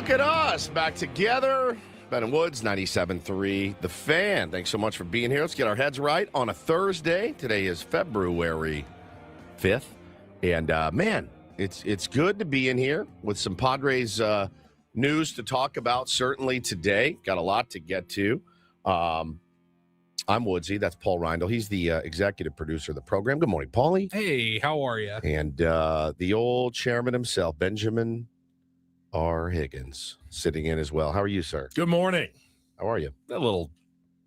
Look at us, back together. Ben and Woods, 97.3 The Fan. Thanks so much for being here. Let's get our heads right on a Thursday. Today is February 5th. And, man, it's good to be in here with some Padres news to talk about, certainly today. Got a lot to get to. I'm Woodsy. That's Paul Reindl. He's the executive producer of the program. Good morning, Paulie. Hey, how are you? And the old chairman himself, Benjamin R. Higgins, sitting in as well. How are you, sir? Good morning. How are you? A little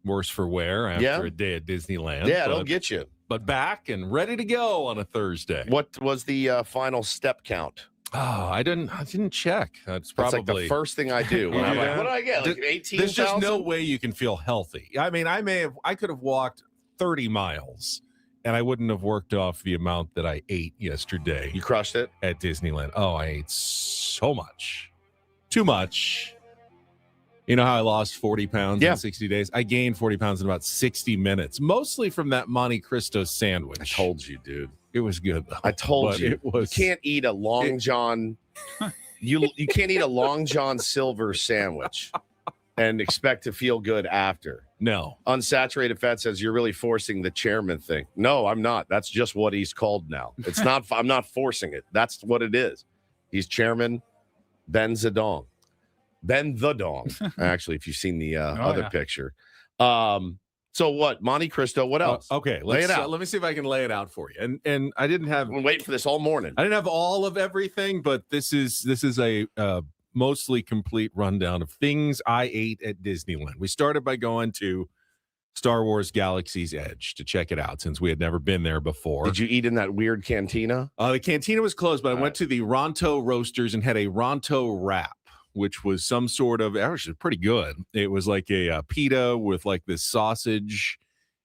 worse for wear after a day at Disneyland. Yeah, it'll get you. But back and ready to go on a Thursday. What was the final step count? Oh, I didn't check. That's probably like the first thing I do. When I'm like, what did I get? Like 18,000? There's just no way you can feel healthy. I mean, I could have walked 30 miles and I wouldn't have worked off the amount that I ate yesterday. You crushed it at Disneyland. Oh, I ate so much. Too much. You know how I lost 40 pounds in 60 days? I gained 40 pounds in about 60 minutes, mostly from that Monte Cristo sandwich. I told you, dude. It was good, though. I told you. It was, you can't eat a Long John. You can't eat a Long John Silver sandwich and expect to feel good after. No. Unsaturated fat says you're really forcing the chairman thing. No, I'm not. That's just what he's called now. It's not. I'm not forcing it. That's what it is. He's chairman Ben Zadong. Ben the Dong. Actually, if you've seen the other picture. So what? Monte Cristo. What else? Okay, lay it out. Let me see if I can lay it out for you. And I didn't have. I've been waiting for this all morning. I didn't have all of everything, but this is a mostly complete rundown of things I ate at Disneyland. We started by going to Star Wars Galaxy's Edge to check it out since we had never been there before. Did you eat in that weird cantina? The cantina was closed, but I went to the Ronto Roasters and had a Ronto wrap, which was some sort of, actually pretty good. It was like a pita with like this sausage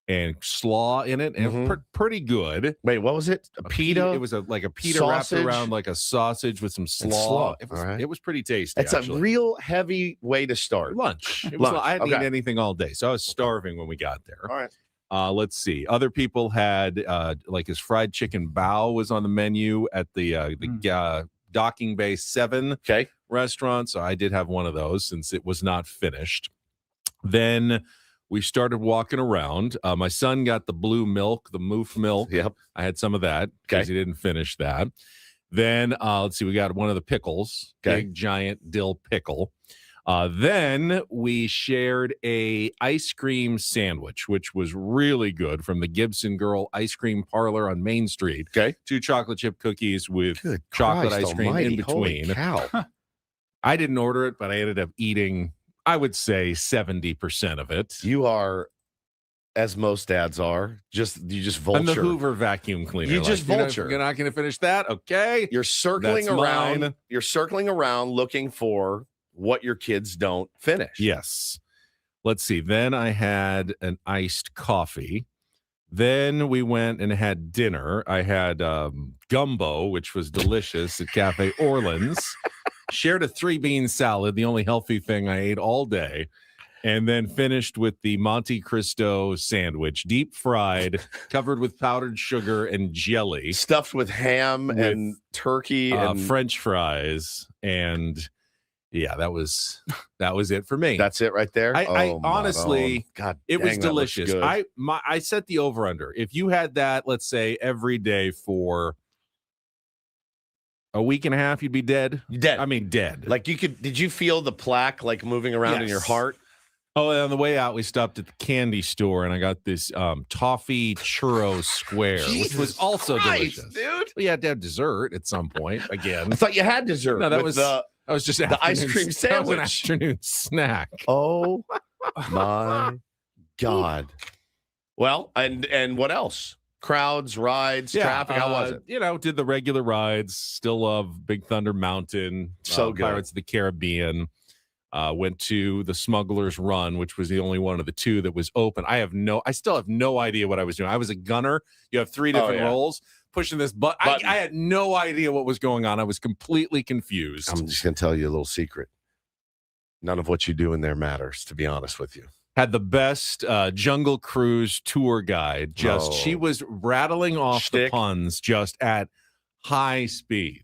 and slaw in it, and pretty good. Wait, what was it? A pita? It was like a pita sausage? wrapped around like a sausage with some slaw. It was pretty tasty. It's actually a real heavy way to start. Lunch. I hadn't eaten anything all day, so I was starving when we got there. All right. Let's see. Other people had like his fried chicken bao was on the menu at the Docking Bay 7 restaurant. So I did have one of those since it was not finished. Then we started walking around. My son got the blue milk, the moof milk. Yep. I had some of that because he didn't finish that. Then let's see, we got one of the pickles, big giant dill pickle. Then we shared a ice cream sandwich, which was really good from the Gibson Girl Ice Cream Parlor on Main Street. 2 chocolate chip cookies with chocolate ice cream in between. Holy cow. I didn't order it, but I ended up eating, I would say 70% of it. You are, as most dads are, you just vulture. I'm the Hoover vacuum cleaner. You just vulture. You're not going to finish that? Okay. You're circling around. Mine. You're circling around looking for what your kids don't finish. Yes. Let's see. Then I had an iced coffee. Then we went and had dinner. I had gumbo, which was delicious at Cafe Orleans. Shared a 3-bean salad, the only healthy thing I ate all day. And then finished with the Monte Cristo sandwich, deep fried, covered with powdered sugar and jelly. Stuffed with ham and turkey and French fries. And yeah, that was it for me. That's it right there. I honestly, God, it was delicious. I set the over under. If you had that, let's say every day for a week and a half, you'd be dead. Dead. I mean, dead. Like did you feel the plaque like moving around in your heart? Oh, and on the way out, we stopped at the candy store and I got this toffee churro square, which was also delicious. Dude. We had to have dessert at some point again. I thought you had dessert. No, that was just the ice cream sandwich. That was an afternoon snack. Oh my God. Well, and what else? Crowds, rides, traffic. How was it? Did the regular rides. Still love Big Thunder Mountain. So good. Pirates of the Caribbean. Went to the Smuggler's Run, which was the only one of the 2 that was open. I still have no idea what I was doing. I was a gunner. You have 3 different roles. Pushing this button. I had no idea what was going on. I was completely confused. I'm just going to tell you a little secret. None of what you do in there matters, to be honest with you. Had the best Jungle Cruise tour guide. She was rattling off the puns just at high speed.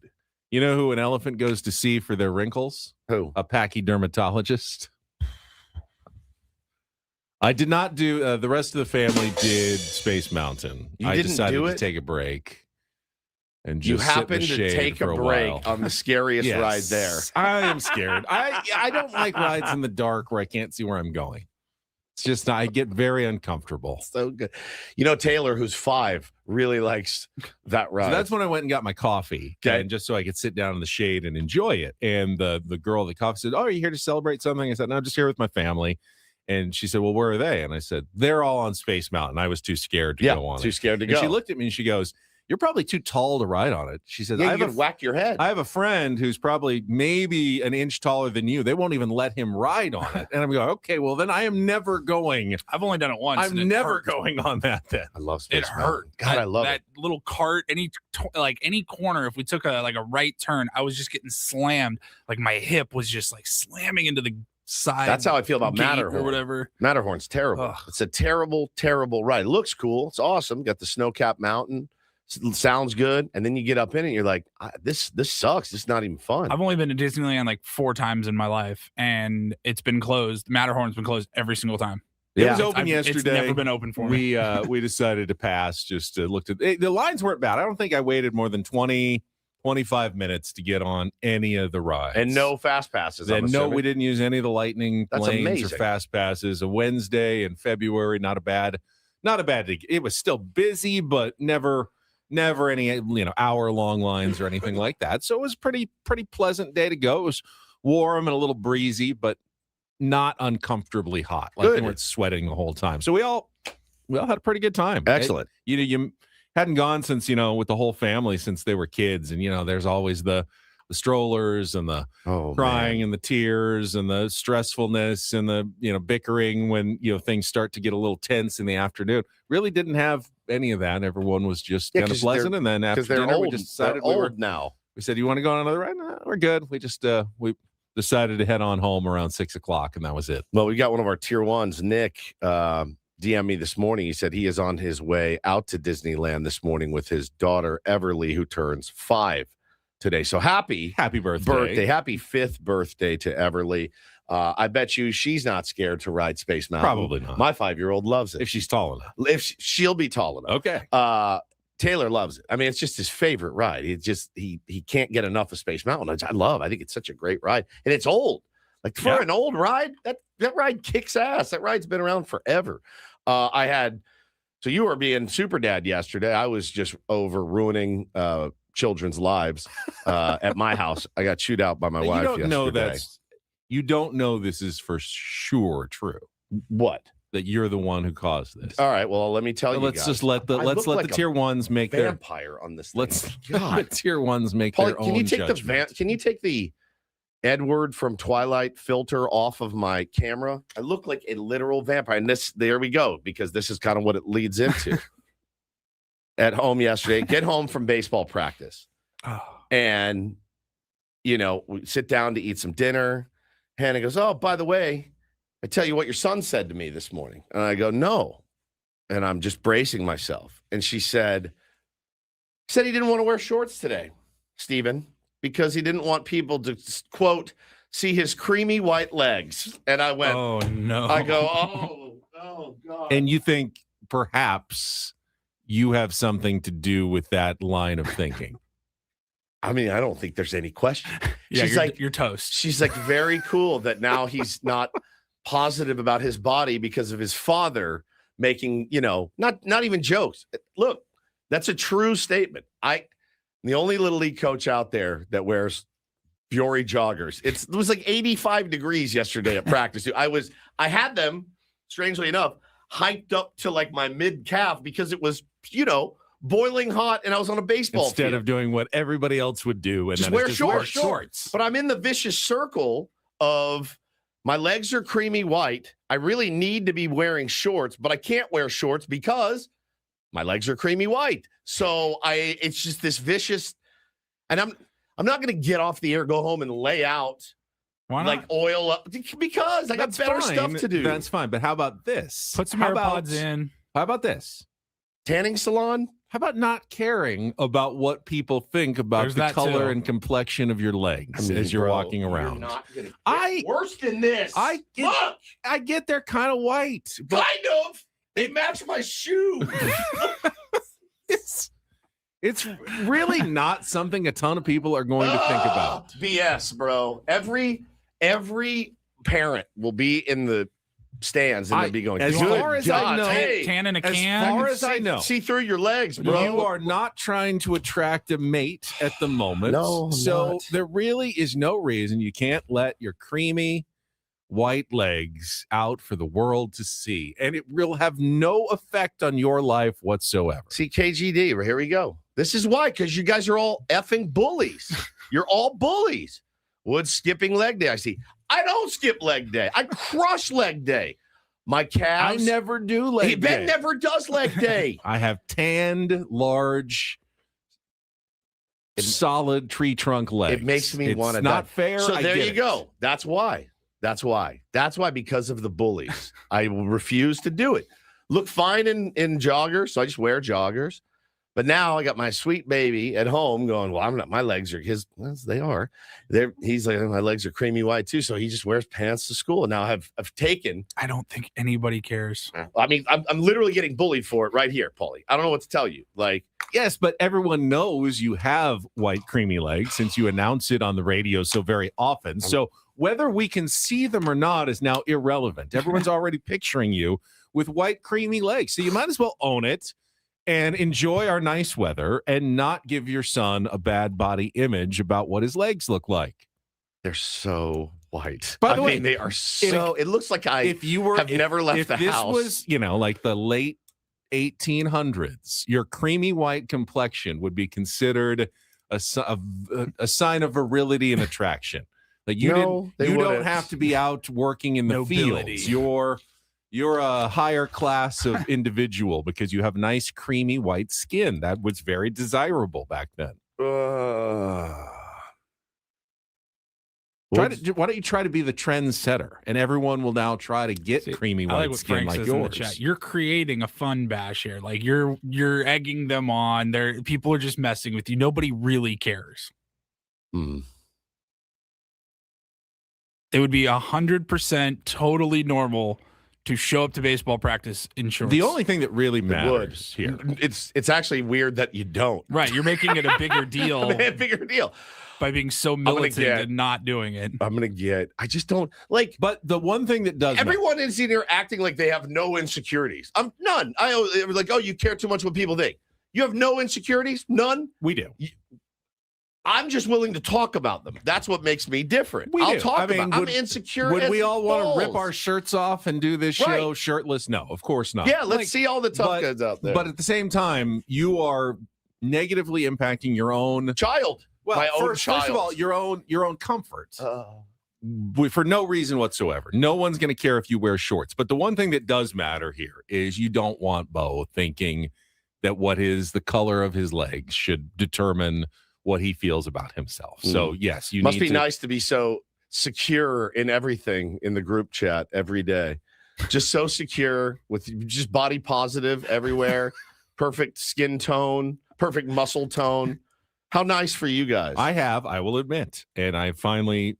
You know who an elephant goes to see for their wrinkles? Who? A pachydermatologist. I did not do. The rest of the family did Space Mountain. I decided to take a break and just you sit in happened the to shade take for a a break while. on the scariest ride there. I am scared. I don't like rides in the dark where I can't see where I'm going. It's just I get very uncomfortable. So good. You know, Taylor, who's 5, really likes that ride. So that's when I went and got my coffee, and just so I could sit down in the shade and enjoy it. And the girl at the coffee said, "Oh, are you here to celebrate something?" I said, "No, I'm just here with my family." And she said, "Well, where are they?" And I said, "They're all on Space Mountain." I was too scared to go on too it. scared to and go. She looked at me and she goes, "You're probably too tall to ride on it." She said, "I could whack your head." I have a friend who's probably maybe an inch taller than you. They won't even let him ride on it. And I'm going, okay, well, then I am never going. I've only done it once. I'm never going on that then. I love Space It Mountain. hurt. God, I love that little cart. Any corner, if we took a right turn, I was just getting slammed. Like my hip was just like slamming into the side. That's how I feel about Matterhorn or whatever. Matterhorn's terrible. Ugh. It's a terrible, terrible ride. It looks cool. It's awesome. Got the snow-capped mountain. Sounds good. And then you get up in it and you're like, this sucks. This is not even fun. I've only been to Disneyland like 4 times in my life, and it's been closed. Matterhorn's been closed every single time. It was open yesterday. It's never been open for me. We decided to pass. Just looked at the lines weren't bad. I don't think I waited more than 25 minutes to get on any of the rides. And no fast passes. And no, we didn't use any of the lightning That's lanes amazing. or fast passes. A Wednesday in February, not a bad. It was still busy, but never any hour-long lines or anything like that. So it was pretty pleasant day to go. It was warm and a little breezy, but not uncomfortably hot. Like they weren't sweating the whole time. So we all had a pretty good time. Excellent. You hadn't gone since, with the whole family since they were kids. And, there's always the strollers and the crying and the tears and the stressfulness and the, bickering when, things start to get a little tense in the afternoon. Really didn't have any of that. Everyone was just kind of pleasant. And then after dinner, we just decided we said, "You want to go on another ride?" "No, we're good." We just, we decided to head on home around 6:00, and that was it. Well, we got one of our tier ones, Nick, DM me this morning. He said he is on his way out to Disneyland this morning with his daughter, Everly, who turns 5 today. So happy birthday. Happy 5th birthday to Everly. I bet you she's not scared to ride Space Mountain. Probably not. My 5-year-old loves it. If she's tall enough. If she'll be tall enough. Okay. Taylor loves it. I mean, it's just his favorite ride. He can't get enough of Space Mountain. I think it's such a great ride. And it's old. Like for an old ride, that ride kicks ass. That ride's been around forever. So you were being super dad yesterday. I was just over ruining children's lives at my house. I got chewed out by my wife yesterday. You don't know this is for sure true. What? That you're the one who caused this. All right. Well, let me tell you. Let's guys. let the tier ones make their vampire on this. Let's let the tier ones make their own judgment. Can you take the Edward from Twilight filter off of my camera? I look like a literal vampire. And there we go, because this is kind of what it leads into. At home yesterday, get home from baseball practice. And, we sit down to eat some dinner. Hannah goes, "Oh, by the way, I tell you what your son said to me this morning." And I go, "No." And I'm just bracing myself. And she said he didn't want to wear shorts today, Stephen, because he didn't want people to, quote, "see his creamy white legs." And I went, "Oh, no." I go, oh, God. And you think perhaps you have something to do with that line of thinking? I mean, I don't think there's any question. Yeah, she's you're toast. She's like, very cool that now he's not positive about his body because of his father making, not even jokes. Look, that's a true statement. I'm the only little league coach out there that wears Fiore joggers. It was like 85 degrees yesterday at practice. I had them, strangely enough, hiked up to like my mid calf because it was, boiling hot, and I was on a baseball instead field. Of doing what everybody else would do, and just then wear shorts. But I'm in the vicious circle of my legs are creamy white. I really need to be wearing shorts, but I can't wear shorts because my legs are creamy white. So it's just this vicious, and I'm not going to get off the air, go home and lay out. Why not? Like oil up, because I got better stuff to do. That's fine. But how about this? Put some AirPods in. How about this? Tanning salon? How about not caring about what people think about There's the that color too. and complexion of your legs as you're walking around? You're not gonna I- worse than this. I get- Look, I get they're kind of white, but kind of. They match my shoe. it's really not something a ton of people are going to think about. BS, bro. Every parent will be in the stands and they'll be going, as "Good far as I God, know- hey, Tan in a As can. far as I know, see through your legs, bro." you are not trying to attract a mate at the moment. No, I'm so not. there really is no reason you can't let your creamy white legs out for the world to see, and it will have no effect on your life whatsoever. See, KGD, here we go. This is why, because you guys are all effing bullies. You're all bullies. Wood's skipping leg day. I see. I don't skip leg day. I crush leg day. My I calves. never do leg Ben day. never does leg day. I have tanned, large, solid tree trunk legs. It makes me want to. It's not fair. So I there get you it. go. That's why. Because of the bullies, I will refuse to do it. Look fine in joggers, so I just wear joggers. But now I got my sweet baby at home going, well, I'm not, my legs are his, well, they are. He's like, my legs are creamy white too. So he just wears pants to school. Now I've taken. I don't think anybody cares. I mean, I'm literally getting bullied for it right here, Paulie. I don't know what to tell you. Like, Yes, but everyone knows you have white creamy legs since you announce it on the radio so very often. So whether we can see them or not is now irrelevant. Everyone's already picturing you with white creamy legs. So you might as well own it and enjoy our nice weather and not give your son a bad body image about what his legs look like. they're so white. By the way, they are so. It looks like If you were have never left if the this house. was, like the late 1800s, your creamy white complexion would be considered a sign of virility and attraction. Like you No, they don't wouldn't. have to be out working in the Nobility. fields. You're a higher class of individual because you have nice creamy white skin. That was very desirable back then. Why don't you try to be the trendsetter, and everyone will now try to get creamy I like white what skin Frank like says in the yours. chat. You're creating a fun bash here. Like you're egging them on. People are just messing with you. Nobody really cares. It would be 100% totally normal to show up to baseball practice in shorts. The only thing that really matters here, It's actually weird that you don't. right, you're making it a bigger deal A bigger deal. by being so gonna militant get- and not doing it. I just don't like. but the one thing that does matter, Everyone is in here acting like they have no insecurities. None. I was like, oh, you care too much what people think. You have no insecurities? None? we do. I'm just willing to talk about them. That's what makes me different. We I'll do. talk I mean, about. would- I'm insecure. Would as we all want to rip balls. our shirts off and do this show Right. shirtless? No, of course not. Yeah, let's Like, see all the tough but- guys out there. But at the same time, you are negatively impacting your own. child. Well, my own first of child. all, your own comfort. For no reason whatsoever. No one's going to care if you wear shorts. But the one thing that does matter here is you don't want Bo thinking that what is the color of his legs should determine what he feels about himself. So yes, you Must need be to, nice to be so secure in everything in the group chat every day. Just so secure with just body positive everywhere. Perfect skin tone, perfect muscle tone. How nice for you guys. I will admit, and I finally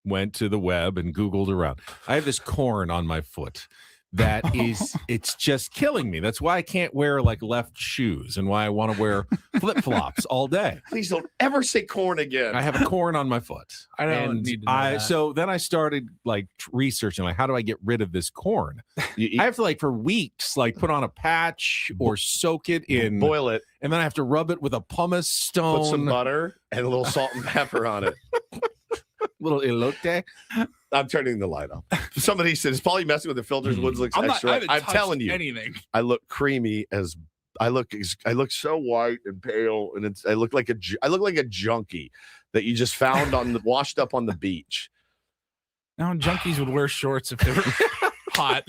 went to the web and Googled around. I have this corn on my foot that it's just killing me. That's why I can't wear like left shoes and why I want to wear flip-flops all day. Please don't ever say corn again. I have a corn on my foot. I don't And need to know that. So then I started like researching, like, how do I get rid of this corn? You I have to like for weeks, like put on a patch or soak it in, boil it, and then I have to rub it with a pumice stone. put some butter and a little salt and pepper on it. Little elote. I'm turning the light off. Somebody says, Paulie messing with the filters. Woods looks I'm not. extra. I haven't I'm touched telling you, anything. I look creamy as I look so white and pale, and I look like a junkie that you just found washed up on the beach. No, junkies would wear shorts if they were hot.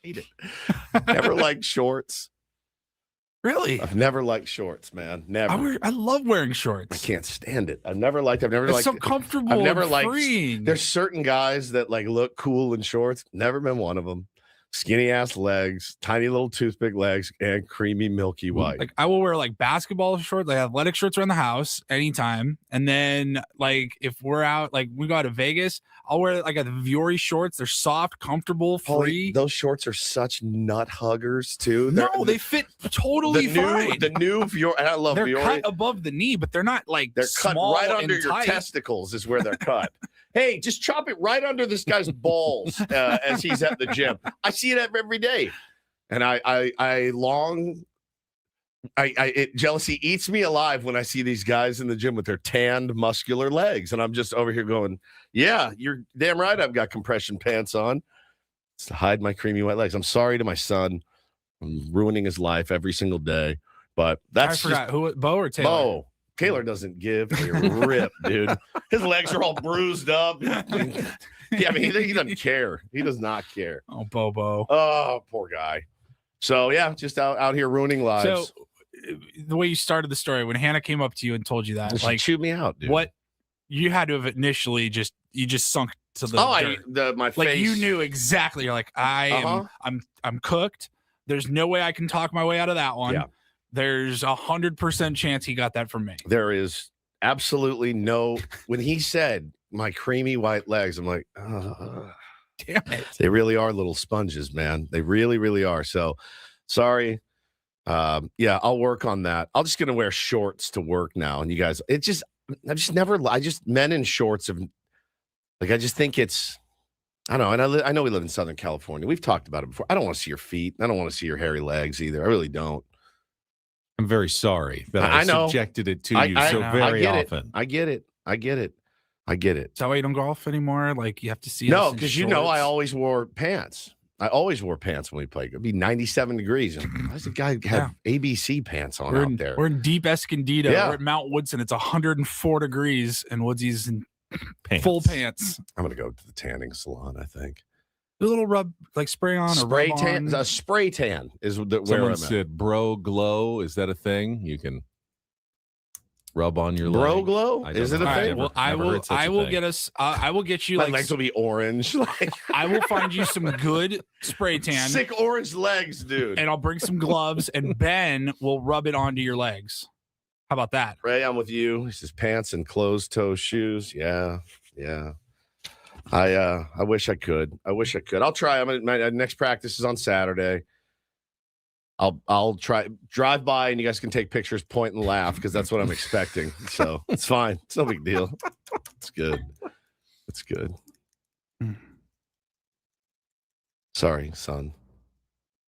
Hate it. Never liked shorts. Really? I've never liked shorts, man. Never. I love wearing I shorts. can't stand it. I've never liked It's so comfortable. I've never and liked- freeing. There's certain guys that like look cool in shorts. Never been one of them. Skinny ass legs, tiny little toothpick legs, and creamy milky white. Like I will wear like basketball shorts, like athletic shorts around the house anytime. And then like if we're out, like we go out to Vegas, I'll wear like the Viore shorts. They're soft, comfortable, free. Those shorts are such nut huggers too. They fit totally fine. The new Viore, and I love they're Viore. cut above the knee, but they're not like They're cut small right under and your tight. testicles is where they're cut. Hey, just chop it right under this guy's balls as he's at the gym. I see it every day, and jealousy eats me alive when I see these guys in the gym with their tanned, muscular legs, and I'm just over here going, "Yeah, you're damn right. I've got compression pants on. It's to hide my creamy white legs." I'm sorry to my son. I'm ruining his life every single day, but that's I forgot who, Bo or Taylor. Bo. Taylor doesn't give a rip, dude. His legs are all bruised up. Yeah, I mean, he doesn't care. He does not care. Oh, Bobo. Oh, poor guy. So, yeah, just out here ruining lives. So, the way you started the story, when Hannah came up to you and told you that, like, shoot me out, dude. What you had to have initially you just sunk to the dirt. My like face. you knew exactly. You're like, I'm cooked. There's no way I can talk my way out of that one. Yeah. There's 100% chance he got that from me. There is absolutely no. When he said my creamy white legs, I'm like, damn it. They really are little sponges, man. They really, really are. So, sorry. Yeah, I'll work on that. I'm just gonna wear shorts to work now. And you guys, men in shorts have, like, I just think it's, I don't know. And I know we live in Southern California. We've talked about it before. I don't want to see your feet. I don't want to see your hairy legs either. I really don't. I'm very sorry that I subjected it to you so very often. I get it. Is that why you don't golf anymore? Like you have to see. No, because I always wore pants. I always wore pants when we played. It'd be 97 degrees. And why does the guy have ABC pants on out there? We're in deep Escondido. Yeah. We're at Mount Woodson. It's 104 degrees, and Woodsy's in full pants. I'm gonna go to the tanning salon. I think. A little rub, like spray on spray or tan. A spray tan is where Someone said bro glow. Is that a thing? You can rub on your bro leg. glow. Is it a thing? Well, I will get you. My like, legs will be orange. I will find you some good spray tan. Sick orange legs, dude. And I'll bring some gloves, and Ben will rub it onto your legs. How about that? Ray, I'm with you. It's just pants and closed-toe shoes. Yeah. I wish I could. I'll try. My next practice is on Saturday. I'll try drive by and you guys can take pictures, point and laugh because that's what I'm expecting. So it's fine. It's no big deal. It's good. Sorry, son,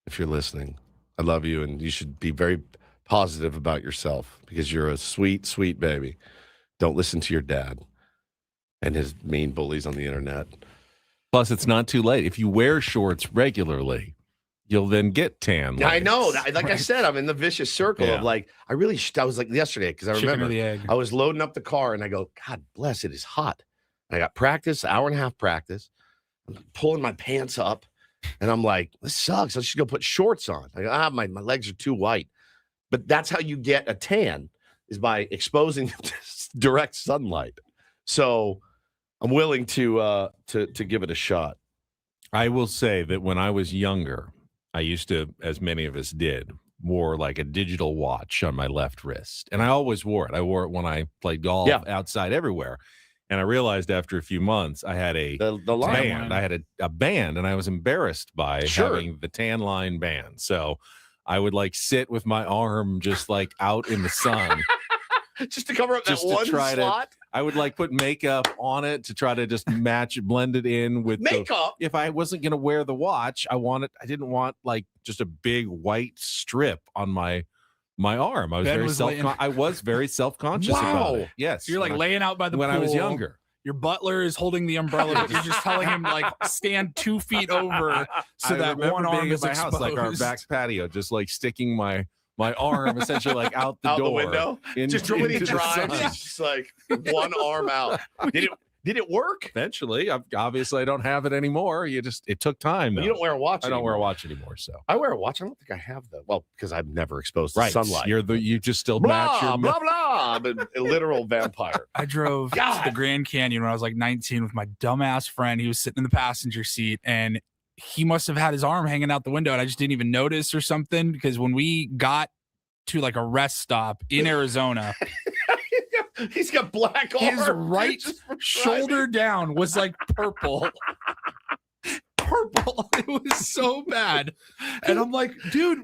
if you're listening. I love you and you should be very positive about yourself because you're a sweet, sweet baby. Don't listen to your dad and his mean bullies on the internet. Plus, it's not too late. If you wear shorts regularly, you'll then get tan legs. I know. Like I said, I'm in the vicious circle of like, I was like yesterday because I remember I was loading up the car and I go, God bless, it is hot. I got practice, hour and a half practice. I'm pulling my pants up and I'm like, this sucks. Let's just go put shorts on. I go, my legs are too white. But that's how you get a tan is by exposing to direct sunlight. So I'm willing to give it a shot. I will say that when I was younger, I used to, as many of us did, wore like a digital watch on my left wrist. And I always wore it. I wore it when I played golf outside everywhere. And I realized after a few months, I had a band. I had a band, and I was embarrassed by having the tan line band. So I would like sit with my arm just like out in the sun. Just to cover up that one slot? I would like put makeup on it to try to just match, blend it in with makeup. If I wasn't going to wear the watch, I didn't want like just a big white strip on my arm. I was very self-conscious about it. Yes. You're like laying out by the pool. When I was younger. Your butler is holding the umbrella, but you're just telling him like stand 2 feet over so that one arm is exposed. House, like our back patio, just like sticking my arm essentially like out the door. The window? Just when he drives, it's just like one arm out. Did it work? Eventually. Obviously, I don't have it anymore. It took time. Though. You don't wear a watch anymore. I don't wear a watch anymore. So I wear a watch. I don't think I have though. Well, because I've never exposed to sunlight. You just still match your blah. I'm a literal vampire. I drove to the Grand Canyon when I was like 19 with my dumbass friend. He was sitting in the passenger seat and he must have had his arm hanging out the window and I just didn't even notice or something, because when we got to like a rest stop in Arizona, he's got black arm. his right shoulder down was like purple. Purple. It was so bad. And I'm like, dude,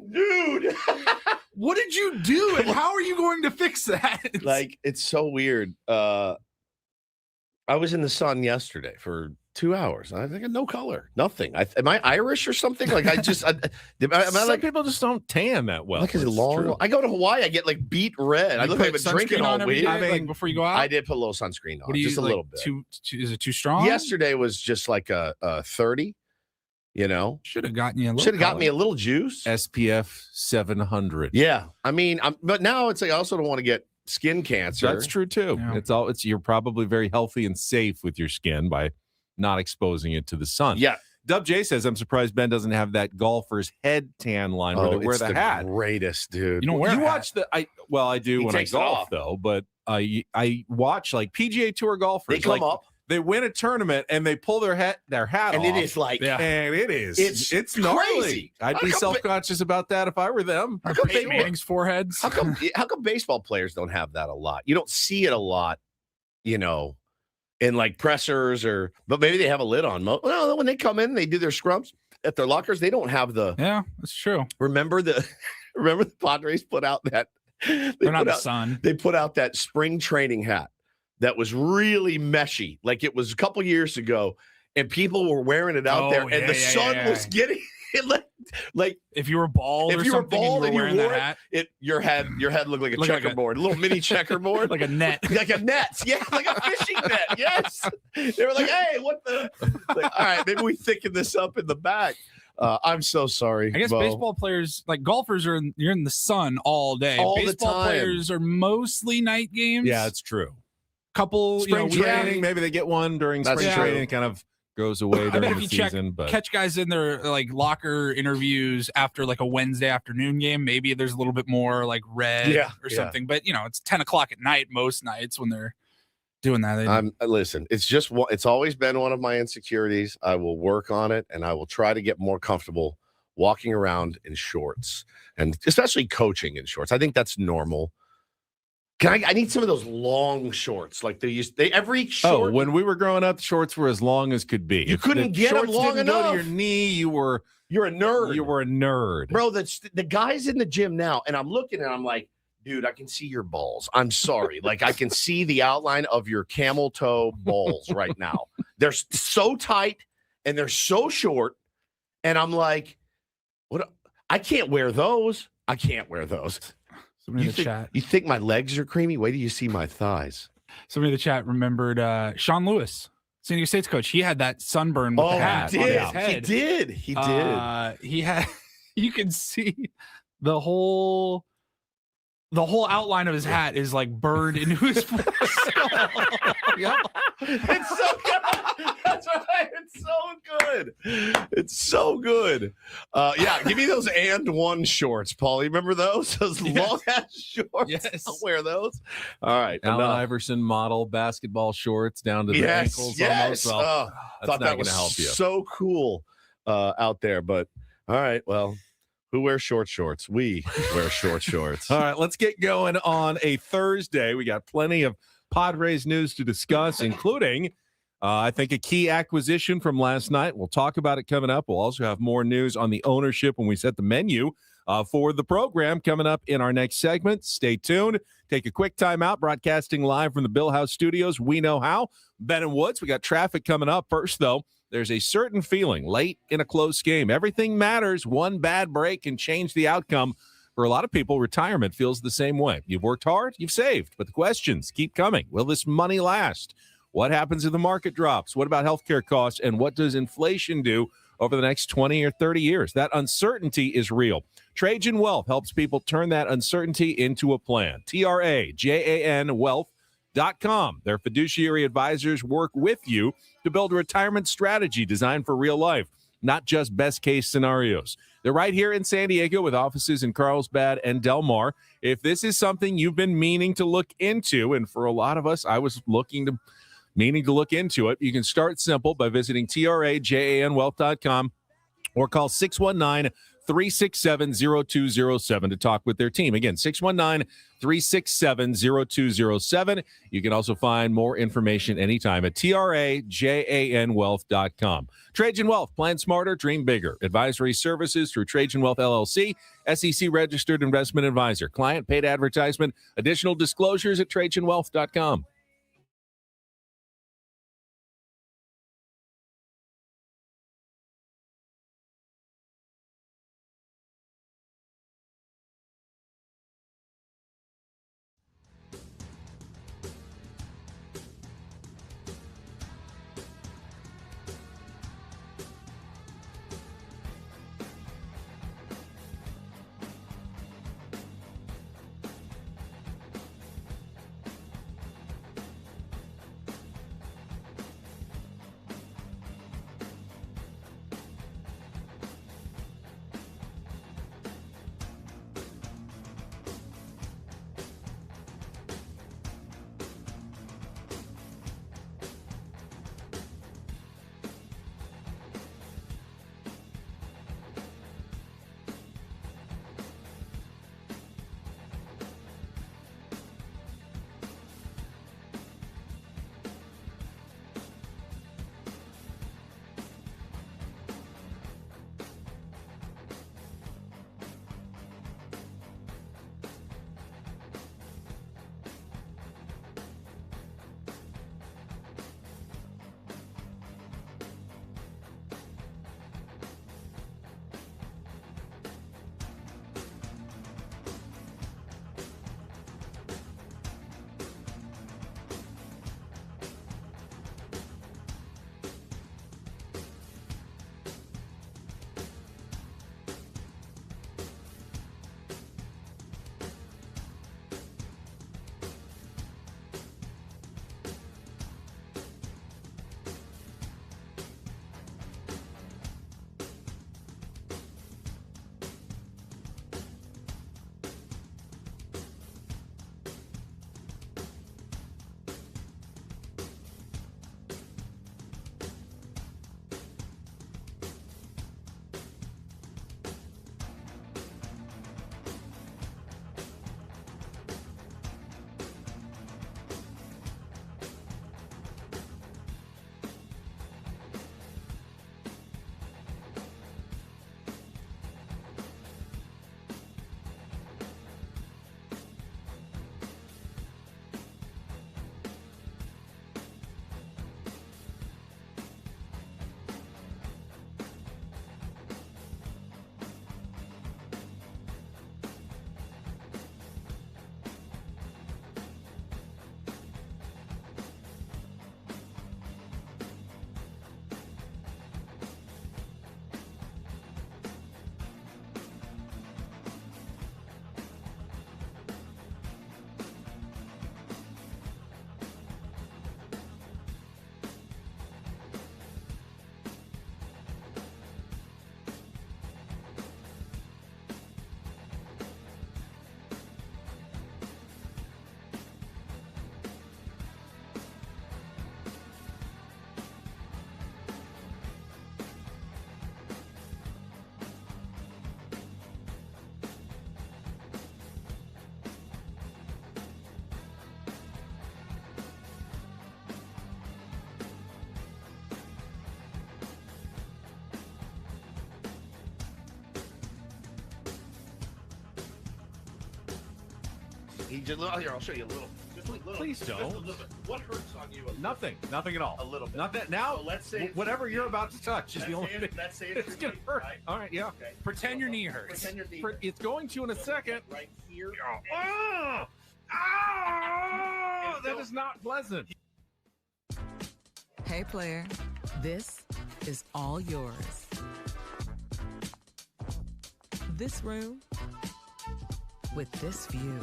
what did you do? And how are you going to fix that? Like, it's so weird. I was in the sun yesterday for 2 hours. I got no color, nothing. Am I Irish or something? Like, Some people just don't tan that well. Like, is it long? I go to Hawaii, I get like beet red. I look like I've been drinking all week. Like before you go out? I did put a little sunscreen on, just a little bit. Is it too strong? Yesterday was just like a 30. You know, should have gotten you a little. Should have got me a little juice. SPF 700. Yeah, I mean, but now it's like I also don't want to get skin cancer. That's true too. Yeah. You're probably very healthy and safe with your skin by not exposing it to the sun. Yeah. Dub J says, I'm surprised Ben doesn't have that golfer's head tan line where they wear the hat. Greatest, dude. You don't wear. You watch the. I do when I golf though, but I watch like PGA Tour golfers. They come up. They win a tournament and they pull their hat off. And it is like, and it is. It's crazy. Gnarly. I'd be self-conscious about that if I were them. How come Manning's foreheads? How come baseball players don't have that a lot? You don't see it a lot, you know, in like pressers but maybe they have a lid on. Well, when they come in, they do their scrubs at their lockers. They don't have the. Yeah, that's true. Remember the Padres put out that. They're not the sun. They put out that spring training hat that was really meshy, like it was a couple years ago, and people were wearing it out there, and the sun was getting it. Like if you were bald, and you were wearing that hat, your head looked like a checkerboard, a little mini checkerboard, like a net, like a net, yeah, like a fishing net. Yes, they were like, "Hey, what the?" Like, all right, maybe we thicken this up in the back. I'm so sorry. I guess baseball players, like golfers, you're in the sun all day. Baseball players are mostly night games. Yeah, it's true. Couple spring training, maybe they get one during spring training, kind of goes away during the season. But catch guys in their like locker interviews after like a Wednesday afternoon game, maybe there's a little bit more like red or something. But you know, it's 10 o'clock at night most nights when they're doing that. Listen, it's always been one of my insecurities. I will work on it, and I will try to get more comfortable walking around in shorts, and especially coaching in shorts. I think that's normal. I need some of those long shorts, like every short. Oh, when we were growing up, the shorts were as long as could be. You couldn't get them long enough. Go to your knee, you're a nerd. You were a nerd, bro. The guys in the gym now, and I'm looking and I'm like, dude, I can see your balls. I'm sorry, like I can see the outline of your camel toe balls right now. They're so tight and they're so short, and I'm like, what? I can't wear those. I can't wear those. Somebody in the chat. You think my legs are creamy? Wait till you see my thighs. Somebody in the chat remembered Sean Lewis, San Diego State's coach. He had that sunburn with the hat on his head. He did. He had. You can see the whole outline of his hat is like burned into his skull. Yep. It's so good. That's right. It's so good. It's so good. Yeah, give me those and one shorts, Paul. You remember those? Those long ass shorts. Yes. I'll wear those. All right. Allen Iverson model basketball shorts down to the ankles almost. Well, thought that was help you. So cool out there. But all right, well. Who wears short shorts? We wear short shorts. All right, let's get going on a Thursday. We got plenty of Padres news to discuss, including, I think, a key acquisition from last night. We'll talk about it coming up. We'll also have more news on the ownership when we set the menu for the program coming up in our next segment. Stay tuned. Take a quick time out. Broadcasting live from the Bill House Studios. We know how. Ben and Woods. We got traffic coming up. First, though, there's a certain feeling late in a close game. Everything matters. One bad break can change the outcome. For a lot of people, retirement feels the same way. You've worked hard, you've saved, but the questions keep coming. Will this money last? What happens if the market drops? What about healthcare costs? And what does inflation do over the next 20 or 30 years? That uncertainty is real. Trajan Wealth helps people turn that uncertainty into a plan. TRAJAN Wealth.com. Their fiduciary advisors work with you to build a retirement strategy designed for real life, not just best case scenarios. They're right here in San Diego with offices in Carlsbad and Del Mar. If this is something you've been meaning to look into, and for a lot of us, I was meaning to look into it, you can start simple by visiting TRAJANwealth.com or call 619-367-0207 to talk with their team. Again, 619-367-0207. You can also find more information anytime at trajanwealth.com. Trajan Wealth, plan smarter, dream bigger. Advisory services through Trajan Wealth LLC, SEC registered investment advisor. Client paid advertisement. Additional disclosures at trajanwealth.com. He just, here, I'll show you a little. Just a little. Please don't. Just a little bit. What hurts on you? Nothing at all. A little bit. Not that now. So let's say whatever you're about to touch is the only thing. Let's say It's gonna hurt. Right? All right, yeah. Okay. Pretend your knee hurts. Pretend your knee hurts. It's going to in a second. Right here. Oh, that is not pleasant. Hey, player, this is all yours. This room with this view.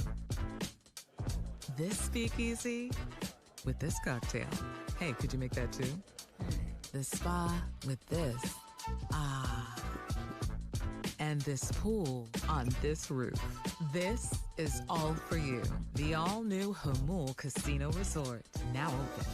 This speakeasy with this cocktail. Hey, could you make that too? The spa with this. Ah. And this pool on this roof. This is all for you. The all-new Hamul Casino Resort, now open.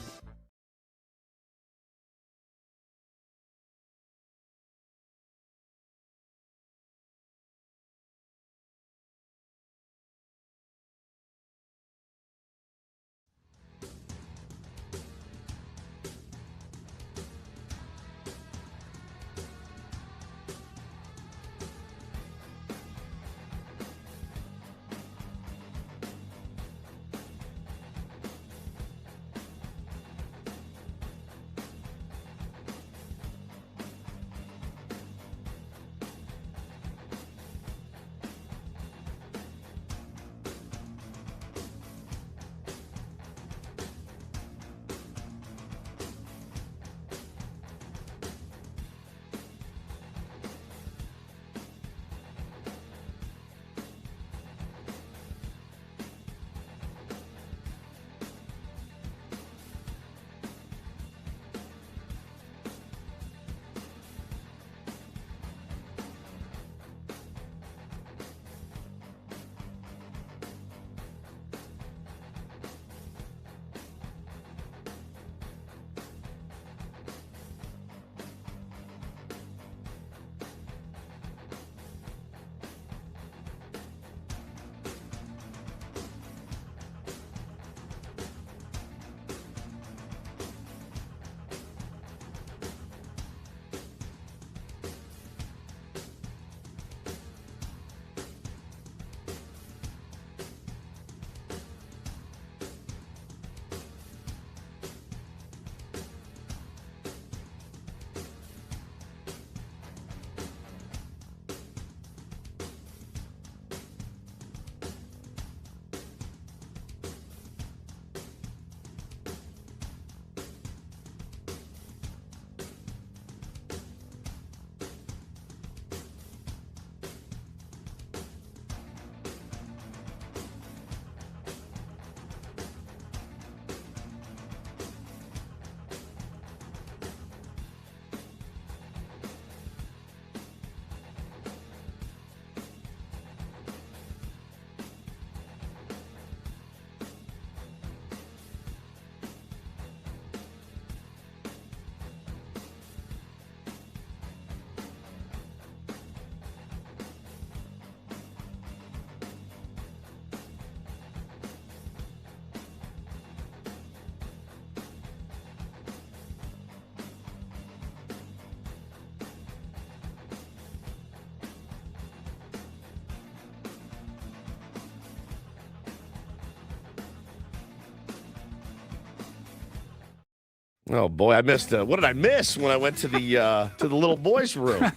Oh boy, I missed. What did I miss when I went to the little boys' room?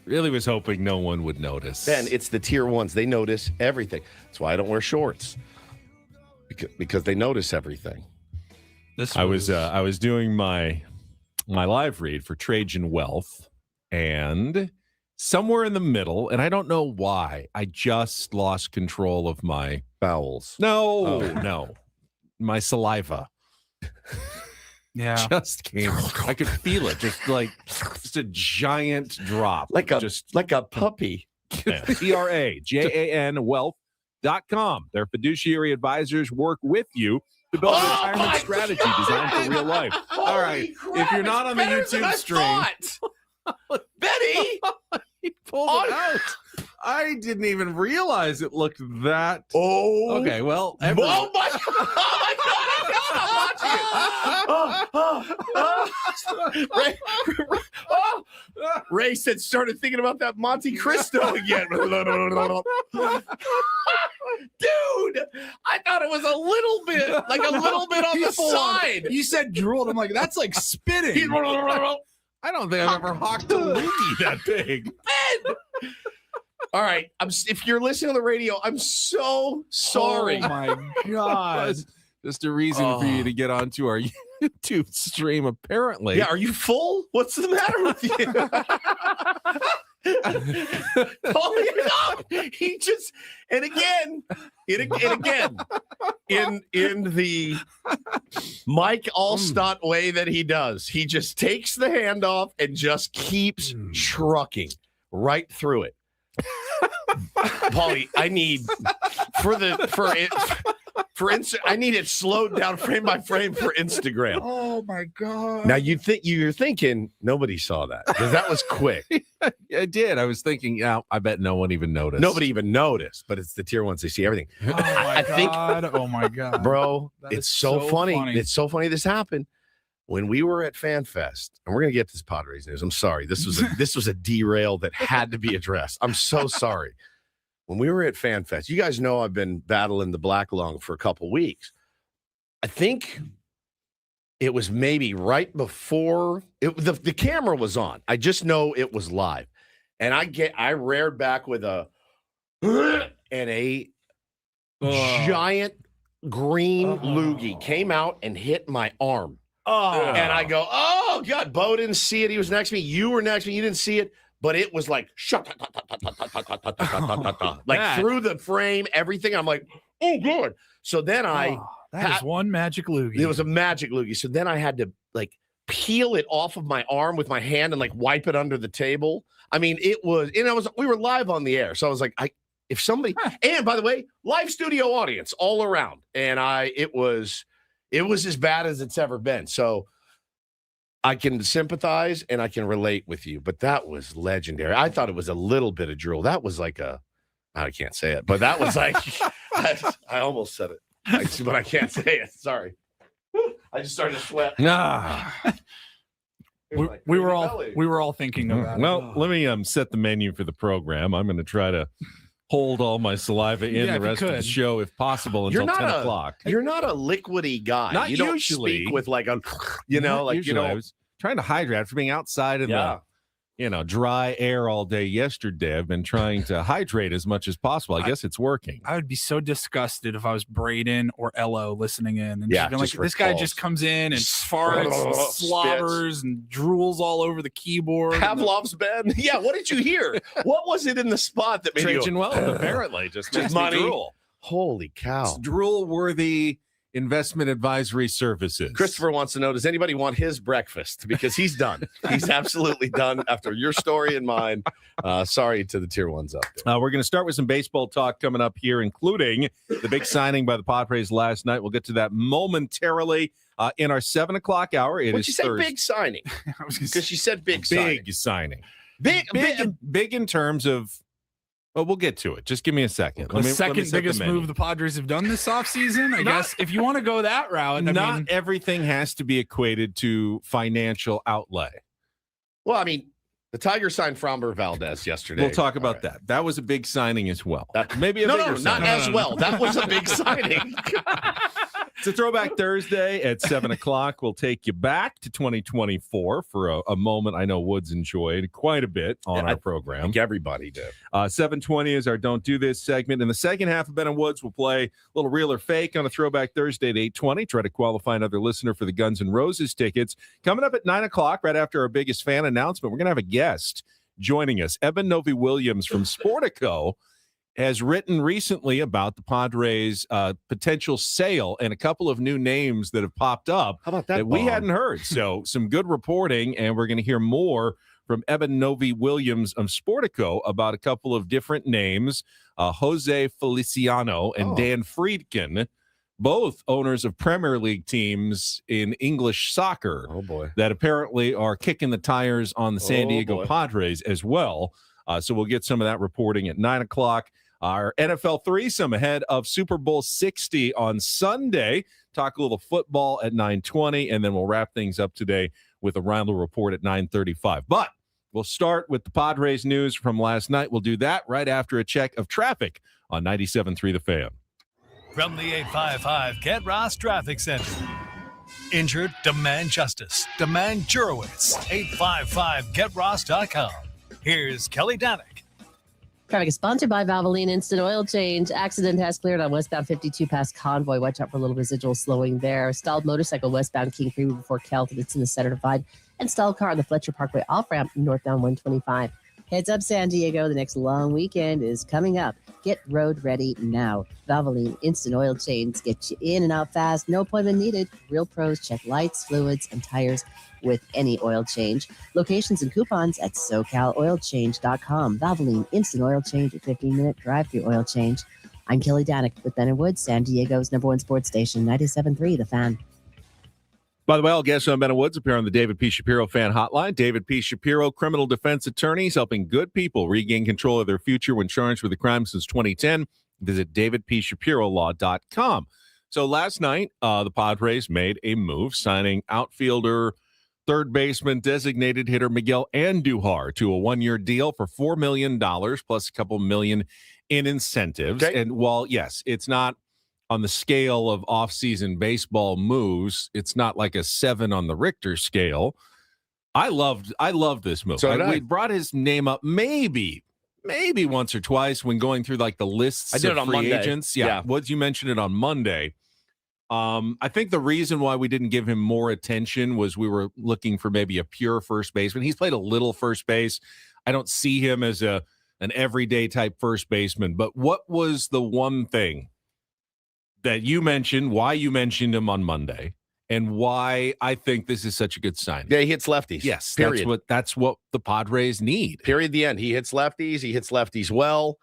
Really was hoping no one would notice. Ben, it's the tier ones. They notice everything. That's why I don't wear shorts because they notice everything. I was doing my live read for Trajan Wealth, and somewhere in the middle, and I don't know why, I just lost control of my bowels. No, my saliva. Yeah, just came. I could feel it, just a giant drop, like a puppy. TRAJAN Wealth.com. Their fiduciary advisors work with you to build a retirement strategy designed for real life. All right, if you're not on the YouTube stream, Betty, he pulled it out. I didn't even realize it looked that. Oh, okay. Well, oh my God! Ray said, started thinking about that Monte Cristo again. Dude, I thought it was a little bit on the side. You said drooled. I'm like, that's like spitting. I don't think I've ever hawked a loogie that big. Ben! All right, if you're listening on the radio, I'm so sorry. Oh my God. Just a reason for you to get onto our YouTube stream, apparently. Yeah, are you full? What's the matter with you? He just, and again, in the Mike Allstott way that he does, he just takes the hand off and just keeps trucking right through it. Paulie, I need I need it slowed down frame by frame for Instagram. Oh my God. Now you're thinking nobody saw that because that was quick. I did. I was thinking, yeah, I bet no one even noticed. Nobody even noticed, but it's the tier ones. They see everything. Oh my God. Oh my God. Bro, it's so funny. It's so funny this happened. When we were at FanFest, and we're going to get this Padres news. I'm sorry. This was a derail that had to be addressed. I'm so sorry. When we were at FanFest, you guys know I've been battling the black lung for a couple weeks. I think it was maybe right before the camera was on. I just know it was live. And I reared back with a giant green loogie came out and hit my arm. And I go, oh, God, Bo didn't see it. He was next to me. You were next to me. You didn't see it. But it was like, like through the frame, everything. I'm like, oh, good. So then that is one magic loogie. It was a magic loogie. So then I had to like peel it off of my arm with my hand and like wipe it under the table. I mean, we were live on the air. So I was like, if somebody, and by the way, live studio audience all around. And it was as bad as it's ever been. So I can sympathize and I can relate with you, but that was legendary. I thought it was a little bit of drool. That was like I can't say it, but that was like, I almost said it, but I can't say it. Sorry. I just started to sweat. We were all thinking about it. Well, let me set the menu for the program. I'm going to try to hold all my saliva in the rest of the show if possible until 10 o'clock. You're not a liquidy guy. You don't speak with like a, I was trying to hydrate after being outside in the dry air all day yesterday. I've been trying to hydrate as much as possible. I guess it's working. I would be so disgusted if I was Braden or Ello listening in and just being like, this guy just comes in and farts and slobbers and drools all over the keyboard. Pavlov's bed. Yeah, what did you hear? What was it in the spot that made Trajan Wealth apparently just makes money. Me drool. Holy cow. It's drool-worthy investment advisory services. Christopher wants to know, does anybody want his breakfast? Because he's done. He's absolutely done after your story and mine. Sorry to the tier ones out there. We're going to start with some baseball talk coming up here, including the big signing by the Padres last night. We'll get to that momentarily in our 7 o'clock hour. What'd you say, big signing? Because she said big signing. Big in terms of, well, we'll get to it. Just give me a second. The second biggest move the Padres have done this offseason, I guess, if you want to go that route. Not everything has to be equated to financial outlay. Well, I mean, the Tigers signed Framber Valdez yesterday. We'll talk about that. That was a big signing as well. Not as well. That was a big signing. It's a Throwback Thursday at 7 o'clock. We'll take you back to 2024 for a moment I know Woods enjoyed quite a bit on our program. I think everybody did. 7:20 is our Don't Do This segment. In the second half of Ben and Woods, we'll play a little Real or Fake on a Throwback Thursday at 8:20. Try to qualify another listener for the Guns N' Roses tickets. Coming up at 9 o'clock, right after our biggest fan announcement, we're going to have a guest joining us. Eben Novy-Williams from Sportico has written recently about the Padres' potential sale and a couple of new names that have popped up. How about that we hadn't heard. So some good reporting, and we're going to hear more from Eben Novy-Williams of Sportico about a couple of different names, Jose Feliciano and Dan Friedkin, both owners of Premier League teams in English soccer. Oh, boy. That apparently are kicking the tires on the San Diego Padres as well. So we'll get some of that reporting at 9 o'clock. Our NFL threesome ahead of Super Bowl 60 on Sunday. Talk a little football at 9:20, and then we'll wrap things up today with a Reindl Report at 9:35. But we'll start with the Padres news from last night. We'll do that right after a check of traffic on 97.3 The Fan. From the 855 Get Ross Traffic Center. Injured? Demand justice. Demand Jurowitz. 855GetRoss.com. Here's Kelly Danick. Traffic is sponsored by Valvoline Instant Oil Change. Accident has cleared on westbound 52 past Convoy. Watch out for a little residual slowing there. Stalled motorcycle westbound King Freeway before Kelton. It's in the center divide. And stalled car on the Fletcher Parkway off-ramp northbound 125. Heads up, San Diego. The next long weekend is coming up. Get road ready now. Valvoline Instant Oil Change. Get you in and out fast. No appointment needed. Real pros check lights, fluids, and tires with any oil change. Locations and coupons at SoCalOilChange.com. Valvoline Instant Oil Change, a 15-minute drive-through oil change. I'm Kelly Danick with Ben & Woods, San Diego's #1 sports station, 97.3 The Fan. By the way, all guests on Ben & Woods appear on the David P. Shapiro Fan Hotline. David P. Shapiro, criminal defense attorneys helping good people regain control of their future when charged with a crime since 2010. Visit davidpshapirolaw.com. So last night, the Padres made a move, signing outfielder, third baseman, designated hitter Miguel Andújar to a one-year deal for $4 million plus a couple million in incentives. Okay. And while, yes, it's not on the scale of off-season baseball moves, it's not like a 7 on the Richter scale. I loved this move. So did I. We brought his name up maybe once or twice when going through like the lists I did of it on free Monday. agents. Yeah. Woods, you mentioned it on Monday. I think the reason why we didn't give him more attention was we were looking for maybe a pure first baseman. He's played a little first base. I don't see him as an everyday type first baseman. But what was the one thing that you mentioned, why you mentioned him on Monday, and why I think this is such a good sign? Yeah, he hits lefties. Yes, period. that's what the Padres need. Period. The end. He hits lefties. He hits lefties well.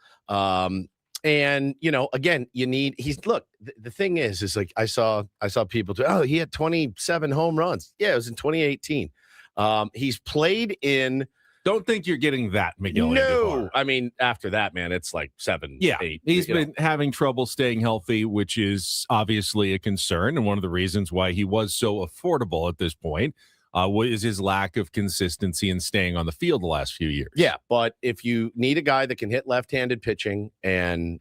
And again, the thing is like I saw people he had 27 home runs. Yeah, it was in 2018. He's played in. Don't think you're getting that, Miguel. No, Andújar. I mean after that, man, it's like 7, 8. He's been having trouble staying healthy, which is obviously a concern, and one of the reasons why he was so affordable at this point is his lack of consistency in staying on the field the last few years. Yeah, but if you need a guy that can hit left-handed pitching and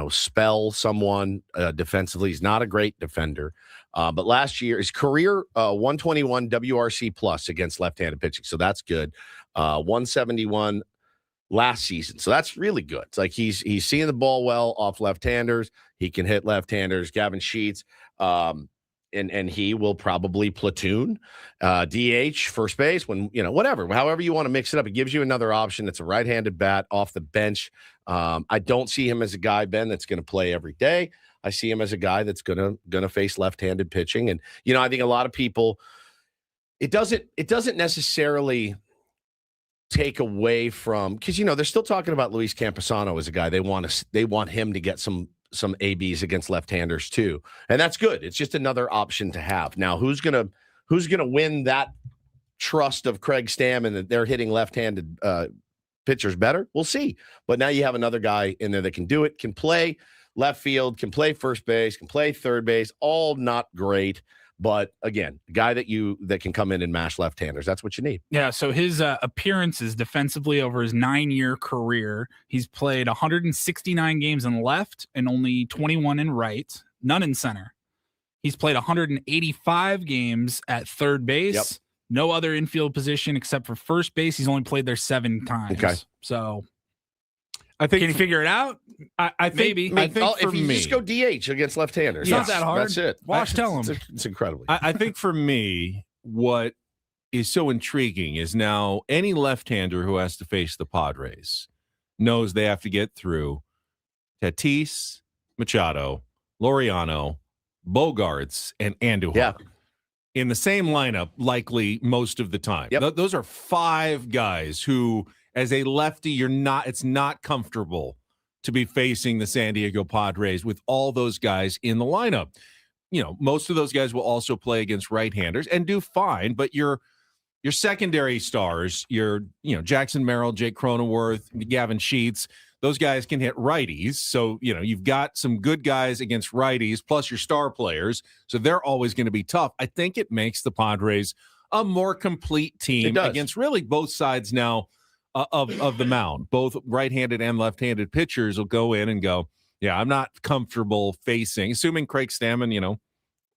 spell someone defensively, he's not a great defender. But last year, his career 121 WRC plus against left-handed pitching, so that's good. 171 last season, so that's really good. It's like he's seeing the ball well off left-handers. He can hit left-handers. Gavin Sheets, and he will probably platoon DH, first base, when whatever, however you want to mix it up. It gives you another option. It's a right-handed bat off the bench. I don't see him as a guy, Ben, that's going to play every day. I see him as a guy that's going to face left-handed pitching. And, I think a lot of people, it doesn't necessarily take away from, because, they're still talking about Luis Camposano as a guy. They want him to get some ABs against left-handers too. And that's good. It's just another option to have. Now, who's going to win that trust of Craig Stammen that they're hitting left-handed pitchers better? We'll see. But now you have another guy in there that can do it, can play left field, can play first base, can play third base, all not great. But again, a guy that can come in and mash left-handers, that's what you need. Yeah, so his appearances defensively over his 9-year career, he's played 169 games in left and only 21 in right, none in center. He's played 185 games at third base. Yep. No other infield position except for first base. He's only played there 7 times. Okay. So I think can you figure it out? I think Maybe. I think if for you me, just go DH against left-handers, It's not that hard. That's it. Wash, tell him. It's incredibly. I think for me, what is so intriguing is now any left-hander who has to face the Padres knows they have to get through Tatis, Machado, Laureano, Bogarts, and Andujar. Yeah. In the same lineup, likely most of the time. Yep. Those are 5 guys who, as a lefty, it's not comfortable to be facing the San Diego Padres with all those guys in the lineup. You know, most of those guys will also play against right-handers and do fine, but your secondary stars, Jackson Merrill, Jake Cronenworth, Gavin Sheets, those guys can hit righties. So, you've got some good guys against righties, plus your star players. So they're always going to be tough. I think it makes the Padres a more complete team against really both sides now of the mound. Both right-handed and left-handed pitchers will go in and go, yeah, I'm not comfortable facing, assuming Craig Stammen,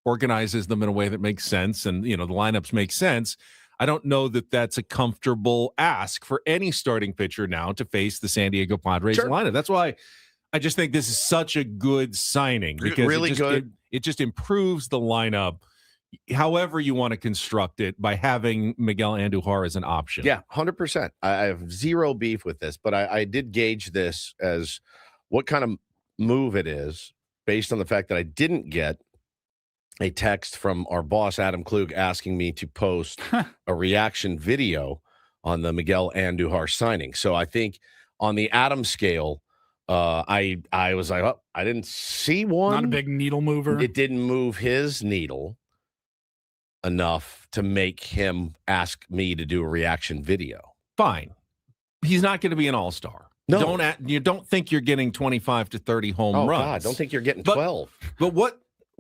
organizes them in a way that makes sense and, the lineups make sense. I don't know that that's a comfortable ask for any starting pitcher now to face the San Diego Padres lineup. That's why I just think this is such a good signing because really good. It just improves the lineup, however you want to construct it, by having Miguel Andújar as an option. Yeah, 100%. I have zero beef with this, but I did gauge this as what kind of move it is based on the fact that I didn't get a text from our boss, Adam Klug, asking me to post a reaction video on the Miguel Andújar signing. So I think on the Adam scale, I was like, oh, I didn't see one. Not a big needle mover. It didn't move his needle enough to make him ask me to do a reaction video. Fine. He's not going to be an all-star. No. You don't think you're getting 25 to 30 home runs. God, don't think you're getting 12. But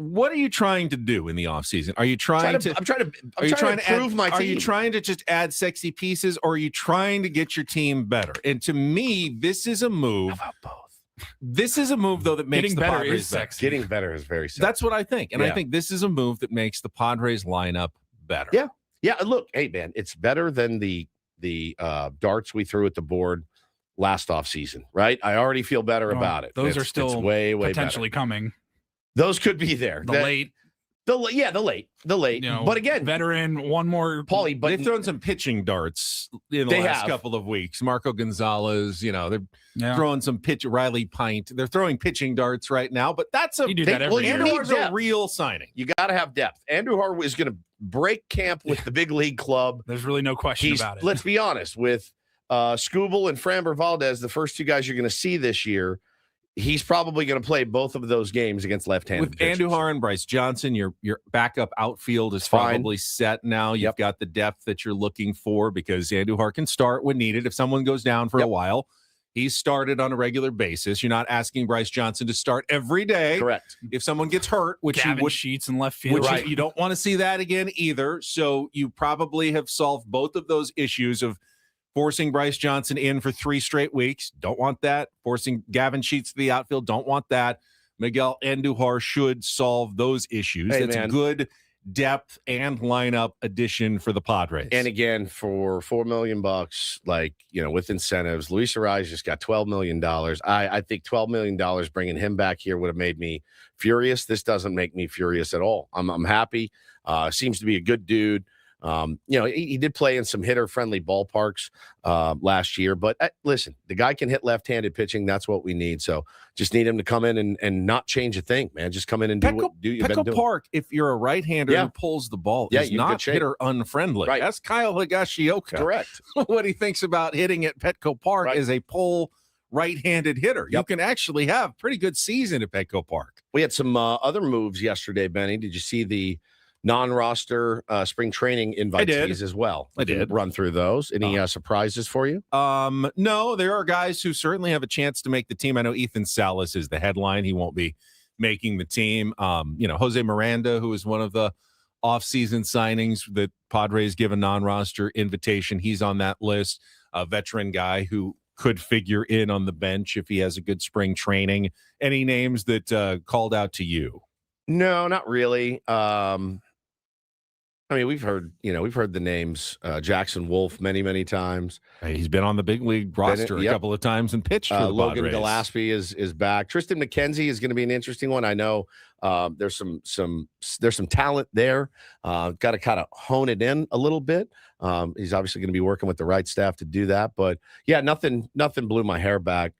what are you trying to do in the offseason? Are you trying to improve my team. Are you trying to just add sexy pieces, or are you trying to get your team better? And to me, this is a move. How about both? This is a move, though, that makes Getting the better Padres is sexy. Getting better is very sexy. That's what I think. And Yeah. I think this is a move that makes the Padres lineup better. Yeah. Yeah. Look, hey, man, it's better than the darts we threw at the board last offseason, right? I already feel better about it. Those It's are still it's way potentially better. coming. Those could be there. The late. The late. But again, veteran, one more. Paulie, but they've thrown some pitching darts in the last couple of weeks. Marco Gonzalez, they're throwing some Riley Pint. They're throwing pitching darts right now, but that's You do that every year. Andújar's a real signing. you got to have depth. Andújar is going to break camp with the big league club. There's really no question about it. Let's be honest, with Skubal and Framber Valdez, the first 2 guys you're going to see this year, he's probably going to play both of those games against left-handed With pitchers. Andújar and Bryce Johnson, your backup outfield is Fine. probably set now. You've got the depth that you're looking for because Andújar can start when needed. If someone goes down for a while, he's started on a regular basis. You're not asking Bryce Johnson to start every day. Correct. If someone gets hurt, which Gavin you would, Sheets in left field. you don't want to see that again either. So you probably have solved both of those issues of forcing Bryce Johnson in for 3 straight weeks. Don't want that. Forcing Gavin Sheets to the outfield. Don't want that. Miguel Andújar should solve those issues. Hey, It's a good depth and lineup addition for the Padres. And again, for $4 million, with incentives, Luis Arraez just got $12 million. I think $12 million bringing him back here would have made me furious. This doesn't make me furious at all. I'm happy. Seems to be a good dude. He did play in some hitter-friendly ballparks last year, but listen, the guy can hit left-handed pitching. That's what we need. So just need him to come in and not change a thing, man. Just come in and do what you've been doing. Park, if you're a right-hander who pulls the ball, is not hitter unfriendly. Right. That's Kyle Higashioka. Correct. What he thinks about hitting at Petco Park is a pull right-handed hitter. You can actually have pretty good season at Petco Park. We had some other moves yesterday, Benny. Did you see the non-roster spring training invitees as well? I did run through those. Any surprises for you? No, there are guys who certainly have a chance to make the team. I know Ethan Salas is the headline. He won't be making the team. Jose Miranda, who is one of the off-season signings that Padres give a non-roster invitation. He's on that list. A veteran guy who could figure in on the bench if he has a good spring training. Any names that called out to you? No, not really. I mean, we've heard the names Jackson Wolf many, many times. Hey, he's been on the big league roster a couple of times and pitched for the Logan Padres. Gillespie is back. Tristan McKenzie is going to be an interesting one. I know there's some talent there. Got to kind of hone it in a little bit. He's obviously going to be working with the right staff to do that. But yeah, nothing blew my hair back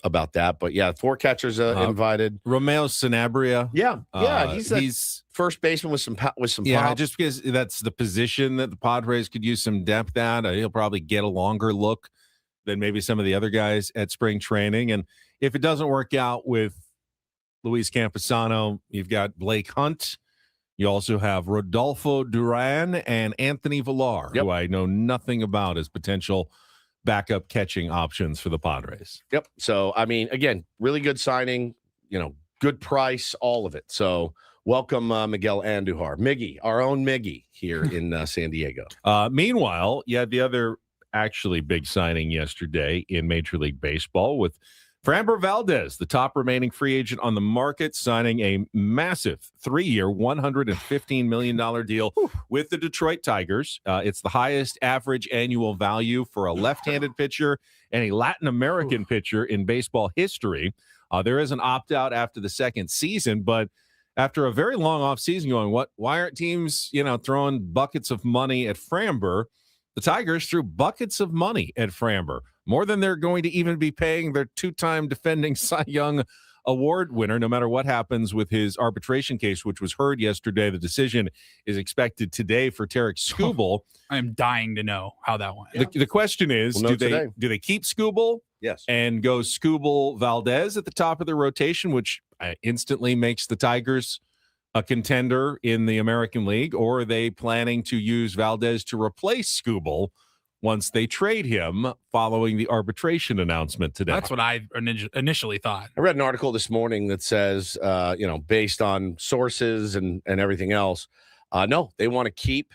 about that. But yeah, 4 catchers invited. Romeo Sanabria. Yeah, he's first baseman with some pop. Just because that's the position that the Padres could use some depth at. He'll probably get a longer look than maybe some of the other guys at spring training. And if it doesn't work out with Luis Camposano, you've got Blake Hunt. You also have Rodolfo Duran and Anthony Villar, who I know nothing about as potential backup catching options for the Padres. Yep. So, I mean, again, really good signing, good price, all of it. So welcome Miguel Andújar, Miggy, our own Miggy here in San Diego. Meanwhile, you had the other actually big signing yesterday in Major League Baseball with Framber Valdez, the top remaining free agent on the market, signing a massive 3-year, $115 million deal with the Detroit Tigers. It's the highest average annual value for a left-handed pitcher and a Latin American pitcher in baseball history. There is an opt-out after the second season, but after a very long offseason going, why aren't teams, throwing buckets of money at Framber? The Tigers threw buckets of money at Framber, more than they're going to even be paying their 2-time defending Cy Young Award winner, no matter what happens with his arbitration case, which was heard yesterday. The decision is expected today for Tarek Skubal. I am dying to know how that went. The question is, do they keep Skubal? Yes. And go Skubal Valdez at the top of the rotation, which instantly makes the Tigers a contender in the American League, or are they planning to use Valdez to replace Skubal once they trade him following the arbitration announcement today? That's what I initially thought. I read an article this morning that says, based on sources and everything else, no, they want to keep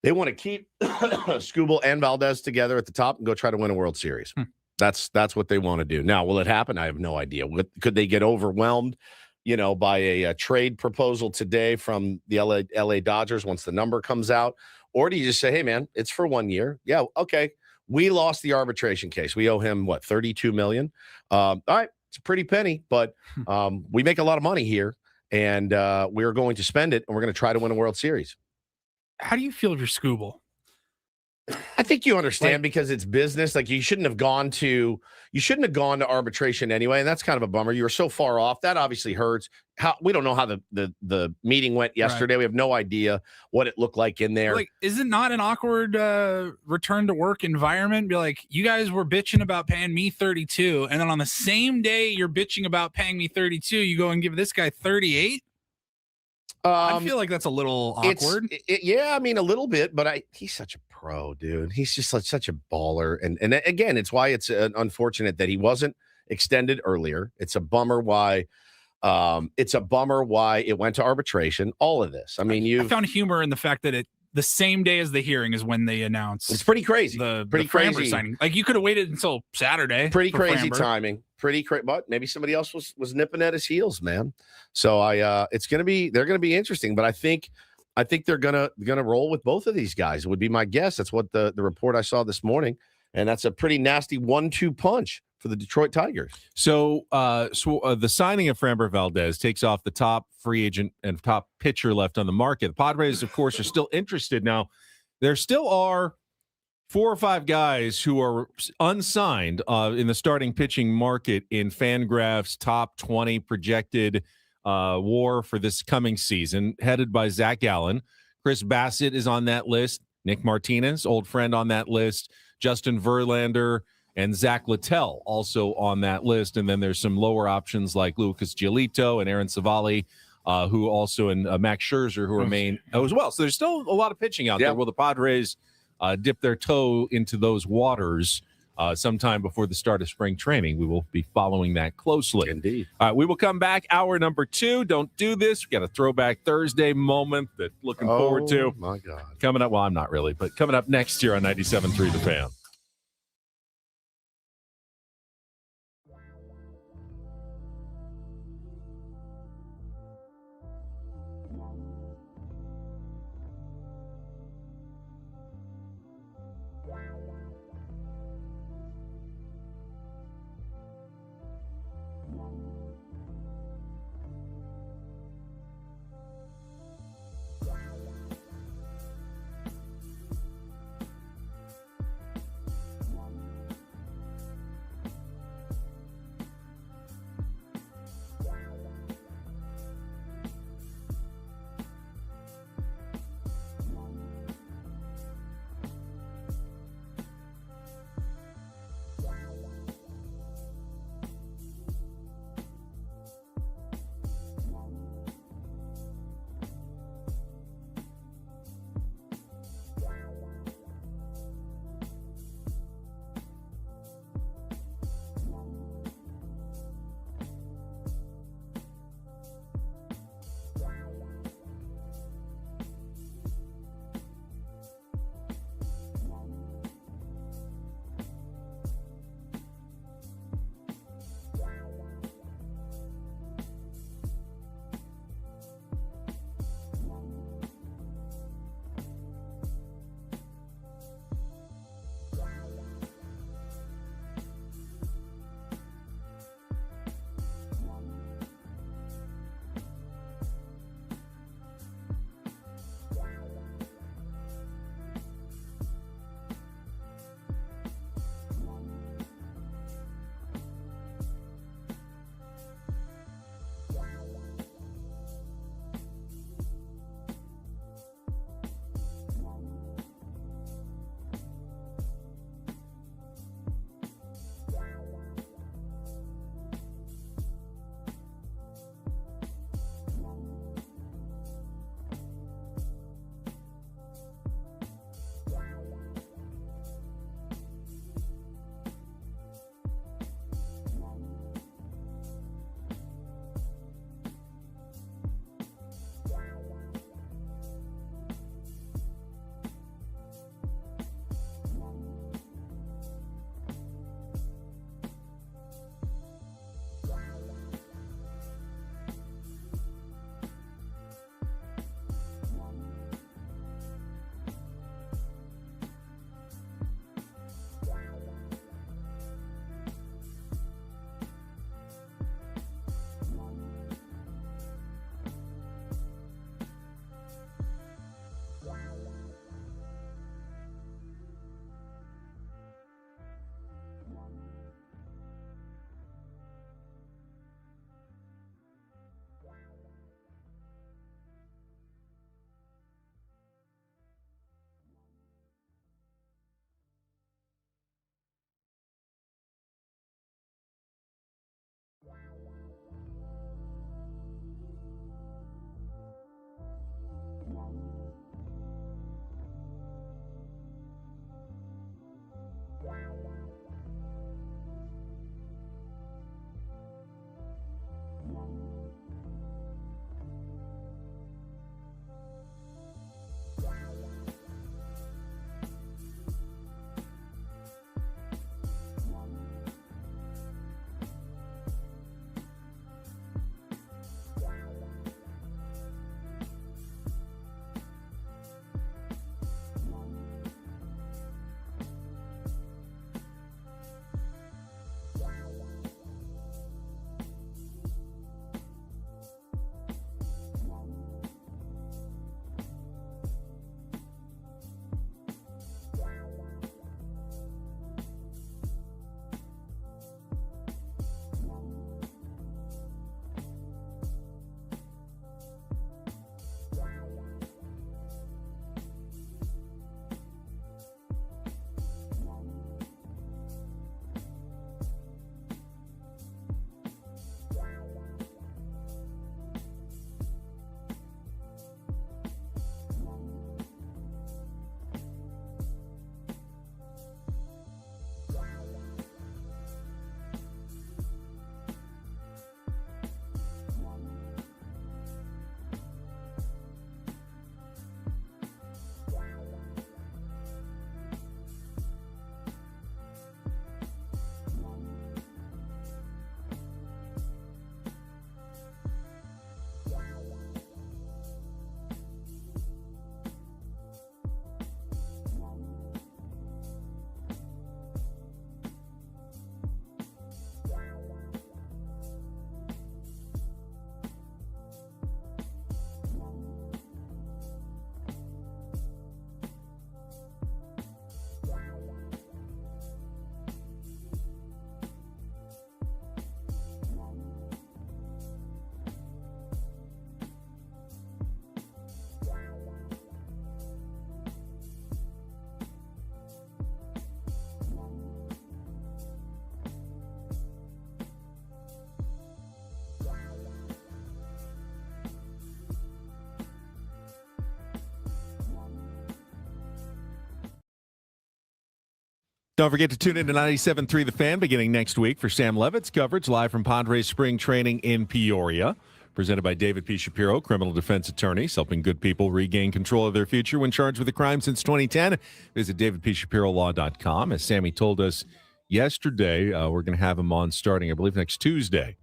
Skubal and Valdez together at the top and go try to win a World Series. That's what they want to do. Now, will it happen? I have no idea. Could they get overwhelmed, by a trade proposal today from the LA Dodgers once the number comes out? Or do you just say, hey, man, it's for 1 year? Yeah, okay. We lost the arbitration case. We owe him, $32 million? All right, it's a pretty penny, but we make a lot of money here, and we're going to spend it, and we're going to try to win a World Series. How do you feel if you're Skubal? I think you understand because it's business. Like you shouldn't have gone to arbitration anyway, and that's kind of a bummer. You were so far off. That obviously hurts. We don't know how the meeting went yesterday. Right. We have no idea what it looked like in there. Like, is it not an awkward return to work environment? Be like, you guys were bitching about paying me 32, and then on the same day you're bitching about paying me 32, you go and give this guy 38. I feel like that's a little awkward. Yeah, I mean a little bit, but he's such a pro, dude. He's just such a baller, and again, it's why it's unfortunate that he wasn't extended earlier. It's a bummer why it went to arbitration. All of this. I mean, I found humor in the fact that the same day as the hearing is when they announced. It's pretty crazy. The crazy signing. Like you could have waited until Saturday. Pretty crazy timing. But maybe somebody else was nipping at his heels, man. So they're gonna be interesting. But I think they're gonna roll with both of these guys. Would be my guess. That's what the report I saw this morning, and that's a pretty nasty 1-2 punch for the Detroit Tigers. So the signing of Framber Valdez takes off the top free agent and top pitcher left on the market. The Padres, of course, are still interested. Now, there still are 4 or 5 guys who are unsigned in the starting pitching market in Fangraphs' top 20 projected war for this coming season, headed by Zach Gallen. Chris Bassett is on that list. Nick Martinez, old friend, on that list. Justin Verlander and Zach Littell also on that list. And then there's some lower options like Lucas Giolito and Aaron Savali, who also, and Max Scherzer, who remain as well. So there's still a lot of pitching out there. Will the Padres dip their toe into those waters sometime before the start of spring training? We will be following that closely. Indeed. We will come back. Hour number 2. Don't do this. We got a Throwback Thursday moment that looking forward to. Oh, my God. Coming up. Well, I'm not really, but coming up next year on 97.3 The Fan. Don't forget to tune in to 97.3 The Fan beginning next week for Sam Levitt's coverage live from Padres spring training in Peoria. Presented by David P. Shapiro, criminal defense attorneys, helping good people regain control of their future when charged with a crime since 2010. Visit davidpshapirolaw.com. As Sammy told us yesterday, we're going to have him on starting, I believe, next Tuesday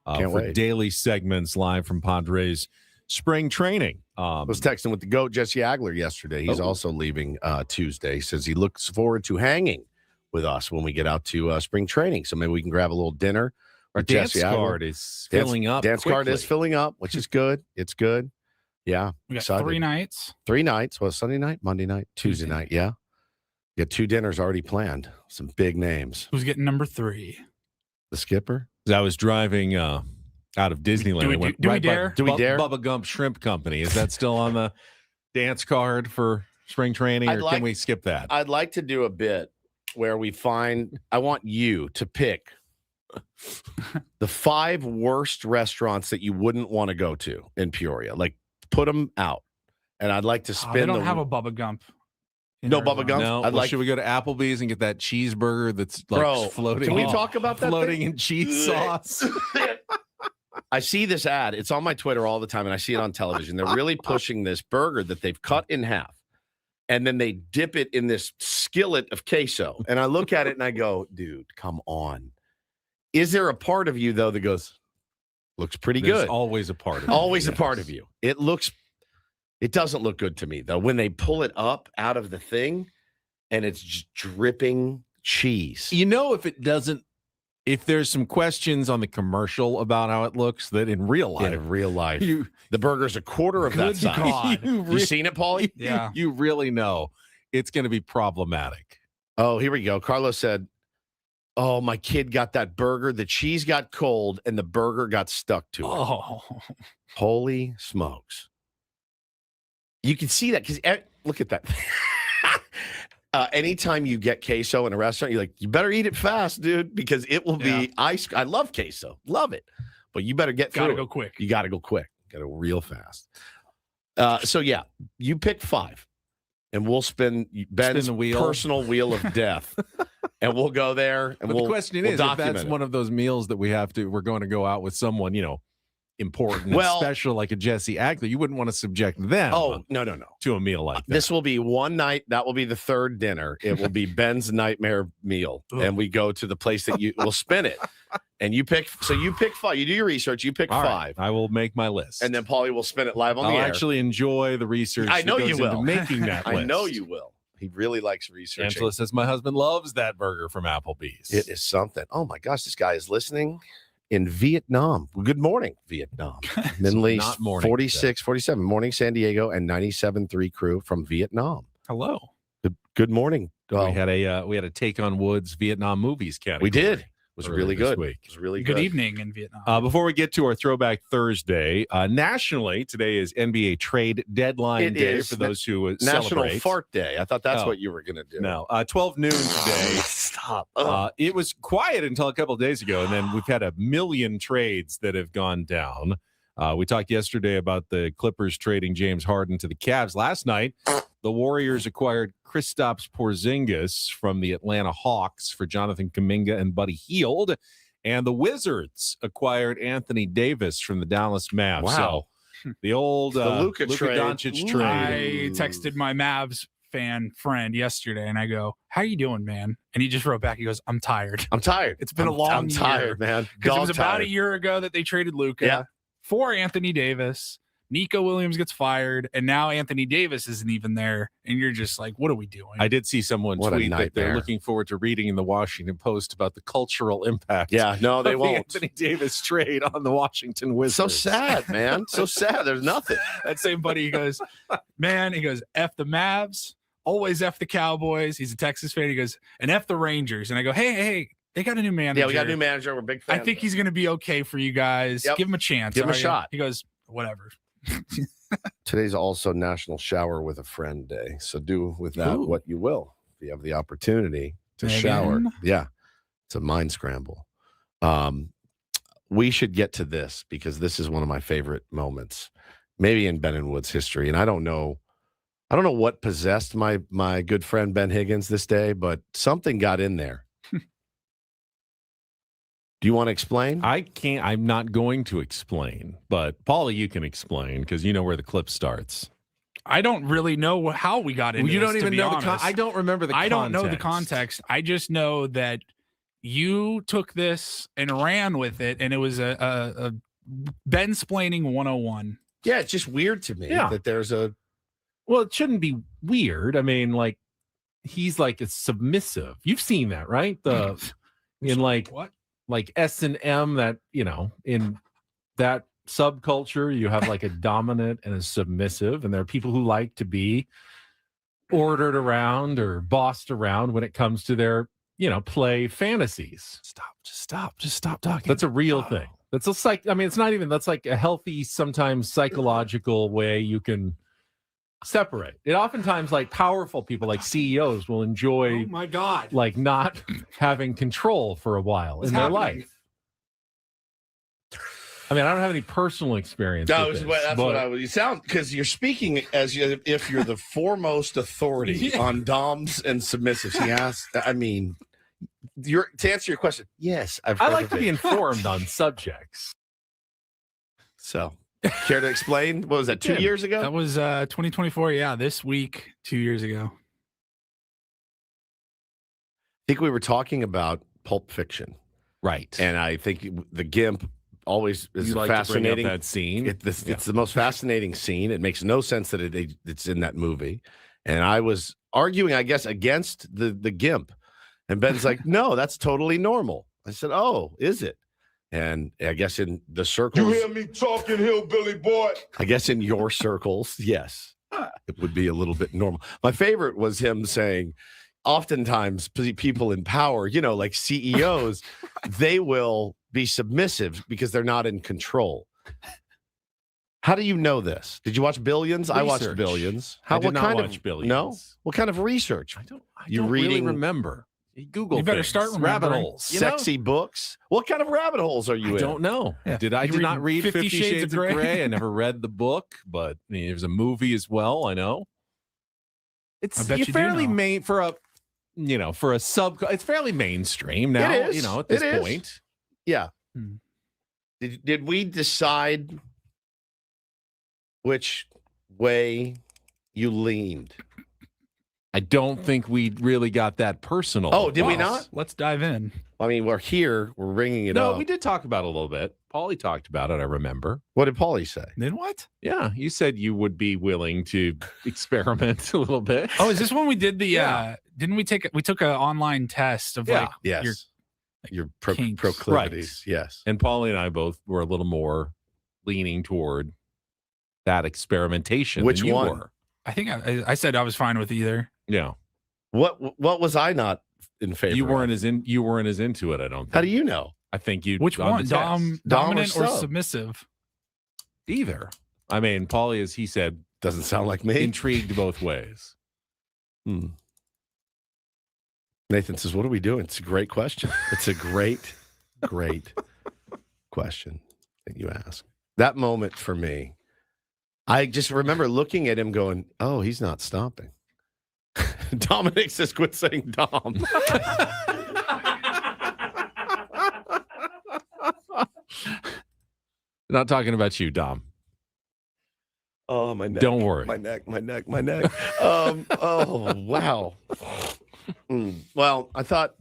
for wait. daily segments live from Padres spring training. I was texting with the GOAT, Jesse Agler, yesterday. He's also leaving Tuesday. He says he looks forward to hanging with us when we get out to spring training. So maybe we can grab a little dinner. Our dance card is filling up. Dance card is quickly. filling up, which is good. It's good. Yeah. We got excited. 3 nights. 3 nights. Well, Sunday night, Monday night, Tuesday night. Yeah. You got 2 dinners already planned. Some big names. Who's getting number 3? The skipper. As I was driving out of Disneyland. Do we dare? Do we dare? Bubba Gump Shrimp Company. Is that still on the dance card for spring training, or can we skip that? I'd like to do a bit where we find, I want you to pick the 5 worst restaurants that you wouldn't want to go to in Peoria. Like, put them out. And I'd like to spin They don't have a Bubba Gump. in No Arizona. Bubba Gump? No. I'd Well, like- should we go to Applebee's and get that cheeseburger that's like Bro, floating? can we talk about that floating thing? in cheese sauce? I see this ad. It's on my Twitter all the time, and I see it on television. They're really pushing this burger that they've cut in half, and then they dip it in this skillet of queso. And I look at it and I go, dude, come on. Is there a part of you, though, that goes, looks pretty There's good? always a part of it. Always a Yes. part of you. It doesn't look good to me, though, when they pull it up out of the thing and it's just dripping cheese. You know, if there's some questions on the commercial about how it looks, that in real life, In real life, you the burger's a quarter of that Good size. God. You seen it, Paulie? Yeah. you really know it's going to be problematic. Oh, here we go. Carlos said, oh, my kid got that burger. The cheese got cold and the burger got stuck to it. Oh, Holy smokes. You can see that because look at that. Anytime you get queso in a restaurant, you're like, you better eat it fast, dude, because it will be ice. I love queso. Love it. But you better get through gotta it. go quick. You got to go quick. Got to go real fast. So, yeah, you pick 5, and we'll spin Ben's the wheel. personal wheel of death. And we'll go there. And But we'll, the question we'll is, if document that's it. one of those meals that we're going to go out with someone, important Well- and special like a Jesse Agler, you wouldn't want to subject them Oh, no. to a meal like that. This will be one night. That will be the 3rd dinner. It will be Ben's nightmare meal. And we go to the place that you will spin it. And you pick. So you pick 5. You do your research. You pick All 5. right, I will make my list. And then Paulie will spin it live on I'll the air. actually enjoy the research. I know that you goes into will. making that list. I know you will. He really likes research. Angela says my husband loves that burger from Applebee's. It is something. Oh, my gosh. This guy is listening in Vietnam. Well, good morning, Vietnam. Minley, not morning 46, 47. Morning, San Diego, and 97.3 crew from Vietnam. Hello. Good morning. We had a Take on Woods Vietnam movies category. We did. It was earlier really this good. week. It was really Good good. evening in Vietnam. Before we get to our Throwback Thursday, nationally, today is NBA trade deadline It day is. for those who National celebrate. Fart Day. I thought that's Oh. what you were going to do. No, 12 noon today. Stop. It was quiet until a couple of days ago, and then we've had a million trades that have gone down. We talked yesterday about the Clippers trading James Harden to the Cavs. Last night, the Warriors acquired Kristaps Porzingis from the Atlanta Hawks for Jonathan Kuminga and Buddy Hield, and the Wizards acquired Anthony Davis from the Dallas Mavs. Wow. So the old The Luka trade. Doncic I trade. texted my Mavs fan friend yesterday and I go, how you doing, man? And he just wrote back. He goes, I'm tired. I'm tired. It's been a I'm long tired, year. man. Because it was Dog about tired. a year ago that they traded Luka Yeah. for Anthony Davis. Nico Williams gets fired, and now Anthony Davis isn't even there. And you're just like, what are we doing? I did see someone What a tweet that they're nightmare. looking forward to reading in the Washington Post about the cultural impact. Yeah, no, they of won't. The Anthony Davis trade on the Washington Wizards. So sad, man. So sad. There's nothing. That same buddy, he goes, man, he goes, F the Mavs, always F the Cowboys. He's a Texas fan. He goes, and F the Rangers. And I go, hey, they got a new manager. Yeah, we got a new manager. We're big I fans. think he's going to be okay for you guys. Yep. Give him a chance. Give him a all right? shot. He goes, whatever. Today's also National Shower with a Friend Day. So do with that Ooh. what you will. If you have the opportunity to Megan? shower. Yeah. It's a mind scramble. We should get to this because this is one of my favorite moments, maybe in Ben and Wood's history. And I don't know I don't know what possessed my good friend Ben Higgins this day, but something got in there. Do you want to explain? I can't. I'm not going to explain, but Paulie, you can explain because you know where the clip starts. I don't really know how we got into You this, don't to even be know honest. I don't remember the I don't know the context. context. I just know that you took this and ran with it, and it was a Ben-splaining 101. Yeah, it's just weird to me that there's a. Well, it shouldn't be weird. I mean, like, he's like a submissive. You've seen that, right? In like what? Like S&M, that, you know, in that subculture, you have like a dominant and a submissive, and there are people who like to be ordered around or bossed around when it comes to their, you know, play fantasies. Just stop talking. That's a real thing. That's a it's not even, that's like a healthy, sometimes psychological way you can separate it. Oftentimes, like, powerful people, like CEOs, will enjoy, Oh my God. like, not having control for a while in their life. I mean, I don't have any personal experience. No, with this, that's but what I was. You sound, because you're speaking as if you're the foremost authority on doms and submissives. He asked. I mean, to answer your question, yes, I like to be informed on subjects. So, care to explain? What was that? 2 years ago? That was 2024. Yeah, this week, 2 years ago. I think we were talking about Pulp Fiction, Right? and I think the GIMP always is You like fascinating. to bring up that scene. It's the most fascinating scene. It makes no sense that it's in that movie. And I was arguing, I guess, against the GIMP. And Ben's like, no, that's totally normal. I said, oh, is it? And I guess in the circles. You hear me talking, hillbilly boy? I guess in your circles, yes, it would be a little bit normal. My favorite was him saying, oftentimes people in power, you know, like CEOs, they will be submissive because they're not in control. How do you know this? Did you watch Billions? Research. I watched Billions. I did what not kind watch of Billions. No? What kind of research? I don't You really reading- remember. Google. You better things. start rabbit remembering. holes. You know? Sexy books? What kind of rabbit holes are you I in? don't know. Yeah. Did I You did not reading read 50 Shades of Grey? I never read the book, but I mean, there's a movie as well. I know. It's I bet you do fairly know. main for a, you know, for a sub. It's fairly mainstream now. It is. You know, at It this is. point. Yeah. Hmm. Did we decide which way you leaned? I don't think we really got that personal. Oh, did we Well, not? Let's dive in. I mean, we're here. We're ringing it No, up. we did talk about it a little bit. Paulie talked about it. I remember. What did Paulie say? Then what? Yeah, you said you would be willing to experiment a little bit. Oh, is this when we did the? Yeah. Didn't we took an online test of Yeah. like Yes. Your kinks. proclivities. Yes. And Paulie and I both were a little more leaning toward that experimentation. Which than you one? were. I think I said I was fine with either. Yeah, What was I not in favor you weren't of? as in. You weren't as into it. I don't think. How do you know? I think you. Which on one? the test. Dominant or or sub? submissive? Either. I mean, Paulie, as he said, Doesn't sound like me. intrigued both ways. Hmm. Nathan says, what are we doing? It's a great question. It's a great, great question that you ask. That moment for me, I just remember looking at him going, oh, he's not stopping. Dominic says, quit saying Dom. Not talking about you, Dom. Oh, my neck. Don't worry. My neck. Oh, wow. Well, I thought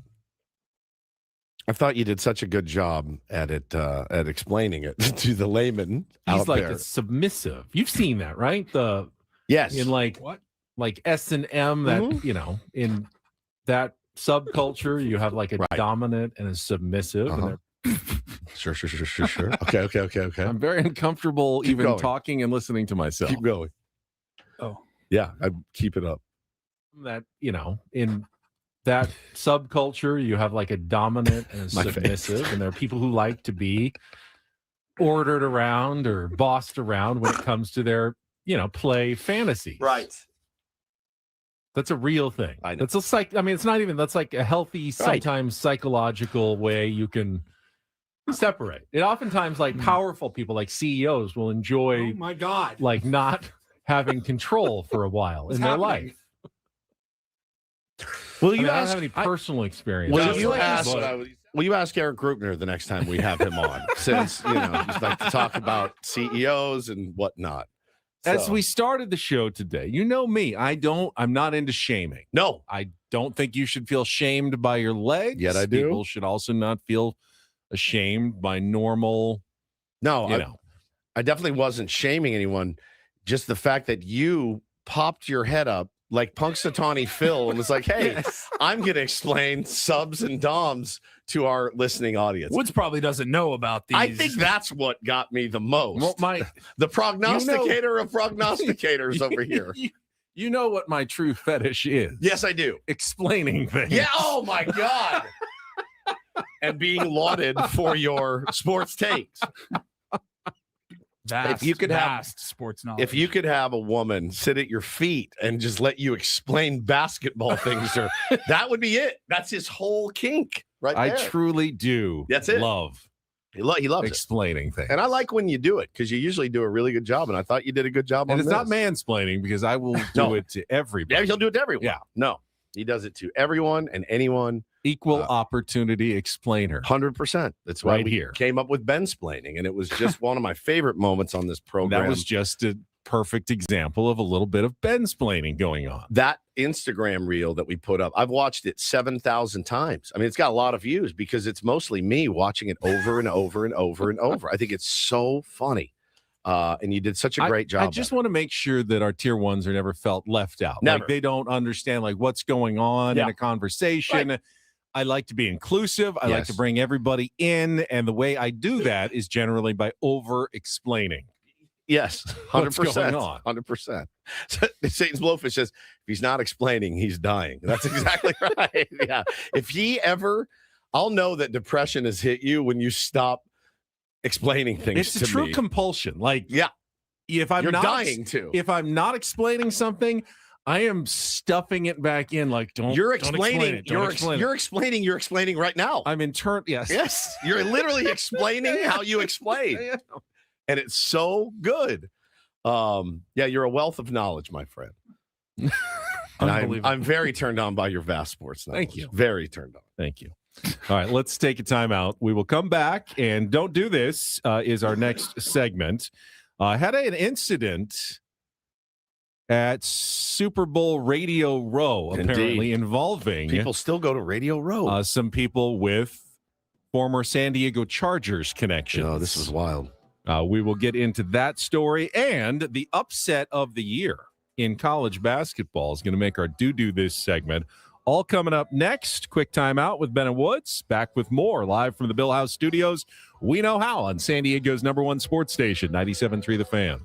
you did such a good job at it, at explaining it to the layman He's out like there. a submissive. You've seen that, right? Yes. In like What? like S&M, that Mhm. you know, in that subculture, you have like a Right. dominant and a submissive. Uh-huh. And Sure. Okay. I'm very uncomfortable Keep even going. talking and listening to myself. Keep going. Oh, Yeah, I keep it up. That, you know, in that subculture, you have like a dominant and a My face. submissive, and there are people who like to be ordered around or bossed around when it comes to their, you know, play fantasies. That's a real thing. I know. That's a it's not even, that's like a healthy, sometimes psychological way you can separate it. Oftentimes, like powerful people, like CEOs, will enjoy, my God. like, not having control for a while in their happening? life. Will I you mean, I don't ask? have any personal experience. Will Just you like ask? but- Will you ask Eric Grutner the next time we have him on? Since he's like to talk about CEOs and whatnot. As So- we started the show today, you know me. I'm not into shaming. No, I don't think you should feel shamed by your legs. Yet I do. People should also not feel ashamed by normal, no, I definitely wasn't shaming anyone. Just the fact that you popped your head up like Punxsutawney Phil and was like, hey, I'm going to explain subs and doms to our listening audience. Woods probably doesn't know about these. I think that's what got me the most. Well, the prognosticator of prognosticators over here. You know what my true fetish is. Yes, I do. Explaining things. Yeah. Oh, my God. And being lauded for your sports takes. vast, if you could have- vast sports knowledge. If you could have a woman sit at your feet and just let you explain basketball things, or that would be it. That's his whole kink right I there. truly do That's it. love He loves it. explaining things. And I like when you do it because you usually do a really good job. And I thought you did a good job on and it's this. not mansplaining because I will do No. it to everybody. Yeah, he'll do it to everyone. Yeah. No, he does it to everyone and anyone. Equal opportunity explainer. 100%. That's why Right we here. came up with Ben-splaining. And it was just one of my favorite moments on this program. That was just a perfect example of a little bit of Ben-splaining going on. That Instagram reel that we put up, I've watched it 7,000 times. I mean, it's got a lot of views because it's mostly me watching it over and over and over and over. I think it's so funny. And you did such a great job. I just want to make sure that our tier ones are never felt left out. Never. Like they don't understand like what's going on in a conversation. Right. I like to be inclusive. I like Yes. to bring everybody in. And the way I do that is generally by over explaining. Yes, 100%. What's going on? 100%. Satan's Blowfish says, if he's not explaining, he's dying. That's exactly right. Yeah. If he ever, I'll know that depression has hit you when you stop explaining things It's to a true me. compulsion. Like, Yeah. if I'm You're not dying to. if I'm not explaining something, I am stuffing it back in. Like, don't. You're don't explaining. explain it, don't You're explain it. You're explaining right now. I'm in turn. Yes. Yes. You're literally explaining how you explain. Yeah. And it's so good. Yeah, you're a wealth of knowledge, my friend. And Unbelievable. I'm very turned on by your vast sports knowledge. Thank you. Very turned on. Thank you. All right, let's take a time out. We will come back, and Don't Do This is our next segment. Had an incident at Super Bowl Radio Row, apparently, Indeed. involving People still go to Radio Row. some people with former San Diego Chargers connections. Oh, this was wild. We will get into that story, and the upset of the year in college basketball is going to make our Do This segment. All coming up next. Quick timeout with Ben and Woods. Back with more live from the Bill House Studios. We Know How on San Diego's #1 sports station, 97.3 The Fan.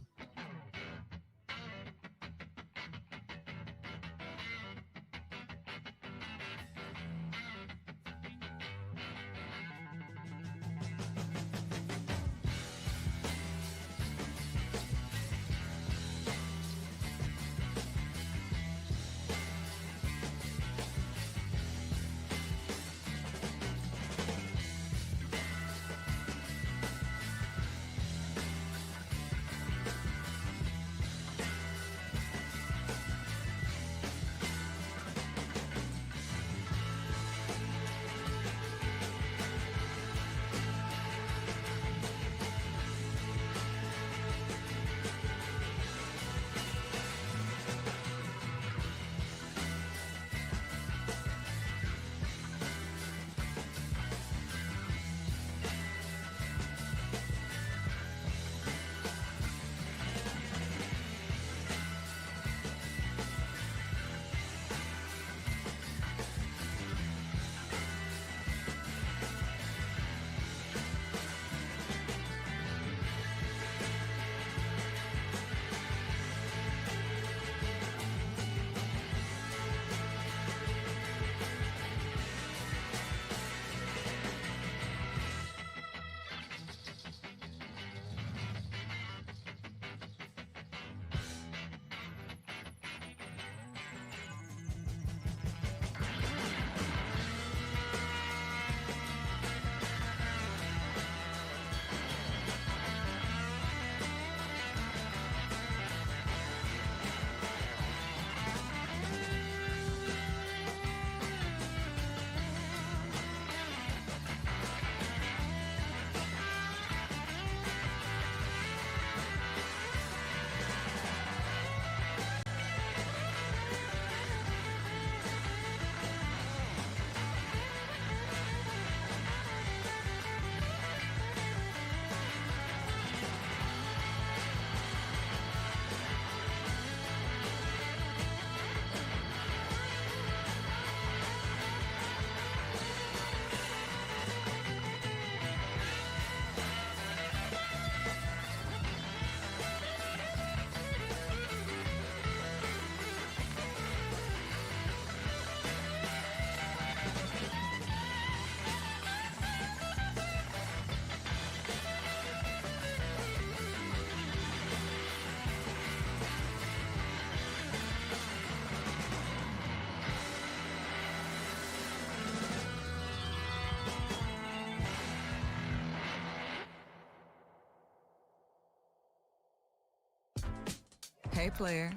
player,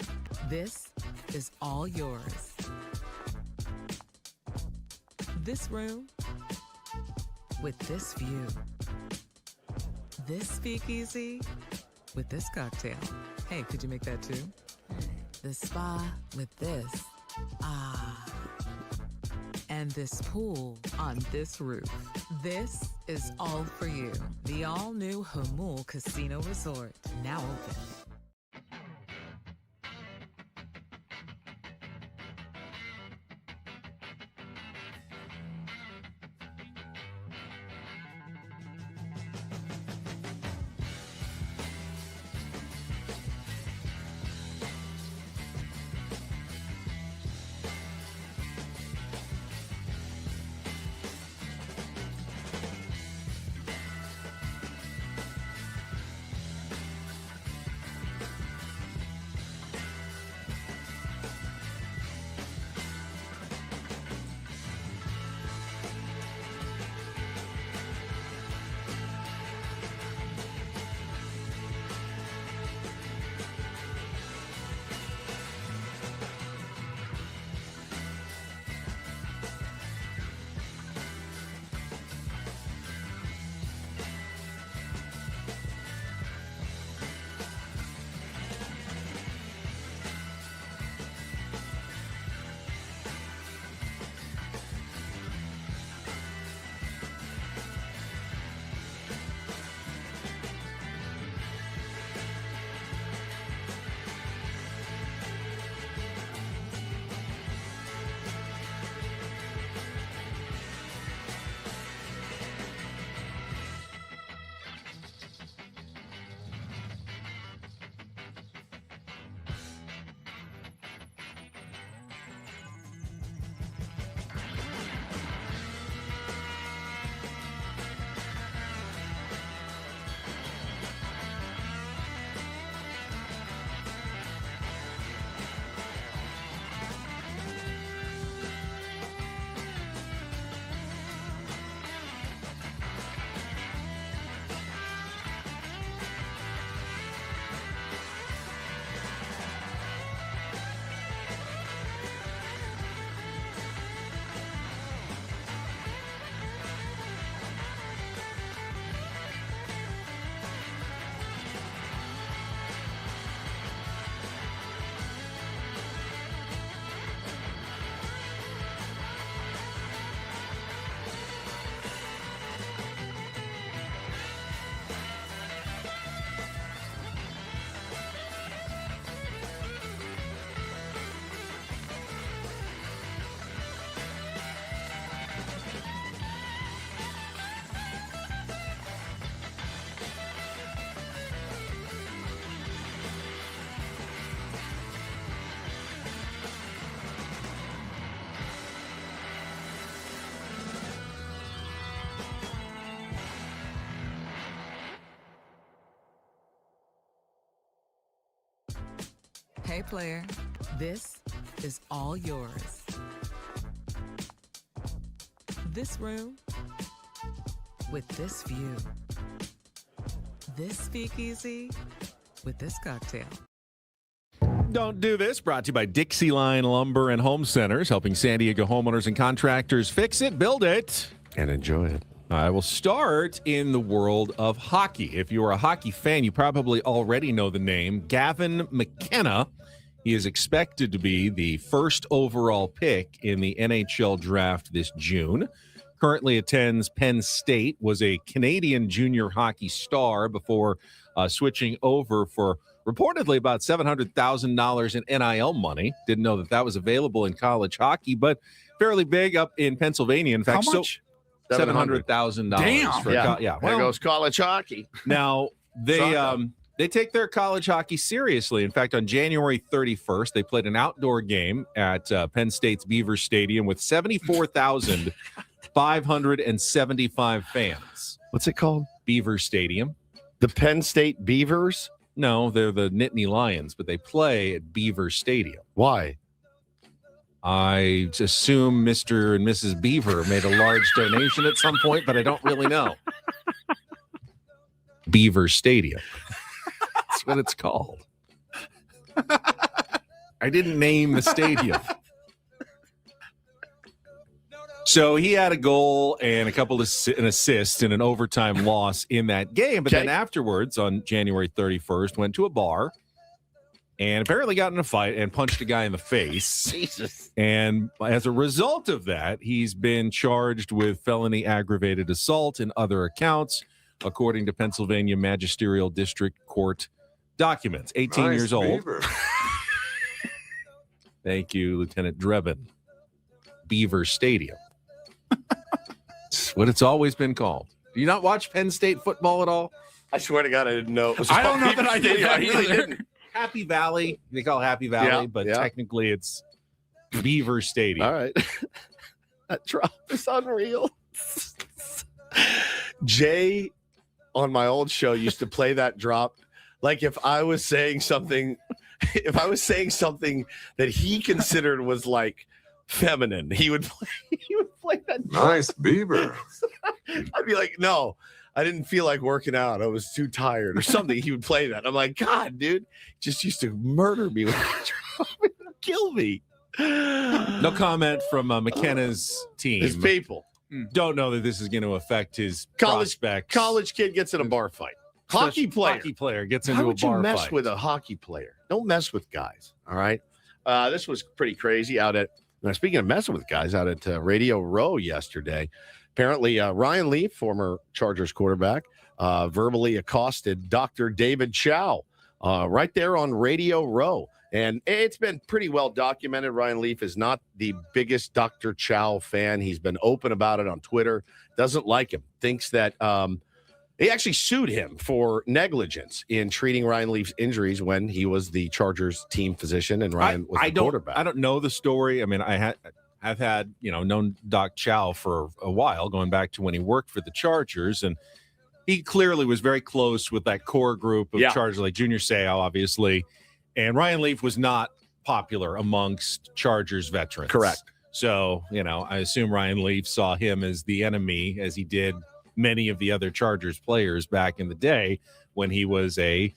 this is all yours. This room with this view. This speakeasy with this cocktail. Hey, could you make that too? The spa with this. Ah. And this pool on this roof. This is all for you. The all-new Hamul Casino Resort, now open. Hey player, this is all yours. This room with this view. This speakeasy with this cocktail. Don't Do This, brought to you by Dixie Line Lumber and Home Centers, helping San Diego homeowners and contractors fix it, build it, And enjoy it. I will start in the world of hockey. If you're a hockey fan, you probably already know the name Gavin McKenna. He is expected to be the first overall pick in the NHL draft this June. Currently attends Penn State, was a Canadian junior hockey star before switching over for reportedly about $700,000 in NIL money. Didn't know that was available in college hockey, but fairly big up in Pennsylvania. In fact, How much? $700,000. Damn. There goes college hockey. Now, they take their college hockey seriously. In fact, on January 31st, they played an outdoor game at Penn State's Beaver Stadium with 74,575 fans. What's it called? Beaver Stadium. The Penn State Beavers? No, they're the Nittany Lions, but they play at Beaver Stadium. Why? I assume Mr. and Mrs. Beaver made a large donation at some point, but I don't really know. Beaver Stadium. That's what it's called. I didn't name the stadium. So he had a goal and a couple of an assist in an overtime loss in that game. But then afterwards, on January 31st, went to a bar and apparently got in a fight and punched a guy in the face. Jesus. And as a result of that, he's been charged with felony aggravated assault and other accounts, according to Pennsylvania Magisterial District Court documents. 18 years old. Thank you, Lieutenant Drebin. Beaver Stadium. It's what it's always been called. Do you not watch Penn State football at all? I swear to God, I didn't know. It was I don't know that I did. I really didn't. Happy Valley. They call it Happy Valley, but technically it's Beaver Stadium. All right. That drop is unreal. Jay on my old show used to play that drop. Like if I was saying something that he considered was like feminine, he would play that drop. Nice beaver. I'd be like, no, I didn't feel like working out. I was too tired or something. He would play that. I'm like, God, dude, just used to murder me with that drop. It would kill me. No comment from McKenna's team. His people. Don't know that this is going to affect his College prospects. kid gets in a bar fight. Hockey player gets into How a would you bar mess fight. with a hockey player? Don't mess with guys. All right. This was pretty crazy out at. Now, speaking of messing with guys, out at Radio Row yesterday, apparently Ryan Leaf, former Chargers quarterback, verbally accosted Dr. David Chow right there on Radio Row. And it's been pretty well documented. Ryan Leaf is not the biggest Dr. Chow fan. He's been open about it on Twitter. Doesn't like him. Thinks that he actually sued him for negligence in treating Ryan Leaf's injuries when he was the Chargers team physician and Ryan was the quarterback. I don't know the story. I mean, I've had, known Doc Chow for a while, going back to when he worked for the Chargers, and he clearly was very close with that core group of Chargers, like Junior Seau, obviously, and Ryan Leaf was not popular amongst Chargers veterans. Correct. So, I assume Ryan Leaf saw him as the enemy, as he did many of the other Chargers players back in the day when he was a,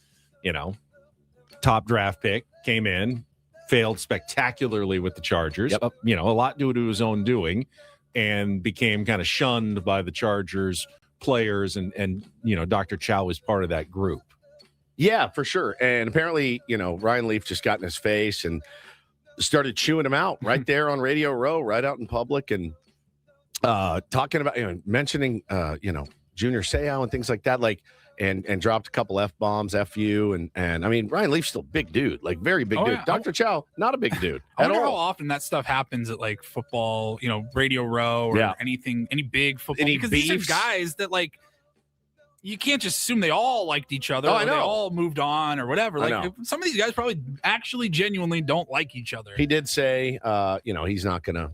top draft pick, came in, failed spectacularly with the Chargers, a lot due to his own doing, and became kind of shunned by the Chargers players. And Dr. Chow was part of that group. Yeah, for sure. And apparently, Ryan Leaf just got in his face and started chewing him out right there on Radio Row, right out in public, and talking about, mentioning, Junior Seau and things like that, and dropped a couple F-bombs, F-U, and I mean, Ryan Leaf's still a big dude, like very big dude. Yeah. Dr. Chow, not a big dude I at wonder all. how often that stuff happens at like football, Radio Row or anything, any big football. Any because beefs? these are guys that you can't just assume they all liked each other. Oh, or I know. they all moved on or whatever. Some of these guys probably actually genuinely don't like each other. He did say, he's not gonna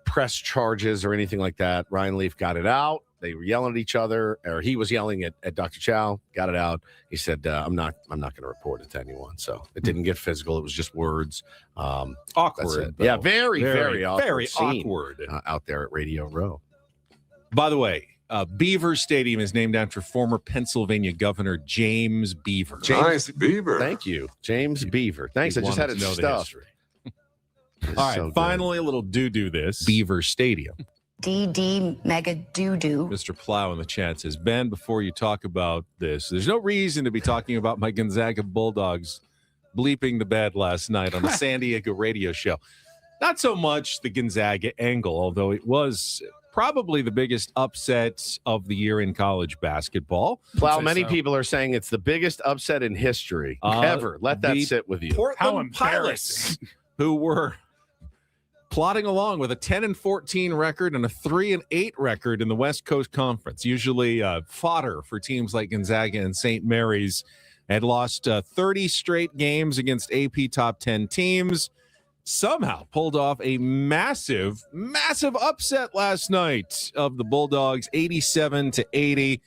press charges or anything like that. Ryan Leaf got it out. They were yelling at each other, or he was yelling at Dr. Chow. Got it out. He said, "I'm not going to report it to anyone." So it didn't get physical. It was just words. Awkward. Yeah, very awkward. Very scene, awkward out there at Radio Row. By the way, Beaver Stadium is named after former Pennsylvania Governor James Beaver. Nice beaver. Thank you, James Beaver. Thanks. I just had it know the stuffed. history. All right, so good. finally, a little do this. Beaver Stadium. DD mega doo-doo. Mr. Plow in the chat says, Ben, before you talk about this, there's no reason to be talking about my Gonzaga Bulldogs bleeping the bed last night on the San Diego radio show. Not so much the Gonzaga angle, although it was probably the biggest upset of the year in college basketball. Plow, many people are saying it's the biggest upset in history ever. Let that sit with you. Portland Pilots, who were plodding along with a 10-14 record and a 3-8 record in the West Coast Conference, usually fodder for teams like Gonzaga and St. Mary's, had lost 30 straight games against AP top 10 teams. Somehow pulled off a massive upset last night of the Bulldogs, 87-80.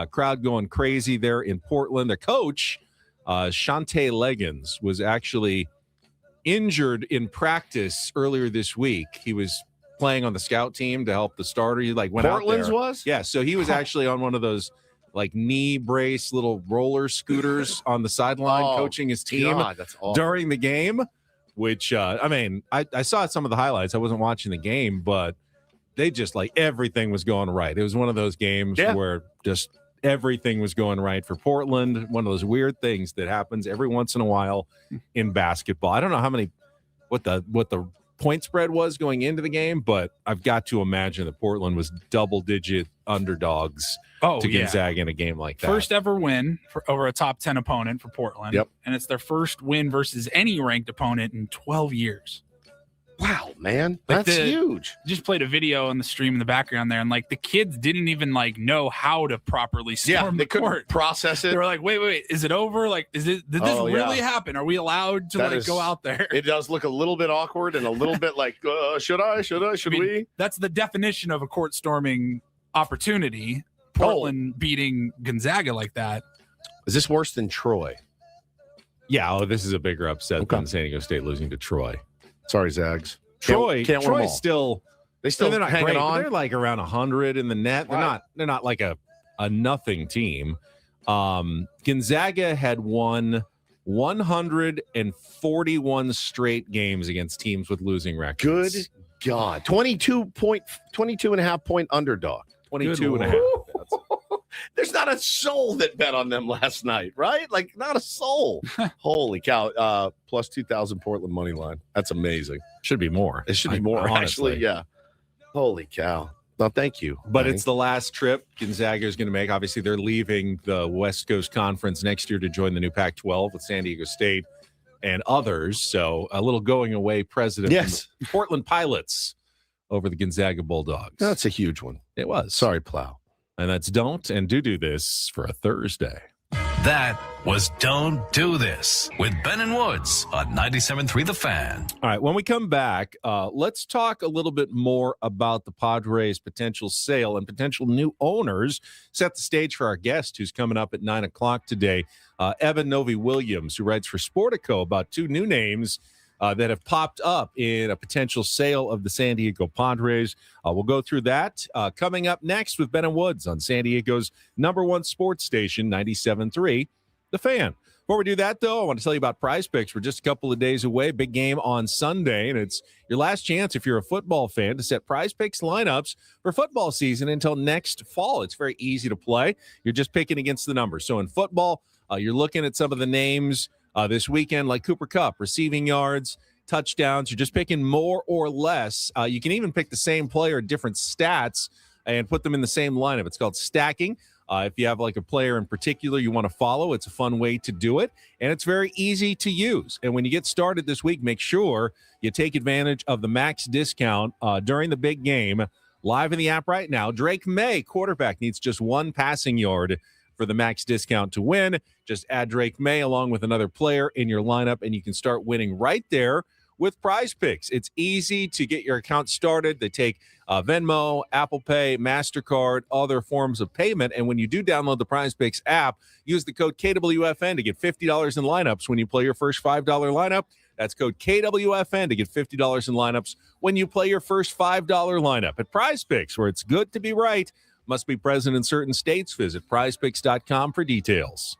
Crowd going crazy there in Portland. Their coach, Shante Leggins, was actually injured in practice earlier this week. He was playing on the scout team to help the starter. He went Portland's out there. was? Yeah, so he was actually on one of those like knee brace, little roller scooters on the sideline coaching his team that's awful. during the game, which, I saw some of the highlights. I wasn't watching the game, but they just like everything was going right. It was one of those games where just everything was going right for Portland. One of those weird things that happens every once in a while in basketball. I don't know what the point spread was going into the game, but I've got to imagine that Portland was double-digit underdogs to Gonzaga in a game like that. First ever win over a top 10 opponent for Portland. Yep. And it's their first win versus any ranked opponent in 12 years. Wow, man. Like That's huge. Just played a video on the stream in the background there, and like the kids didn't even like know how to properly storm they the couldn't court. process it. They were like, wait, is it over? Like, did this really happen? Are we allowed to go out there? It does look a little bit awkward and a little bit like, should we? That's the definition of a court storming opportunity. Portland beating Gonzaga like that. Is this worse than Troy? Yeah, this is a bigger upset than San Diego State losing to Troy. Sorry, Zags. Troy's still they're not hanging great, on. They're like around 100 in the net. They're not like a nothing team. Gonzaga had won 141 straight games against teams with losing records. Good God. 22 and a half point underdog. 22 and a half. There's not a soul that bet on them last night, right? Like, not a soul. Holy cow. Plus 2,000 Portland money line. That's amazing. Should be more. It should be more, honestly. actually. Yeah. Holy cow. Well, thank you. But it's the last trip Gonzaga is going to make. Obviously, they're leaving the West Coast Conference next year to join the new Pac-12 with San Diego State and others. So a little going away president. Yes. From the Portland Pilots over the Gonzaga Bulldogs. That's a huge one. It was. Sorry, Plow. And that's Don't and Do This for a Thursday. That was Don't Do This with Ben and Woods on 97.3 The Fan. All right, when we come back, let's talk a little bit more about the Padres' potential sale and potential new owners. Set the stage for our guest who's coming up at 9 o'clock today, Eben Novy-Williams, who writes for Sportico about two new names that have popped up in a potential sale of the San Diego Padres. We'll go through that coming up next with Ben and Woods on San Diego's #1 sports station, 97.3 The Fan. Before we do that, though, I want to tell you about Prize Picks. We're just a couple of days away. Big game on Sunday, and it's your last chance if you're a football fan to set Prize Picks lineups for football season until next fall. It's very easy to play. You're just picking against the numbers. So in football, you're looking at some of the names this weekend, like Cooper Kupp, receiving yards, touchdowns. You're just picking more or less. You can even pick the same player, different stats, and put them in the same lineup. It's called stacking. If you have like a player in particular you want to follow, it's a fun way to do it, and it's very easy to use. And when you get started this week, make sure you take advantage of the max discount during the big game. Live in the app right now, Drake May, quarterback, needs just one passing yard for the max discount to win. Just add Drake May along with another player in your lineup, and you can start winning right there with Prize Picks. It's easy to get your account started. They take Venmo, Apple Pay, MasterCard, other forms of payment. And when you do download the Prize Picks app, use the code KWFN to get $50 in lineups when you play your first $5 lineup. That's code KWFN to get $50 in lineups when you play your first $5 lineup at Prize Picks, where it's good to be right. Must be present in certain states. Visit prizepicks.com for details.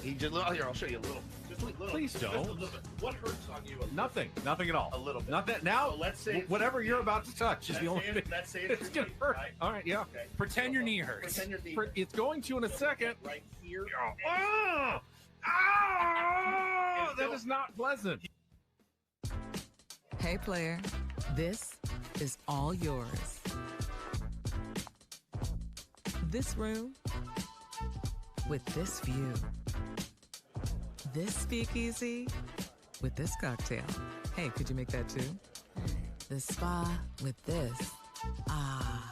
He just, here, I'll show you a little. Just a little. Please don't. Just a little bit. What hurts on you? Nothing at all. A little bit. Not that now. So let's say whatever you're about to touch is the only thing. Let's say It's gonna hurt. Right? All right, yeah. Okay. Pretend your knee hurts. Pretend your knee. It's going to in a second. Right here. Oh, that is not pleasant. Hey, player, this is all yours. This room with this view. This speakeasy with this cocktail. Hey, could you make that too? The spa with this. Ah.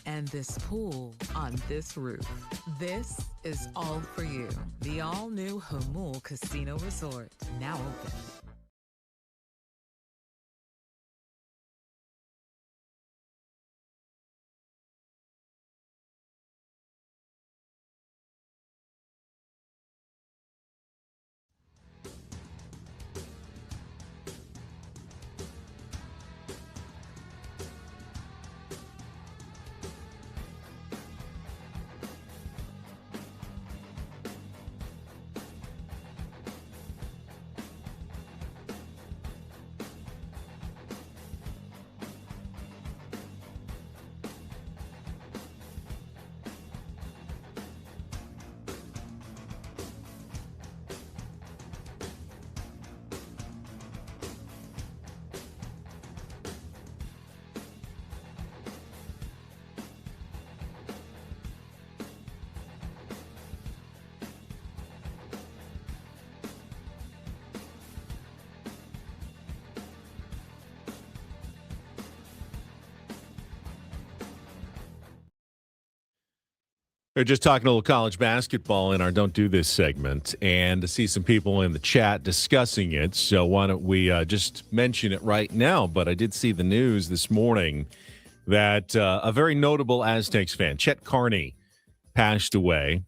And this pool on this roof. This is all for you. The all-new Hamul Casino Resort, now open. We're just talking a little college basketball in our Don't Do This segment, and to see some people in the chat discussing it. So why don't we just mention it right now? But I did see the news this morning that a very notable Aztecs fan, Chet Carney, passed away.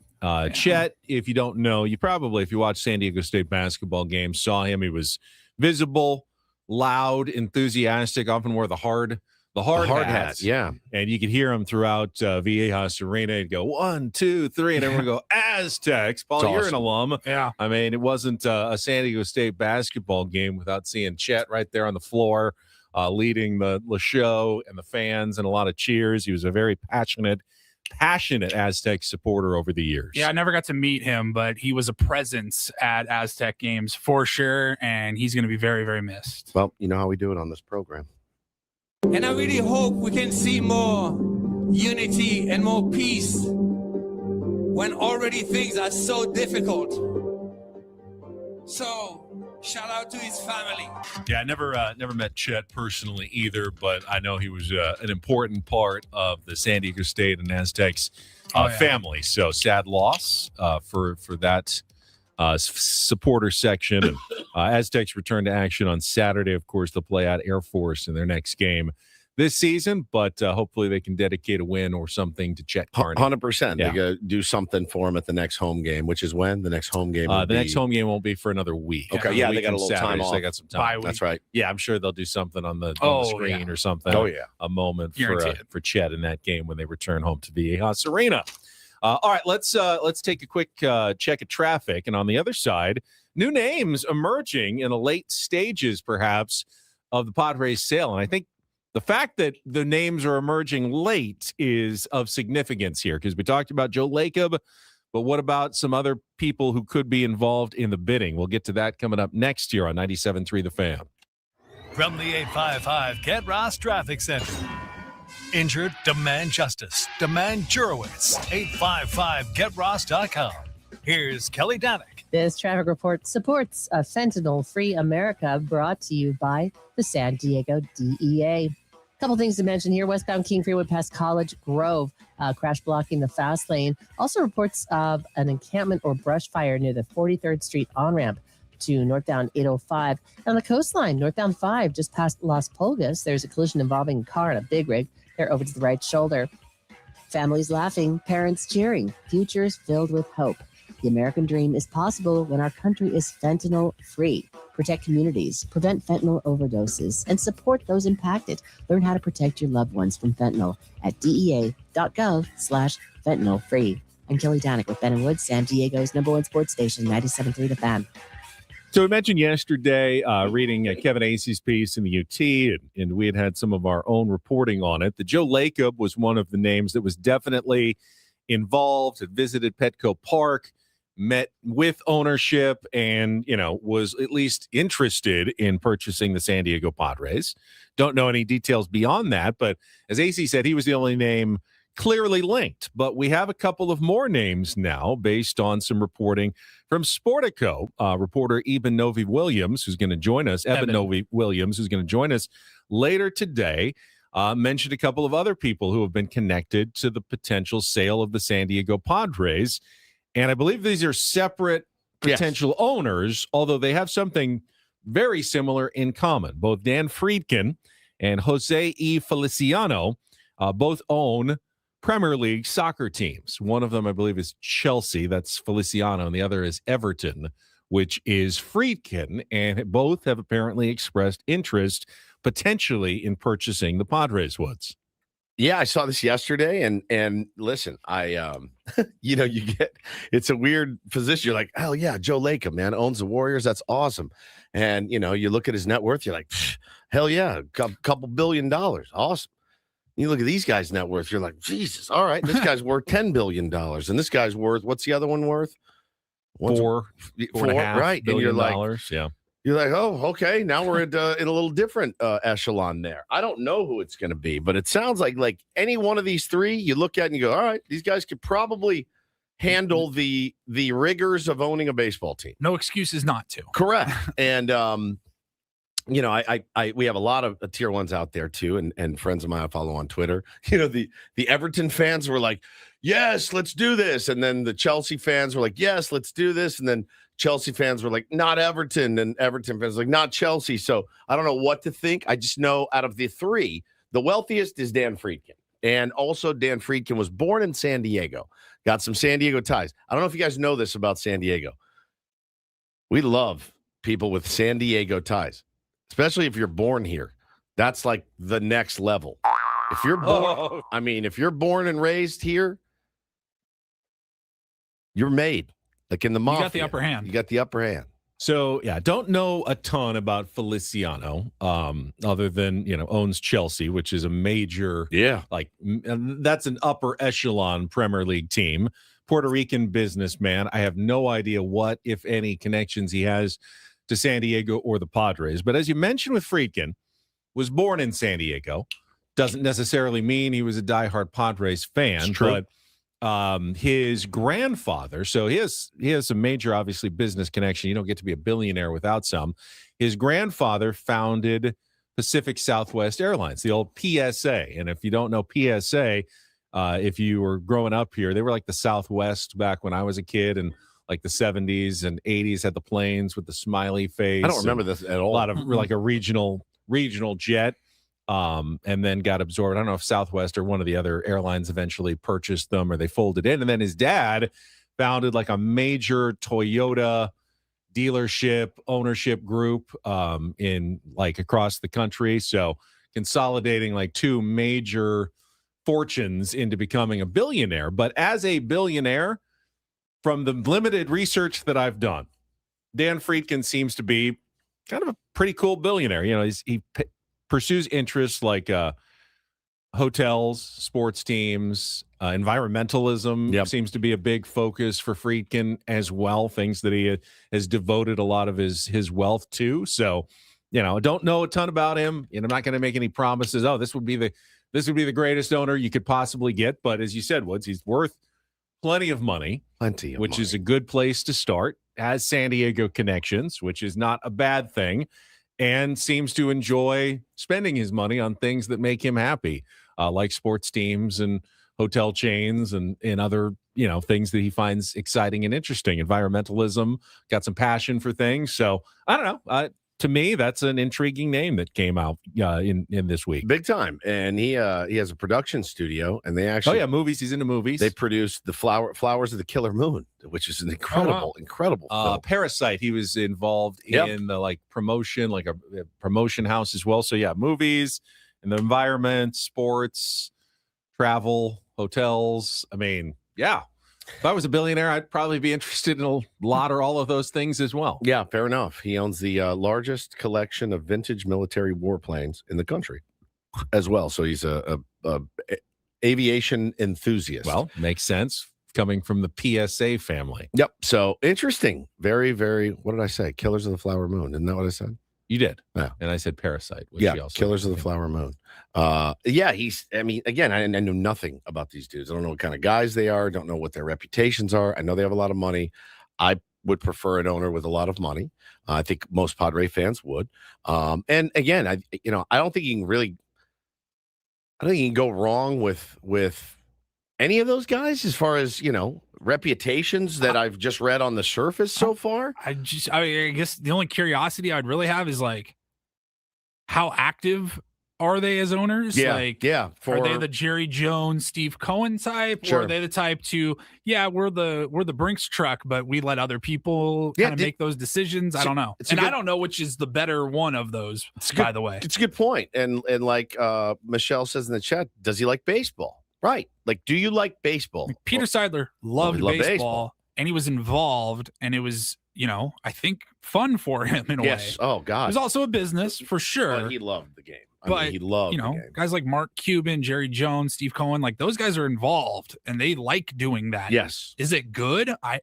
Chet, if you don't know, you probably, if you watch San Diego State basketball games, saw him. He was visible, loud, enthusiastic, often wore the hard hat, yeah. And you could hear him throughout Viejas Arena. He'd go 1, 2, 3, and everyone would go Aztecs. Paul, It's you're awesome. an alum. Yeah. I mean, it wasn't a San Diego State basketball game without seeing Chet right there on the floor, leading the show and the fans and a lot of cheers. He was a very passionate Aztec supporter over the years. Yeah, I never got to meet him, but he was a presence at Aztec games for sure, and he's going to be very, very missed. Well, you know how we do it on this program. And I really hope we can see more unity and more peace when already things are so difficult. So, shout out to his family. Yeah, I never met Chet personally either, but I know he was an important part of the San Diego State and Aztecs family. So sad loss for that supporter section. And Aztecs return to action on Saturday. Of course, they'll play out Air Force in their next game this season, but hopefully they can dedicate a win or something to Chet Carney. 100%. Yeah. They go do something for him at the next home game, which is when? The next home game? Next home game won't be for another week. Okay, Yeah, they got a little time so off. they got some time. Bye week. That's right. Yeah, I'm sure they'll do something on the screen or something. Oh, yeah. A moment Guaranteed. for Chet in that game when they return home to Viejas Arena. All right, let's take a quick check of traffic. And on the other side, new names emerging in the late stages, perhaps, of the Padres sale. And I think the fact that the names are emerging late is of significance here, because we talked about Joe Lacob, but what about some other people who could be involved in the bidding? We'll get to that coming up next year on 97.3 The Fan. From the 855 Get Ross Traffic Center. Injured? Demand justice. Demand Jurowitz. 855GetRoss.com. Here's Kelly Danick. This traffic report supports a fentanyl-free America, brought to you by the San Diego DEA. Couple things to mention here. Westbound King Freeway past College Grove, crash blocking the fast lane. Also reports of an encampment or brush fire near the 43rd Street on-ramp to northbound 805. On the coastline, northbound 5, just past Las Pulgas, there's a collision involving a car and a big rig. They're over to the right shoulder. Families laughing, parents cheering, futures filled with hope. The American dream is possible when our country is fentanyl-free. Protect communities, prevent fentanyl overdoses, and support those impacted. Learn how to protect your loved ones from fentanyl at dea.gov/fentanyl-free. I'm Kelly Danick with Ben and Woods, San Diego's #1 sports station, 97.3 The Fan. So we mentioned yesterday reading Kevin Acey's piece in the UT, and we had some of our own reporting on it. That Joe Lacob was one of the names that was definitely involved, had visited Petco Park, met with ownership, and, was at least interested in purchasing the San Diego Padres. Don't know any details beyond that, but as Acey said, he was the only name clearly linked. But we have a couple of more names now based on some reporting from Sportico. Reporter Eben Novy-Williams, who's going to join us, Eben Novy-Williams, who's going to join us later today, mentioned a couple of other people who have been connected to the potential sale of the San Diego Padres. And I believe these are separate potential owners, although they have something very similar in common. Both Dan Friedkin and Jose E. Feliciano both own Premier League soccer teams. One of them, I believe, is Chelsea. That's Feliciano. And the other is Everton, which is Friedkin. And both have apparently expressed interest potentially in purchasing the Padres. Woods. Yeah, I saw this yesterday, and listen, I you get, it's a weird position. You're like, hell yeah, Joe Lacob, man, owns the Warriors. That's awesome. And you look at his net worth, you're like, hell yeah, couple $1 billion, awesome. You look at these guys' net worth, you're like, Jesus, all right, this guy's worth $10 billion, and this guy's worth, what's the other one worth? Four and a half, right? And you're like, yeah. You're like, oh, okay. Now we're in a little different echelon there. I don't know who it's going to be, but it sounds like any one of these three you look at and you go, all right, these guys could probably handle the rigors of owning a baseball team. No excuses not to. Correct. And we have a lot of tier ones out there too, and friends of mine I follow on Twitter. The Everton fans were like, yes, let's do this, and then the Chelsea fans were like, yes, let's do this, and then Chelsea fans were like, not Everton, and Everton fans were like, not Chelsea. So I don't know what to think. I just know out of the three, the wealthiest is Dan Friedkin. And also Dan Friedkin was born in San Diego, got some San Diego ties. I don't know if you guys know this about San Diego. We love people with San Diego ties, especially if you're born here. That's like the next level. If you're born, if you're born and raised here, you're made. Like in the mafia. You got the upper hand. You got the upper hand. So, yeah, don't know a ton about Feliciano, other than, owns Chelsea, which is a major, that's an upper echelon Premier League team. Puerto Rican businessman. I have no idea what, if any, connections he has to San Diego or the Padres. But as you mentioned with Friedkin, was born in San Diego. Doesn't necessarily mean he was a diehard Padres fan, but his grandfather, so he has some major, obviously, business connection. You don't get to be a billionaire without some. His grandfather founded Pacific Southwest Airlines, the old PSA. And if you don't know PSA, if you were growing up here, they were like the Southwest back when I was a kid, and like the 70s and 80s had the planes with the smiley face. I don't remember this at all. A lot of like a regional jet. And then got absorbed. I don't know if Southwest or one of the other airlines eventually purchased them or they folded in. And then his dad founded like a major Toyota dealership ownership group in like across the country. So consolidating like two major fortunes into becoming a billionaire. But as a billionaire, from the limited research that I've done, Dan Friedkin seems to be kind of a pretty cool billionaire. He pursues interests like hotels, sports teams, environmentalism seems to be a big focus for Friedkin as well, things that he has devoted a lot of his wealth to. So, I don't know a ton about him, and I'm not going to make any promises. Oh, this would be the greatest owner you could possibly get. But as you said, Woods, he's worth plenty of money, which is a good place to start. Has San Diego connections, which is not a bad thing. And seems to enjoy spending his money on things that make him happy, like sports teams and hotel chains and other, things that he finds exciting and interesting. Environmentalism, got some passion for things. So I don't know. To me, that's an intriguing name that came out in this week. Big time. And he has a production studio, and they actually movies. He's into movies. They produced the Flowers of the Killer Moon, which is an incredible film. Parasite. He was involved in the promotion, like a promotion house as well. So movies and the environment, sports, travel, hotels. If I was a billionaire, I'd probably be interested in a lot or all of those things as well. Yeah, fair enough. He owns the largest collection of vintage military warplanes in the country as well. So he's a aviation enthusiast. Well, makes sense coming from the PSA family. Yep. So interesting. Very, very, what did I say? Killers of the Flower Moon. Isn't that what I said? You did. Yeah. And I said Parasite. Which Yeah, he also Killers of the Flower Moon. Again, I know nothing about these dudes. I don't know what kind of guys they are. Don't know what their reputations are. I know they have a lot of money. I would prefer an owner with a lot of money. I think most Padre fans would. And again, I don't think you can go wrong with any of those guys as far as, reputations that I've just read on the surface so far. I guess the only curiosity I'd really have is like, how active are they as owners? Yeah. Are they the Jerry Jones, Steve Cohen type? Sure. Or are they the type to, we're the Brinks truck, but we let other people kind of make those decisions? I don't know. I don't know which is the better one of those, by the way. It's a good point. And like Michelle says in the chat, does he like baseball? Right. Like, do you like baseball? Peter Seidler loved baseball, and he was involved, and it was, I think fun for him in a way. Yes. Oh, God. It was also a business for sure. Well, he loved the game. But he loved the game. Guys like Mark Cuban, Jerry Jones, Steve Cohen, like those guys are involved, and they like doing that. Yes. Is it good? I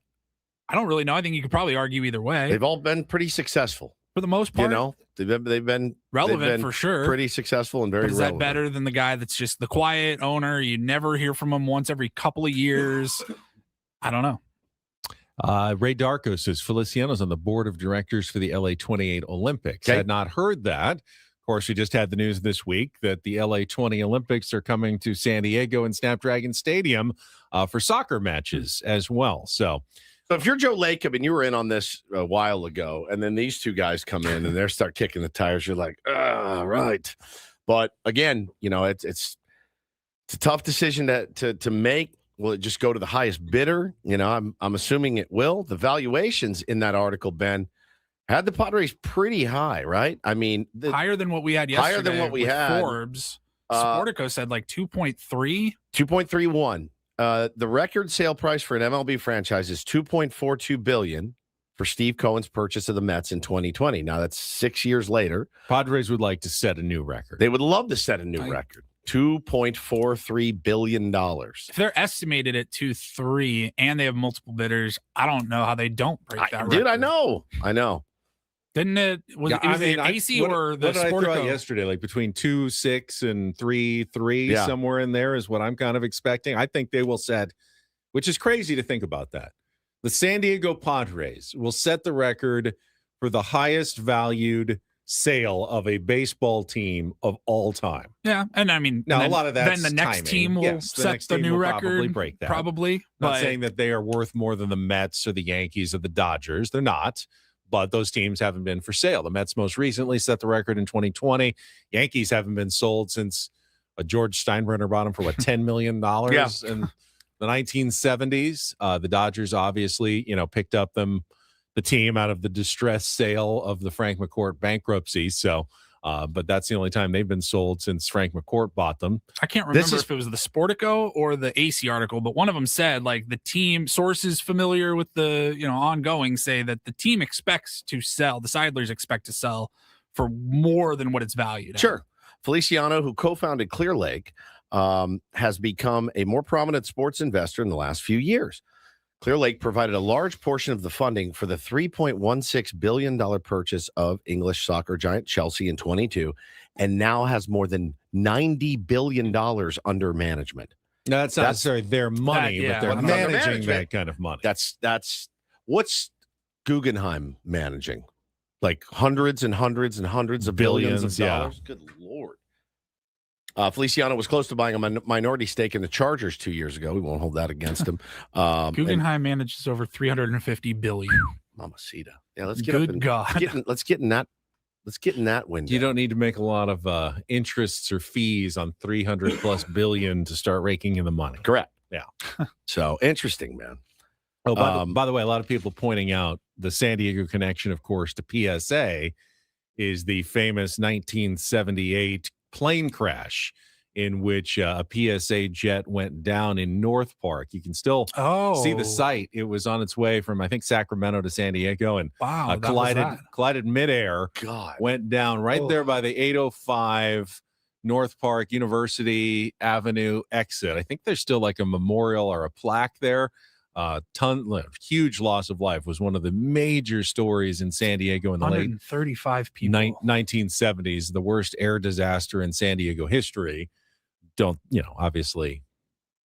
don't really know. I think you could probably argue either way. They've all been pretty successful. For the most part. They've been relevant for sure. Pretty successful and very but is relevant. that better than the guy that's just the quiet owner? You never hear from him once every couple of years. I don't know. Ray Darko says Feliciano's on the board of directors for the LA 28 Olympics. Okay. Had not heard that. Of course, we just had the news this week that the LA 20 Olympics are coming to San Diego and Snapdragon Stadium for soccer matches as well. So if you're Joe Lacob and you were in on this a while ago, and then these two guys come in and they start kicking the tires, you're like, right. But again, it's a tough decision to make. Will it just go to the highest bidder? I'm assuming it will. The valuations in that article, Ben, had the Padres pretty high, right? I mean, higher than what we had yesterday. Higher than what we had. Forbes. Sportico said like 2.3. 2.31. The record sale price for an MLB franchise is $2.42 billion for Steve Cohen's purchase of the Mets in 2020. Now that's 6 years later. Padres would like to set a new record. They would love to set a new record. $2.43 billion. If they're estimated at 2.3 and they have multiple bidders, I don't know how they don't break that record. Dude, I know. Didn't it? Was it the AC or the What did I throw out Sportico? yesterday? Like between 2.6 and 3.3, somewhere in there is what I'm kind of expecting. I think they will set, which is crazy to think about that. The San Diego Padres will set the record for the highest valued sale of a baseball team of all time. Yeah, and I mean, now a lot of that. Then the next team will set the new record. Probably break that. Probably. Not saying that they are worth more than the Mets or the Yankees or the Dodgers. They're not. But those teams haven't been for sale. The Mets most recently set the record in 2020. Yankees haven't been sold since George Steinbrenner bought them for $10 million in the 1970s. The Dodgers obviously, picked up the team out of the distressed sale of the Frank McCourt bankruptcy. So, but that's the only time they've been sold since Frank McCourt bought them. I can't remember if it was the Sportico or the AC article, but one of them said like the team sources familiar with the, ongoing say that the team expects to sell, the Seidlers expect to sell for more than what it's valued at. Sure. Feliciano, who co-founded Clear Lake, has become a more prominent sports investor in the last few years. Clear Lake provided a large portion of the funding for the $3.16 billion purchase of English soccer giant Chelsea in 22, and now has more than $90 billion under management. No, that's not necessarily their money, but they're managing that kind of money. That's what's Guggenheim managing? Like hundreds and hundreds and hundreds of billions of dollars? Good Lord. Feliciano was close to buying a minority stake in the Chargers 2 years ago. We won't hold that against him. Guggenheim manages over $350 billion. Mamacita. Yeah, let's get Good God. Let's get in that window. You don't need to make a lot of interests or fees on $300+ billion to start raking in the money. Correct. Yeah. So interesting, man. Oh, by the way, a lot of people pointing out the San Diego connection, of course, to PSA is the famous 1978 plane crash in which a PSA jet went down in North Park. You can still see the site. It was on its way from, I think, Sacramento to San Diego, and Wow, collided midair. God. Went down right there by the 805 North Park University Avenue exit. I think there's still like a memorial or a plaque there. Huge loss of life. Was one of the major stories in San Diego in the late 135 people. 1970s, the worst air disaster in San Diego history. Obviously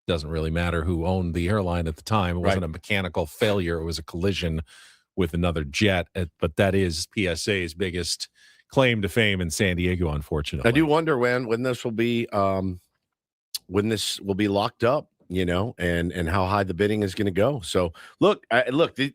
doesn't really matter who owned the airline at the time. It wasn't a mechanical failure. It was a collision with another jet. But that is PSA's biggest claim to fame in San Diego, unfortunately. I do wonder when this will be locked up, and how high the bidding is going to go. So look,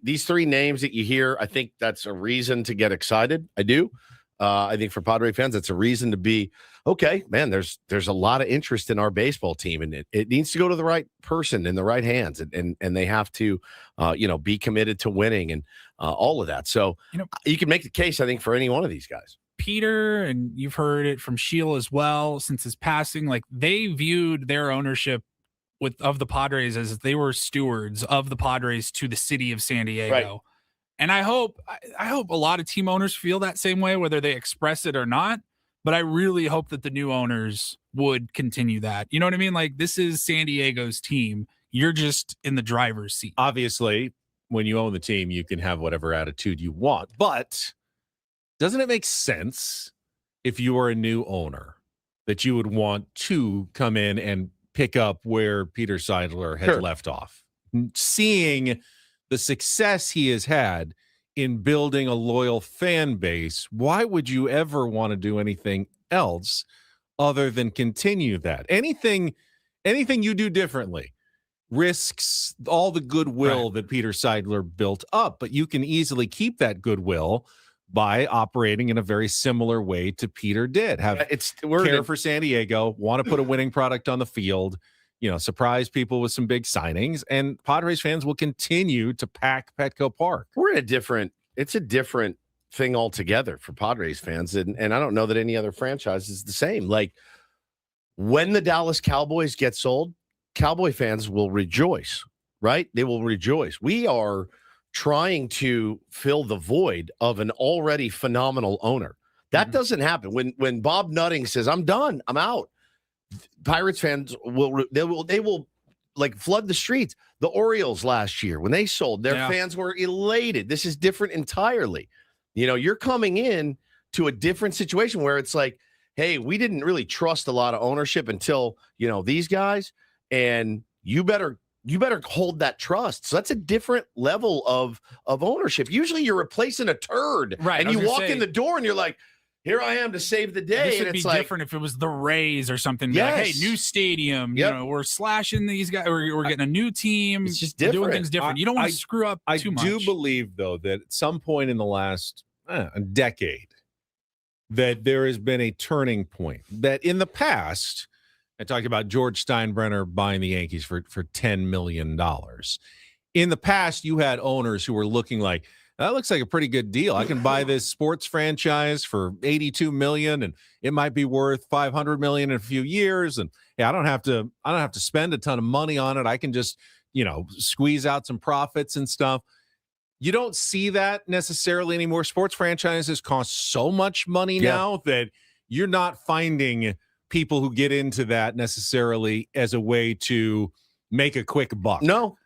these three names that you hear, I think that's a reason to get excited. I do. I think for Padre fans, that's a reason to be, okay, man, there's a lot of interest in our baseball team, and it needs to go to the right person in the right hands, and they have to, be committed to winning and all of that. So you can make the case, I think, for any one of these guys. Peter, and you've heard it from Sheila as well, since his passing, like they viewed their ownership of the Padres as they were stewards of the Padres to the city of San Diego. Right. And I hope a lot of team owners feel that same way, whether they express it or not. But I really hope that the new owners would continue that. You know what I mean? Like, this is San Diego's team. You're just in the driver's seat. Obviously, when you own the team, you can have whatever attitude you want. But doesn't it make sense if you are a new owner that you would want to come in and pick up where Peter Seidler had left off? Seeing the success he has had in building a loyal fan base, why would you ever want to do anything else other than continue that? Anything you do differently risks all the goodwill that Peter Seidler built up, but you can easily keep that goodwill by operating in a very similar way to Peter did. Care for San Diego, want to put a winning product on the field, surprise people with some big signings, and Padres fans will continue to pack Petco Park. It's a different thing altogether for Padres fans, and I don't know that any other franchise is the same. Like, when the Dallas Cowboys get sold, Cowboy fans will rejoice, right? They will rejoice. We are trying to fill the void of an already phenomenal owner. That doesn't happen. When Bob Nutting says, "I'm done, I'm out," Pirates fans will like flood the streets. The Orioles last year, when they sold, their fans were elated. This is different entirely. You're coming in to a different situation where it's like, hey, we didn't really trust a lot of ownership until, these guys, and you better hold that trust. So that's a different level of ownership. Usually you're replacing a turd, right? And you walk in the door and you're like, here I am to save the day. This would be different if it was the Rays or something. Yes. Like, hey, new stadium. We're slashing these guys. We're getting a new team. It's just different. Doing things different. You don't want to screw up too much. I do believe, though, that at some point in the last decade, that there has been a turning point. That in the past, I talked about George Steinbrenner buying the Yankees for $10 million. In the past, you had owners who were looking like, that looks like a pretty good deal. I can buy this sports franchise for $82 million, and it might be worth $500 million in a few years. And I don't have to spend a ton of money on it. I can just, squeeze out some profits and stuff. You don't see that necessarily anymore. Sports franchises cost so much money now that you're not finding people who get into that necessarily as a way to make a quick buck. No.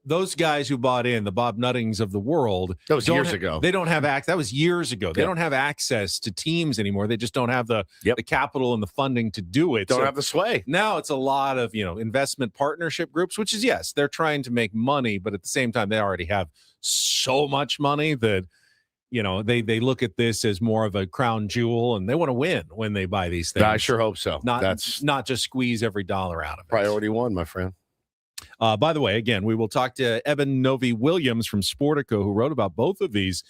Those guys who bought in, the Bob Nuttings of the world. That was years ago. They don't have access. That was years ago. They don't have access to teams anymore. They just don't have the capital and the funding to do it. Don't have the sway. Now it's a lot of, investment partnership groups, which is, yes, they're trying to make money, but at the same time, they already have so much money that, they look at this as more of a crown jewel, and they want to win when they buy these things. I sure hope so. Not just squeeze every dollar out of it. Priority one, my friend. By the way, again, we will talk to Eben Novy-Williams from Sportico, who wrote about both of these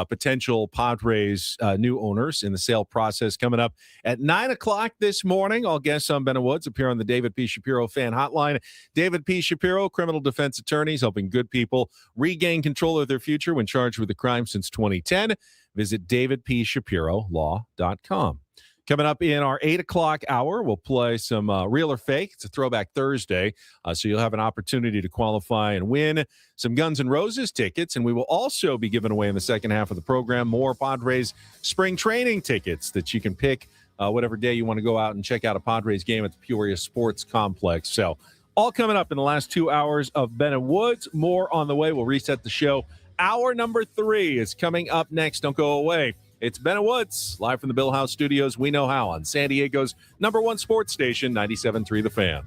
potential Padres new owners in the sale process, coming up at 9 o'clock this morning. All guests on Ben and Woods appear on the David P. Shapiro fan hotline. David P. Shapiro, criminal defense attorneys helping good people regain control of their future when charged with a crime since 2010. Visit davidpshapirolaw.com. Coming up in our 8 o'clock hour, we'll play some Real or Fake. It's a Throwback Thursday, so you'll have an opportunity to qualify and win some Guns N' Roses tickets. And we will also be giving away in the second half of the program more Padres spring training tickets that you can pick whatever day you want to go out and check out a Padres game at the Peoria Sports Complex. So all coming up in the last 2 hours of Ben and Woods. More on the way. We'll reset the show. Hour number 3 is coming up next. Don't go away. It's Ben and Woods, live from the Bill House Studios. We know how on San Diego's #1 sports station, 97.3 The Fan.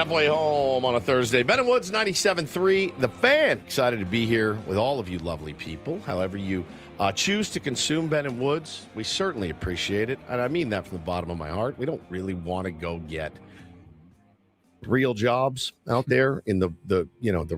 halfway home on a Thursday. Ben and Woods, 97.3. The Fan. Excited to be here with all of you lovely people. However you choose to consume Ben and Woods, we certainly appreciate it. And I mean that from the bottom of my heart. We don't really want to go get real jobs out there in the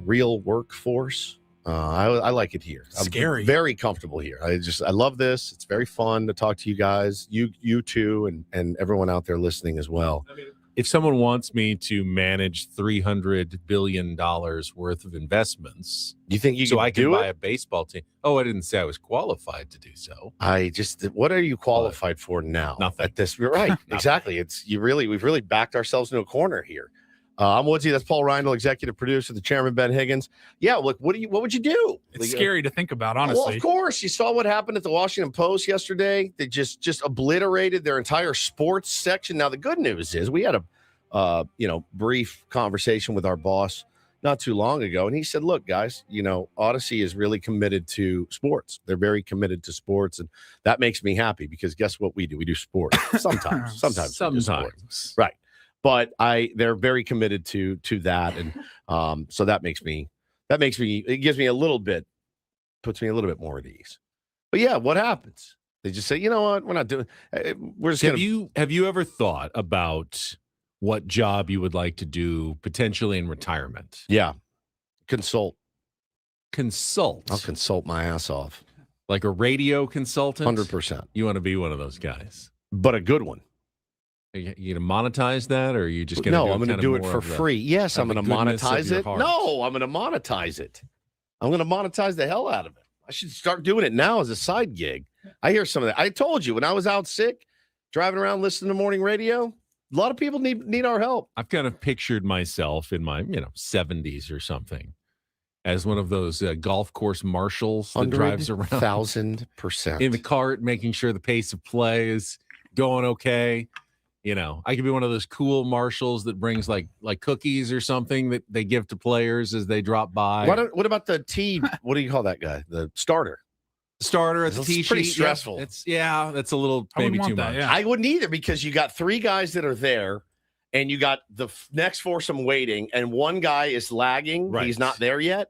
real workforce. I like it here. Scary. I'm very comfortable here. I love this. It's very fun to talk to you guys, you too, and everyone out there listening as well. I mean, if someone wants me to manage $300 billion worth of investments, You think you so can I can do buy it? a baseball team. Oh, I didn't say I was qualified to do so. What are you qualified for now? Nothing. At this, right? Exactly. We've really backed ourselves into a corner here. I'm Woodsy. That's Paul Reindl, executive producer, the chairman Ben Higgins. Yeah, look, what would you do? It's scary to think about, honestly. Well, of course, you saw what happened at the Washington Post yesterday. They just obliterated their entire sports section. Now, the good news is we had a brief conversation with our boss not too long ago, and he said, "Look, guys, Odyssey is really committed to sports. They're very committed to sports, and that makes me happy because guess what we do? We do sports sometimes. We do sports. Right." But they're very committed to that, and so that makes me it gives me puts me a little bit more at ease. But yeah, what happens? They just say, you know what, we're not doing. We're just Have you ever thought about what job you would like to do potentially in retirement? Yeah, consult. Consult. I'll consult my ass off. Like a radio consultant? 100%. You want to be one of those guys, But a good one. Are you going to monetize that, or are you just going to? No, I'm going to do it for free. Yes, I'm going to monetize it. Heart? No, I'm going to monetize it. I'm going to monetize the hell out of it. I should start doing it now as a side gig. I hear some of that. I told you when I was out sick, driving around listening to morning radio, a lot of people need our help. I've kind of pictured myself in my 70s or something as one of those golf course marshals that drives around 1,000% in the cart, making sure the pace of play is going okay. I could be one of those cool marshals that brings like cookies or something that they give to players as they drop by. What about the tee? What do you call that guy? The starter. Starter at the tee sheet. It's pretty stressful. That's a little maybe too much. Yeah. I wouldn't either because you got three guys that are there and you got the next foursome waiting and one guy is lagging. Right. He's not there yet.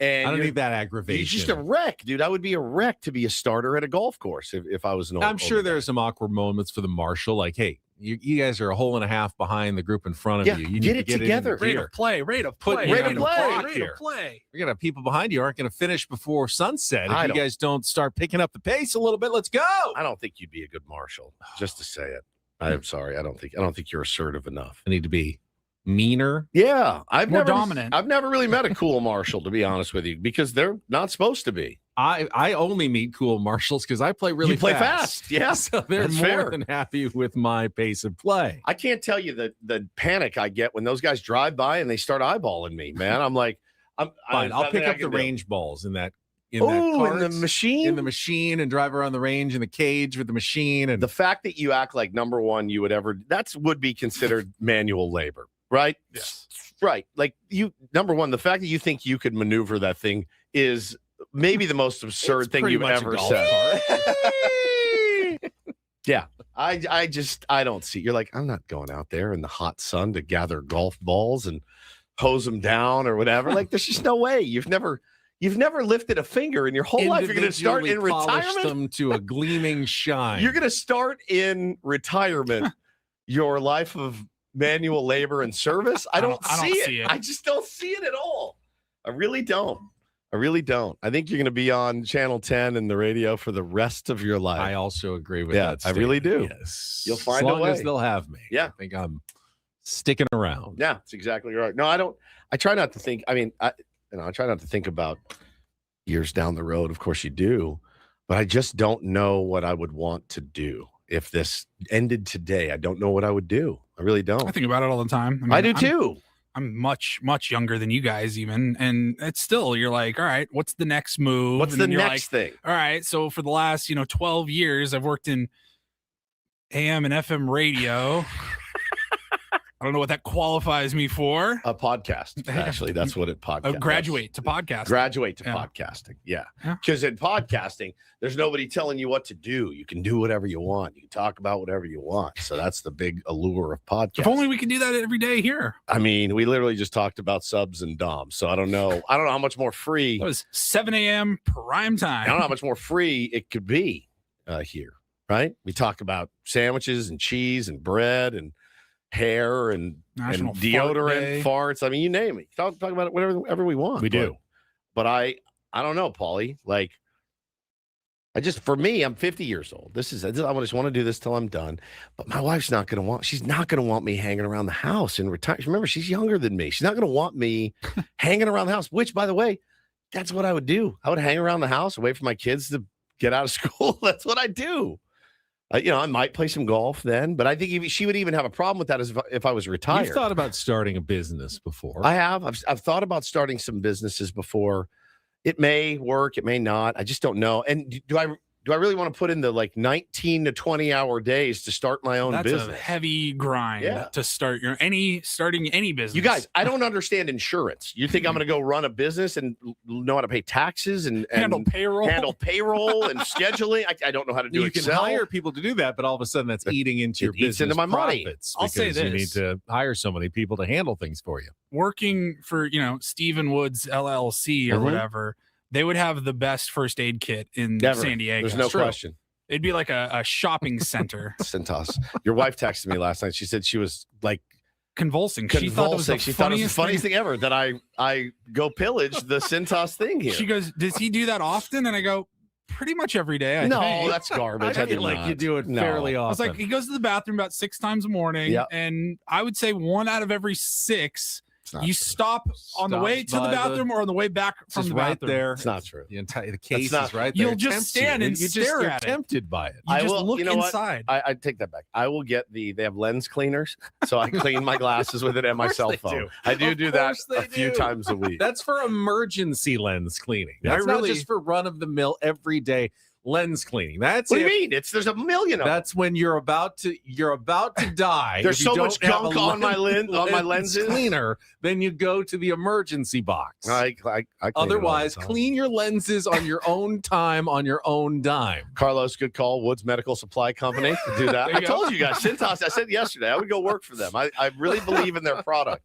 And I don't need that aggravation. He's just a wreck, dude. I would be a wreck to be a starter at a golf course if I was an I'm sure there are some awkward moments for the marshal. Like, hey, you guys are a hole and a half behind the group in front of you. You need get to it get together. Rate of play. Rate of Play. You're going to have people behind you aren't going to finish before sunset. If you guys don't start picking up the pace a little bit, let's go. I don't think you'd be a good marshal, just to say it. I'm sorry. I don't think you're assertive enough. I need to be meaner. Yeah, More dominant. I've never really met a cool marshal, to be honest with you, because they're not supposed to be. I only meet cool marshals because I play really fast. Yeah, so they're that's more fair. than happy with my pace of play. I can't tell you the panic I get when those guys drive by and they start eyeballing me, man. I'm like, Fine. I'll pick up the range balls in that in the machine, and drive around the range in the cage with the machine. And the fact that you act like number one, would be considered manual labor, right? Yes. Right. Like number one, the fact that you think you could maneuver that thing is maybe the most absurd thing you've ever said. Yeah. I don't see. You're like, I'm not going out there in the hot sun to gather golf balls and hose them down or whatever. Like, there's just no way. You've never lifted a finger in your whole life. You're going to start in retirement. Them to a gleaming shine. You're going to start in retirement your life of manual labor and service. I don't see it. I just don't see it at all. I really don't. I think you're going to be on Channel 10 and the radio for the rest of your life. I also agree with that. I really do. Yes. You'll find as long a way. as they'll have me. Yeah. I think I'm sticking around. Yeah, that's exactly right. No, I don't. I try not to think. I mean, I try not to think about years down the road. Of course you do. But I just don't know what I would want to do. If this ended today, I don't know what I would do. I really don't. I think about it all the time. I do too. I'm much, much younger than you guys even. And it's still, you're like, all right, what's the next move? What's and the next thing? All right. So for the last, 12 years, I've worked in AM and FM radio. I don't know what that qualifies me for. A podcast. Actually, that's what it podcast. Graduate to podcasting. Graduate to podcasting. Yeah. Because in podcasting, there's nobody telling you what to do. You can do whatever you want. You can talk about whatever you want. So that's the big allure of podcasting. If only we could do that every day here. I mean, we literally just talked about subs and DOMs. So I don't know. I don't know how much more free. It was 7 a.m. prime time. I don't know how much more free it could be here, right? We talk about sandwiches and cheese and bread and hair and deodorant, farts. I mean, you name it. Talk about it whatever we want. We do. But I don't know, Paulie. Like, for me, I'm 50 years old. I just want to do this till I'm done. But my wife's not going to want, she's not going to want me hanging around the house and retire. Remember, she's younger than me. She's not going to want me hanging around the house, which, by the way, that's what I would do. I would hang around the house, wait for my kids to get out of school. That's what I do. I might play some golf then, but I think she would even have a problem with that if I was retired. You've thought about starting a business before. I have. I've thought about starting some businesses before. It may work. It may not. I just don't know. And do I really want to put in the 19 to 20 hour days to start my own business? That's a heavy grind to start starting any business. You guys, I don't understand insurance. You think I'm going to go run a business and know how to pay taxes and handle payroll and scheduling? I don't know how to do Excel. You can hire people to do that, but all of a sudden that's eating into your business. Eats into my money. I'll say this. You need to hire so many people to handle things for you. Working for, Stephen Woods LLC or whatever, they would have the best first aid kit in San Diego. There's no question. It'd be like a shopping center. Cintas. Your wife texted me last night. She said she was like convulsing. She thought it was the funniest thing ever that I go pillage the Cintas thing here. She goes, does he do that often? And I go, pretty much every day. I think. That's garbage. I feel like you do it fairly often. I was like, he goes to the bathroom about 6 times a morning, and I would say 1 out of every 6. You stop on the way to the bathroom or on the way back from the bathroom. There. It's not true. The case is right there. You'll just stand and stare at it. You're tempted by it. You just look inside. I take that back. I will get they have lens cleaners, so I clean my glasses with it and my cell phone. I do that a few times a week. That's for emergency lens cleaning. That's not just for run-of-the-mill everyday lens cleaning. That's what do you mean? There's a million of them. That's when you're about to die. There's so much gunk on my lenses cleaner. Then you go to the emergency box. I Otherwise, clean your lenses on your own time, on your own dime. Carlos, good call. Woods Medical Supply Company to do that. I told you guys, Cintas. I said yesterday I would go work for them. I really believe in their product.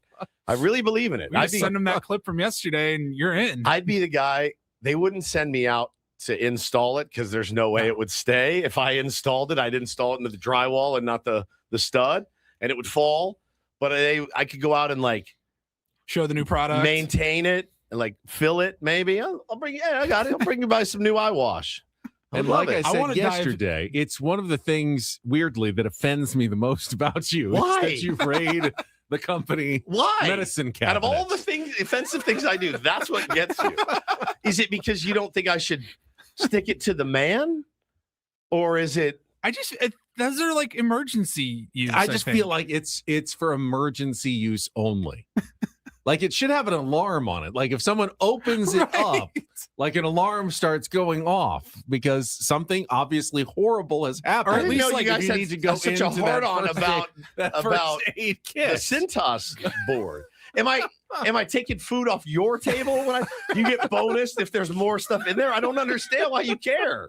I really believe in it. I'd send them that clip from yesterday, and you're in. I'd be the guy. They wouldn't send me out to install it because there's no way it would stay. If I installed it, I'd install it into the drywall and not the stud, and it would fall. But I could go out and show the new product, maintain it, and fill it. Maybe I'll bring. Yeah, I got it. I'll bring you by some new eye wash. And like I said yesterday, it's one of the things weirdly that offends me the most about you. Why? That you raid the company medicine cabinet. Out of all the offensive things I do, that's what gets you. Is it because you don't think I should stick it to the man, or is it? Those are emergency use. I just feel like it's for emergency use only. It should have an alarm on it. If someone opens it up, an alarm starts going off because something obviously horrible has happened. Or at least you guys need to go such a hard on about first aid kit. The Cintas board. Am I taking food off your table when you get bonus if there's more stuff in there? I don't understand why you care.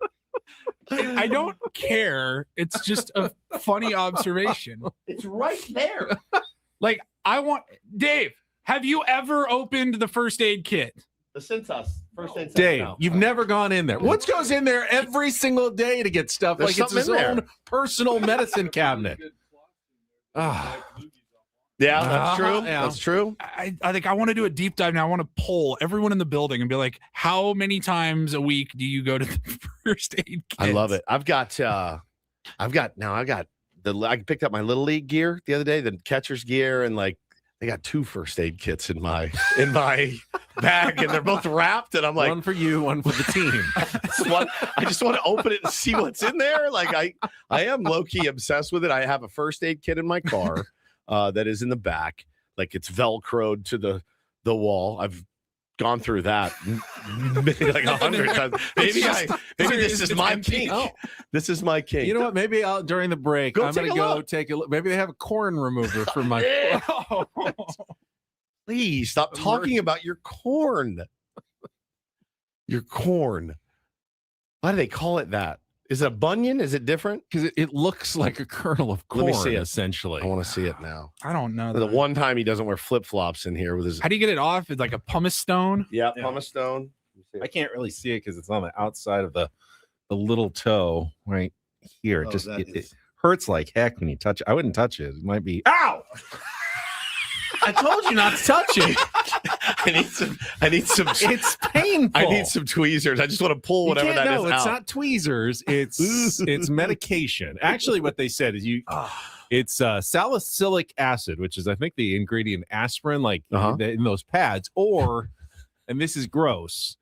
I don't care. It's just a funny observation. It's right there. Dave, have you ever opened the first aid kit? The Cintas first aid. Dave, you've never gone in there. What goes in there every single day to get stuff? There's it's his own personal medicine cabinet. Yeah, that's true. That's true. I think I want to do a deep dive now. I want to poll everyone in the building and be like, how many times a week do you go to the first aid kit? I love it. I picked up my little league gear the other day, the catcher's gear, and they got 2 first aid kits in my bag, and they're both wrapped. And I'm like, one for you, one for the team. I just want to open it and see what's in there. I am low key obsessed with it. I have a first aid kit in my car that is in the back, it's velcroed to the wall. I've gone through that maybe like 100 times. Maybe this is my kink. This is my kink. You know what? Maybe during the break, I'm going to go take a look. Maybe they have a corn remover for my. Please stop talking about your corn. Your corn. Why do they call it that? Is it a bunion? Is it different? Because it looks like a kernel of corn. Let me see it. Essentially. I want to see it now. I don't know. The one time he doesn't wear flip flops in here with his. How do you get it off? It's like a pumice stone. Yeah, pumice stone. I can't really see it because it's on the outside of the little toe right here. It hurts like heck when you touch it. I wouldn't touch it. It might be. Ow! I told you not to touch it. I need some. It's painful. I need some tweezers. I just want to pull whatever that is out. It's not tweezers. It's medication. Actually, what they said is it's salicylic acid, which is I think the ingredient aspirin, like in those pads, or, and this is gross,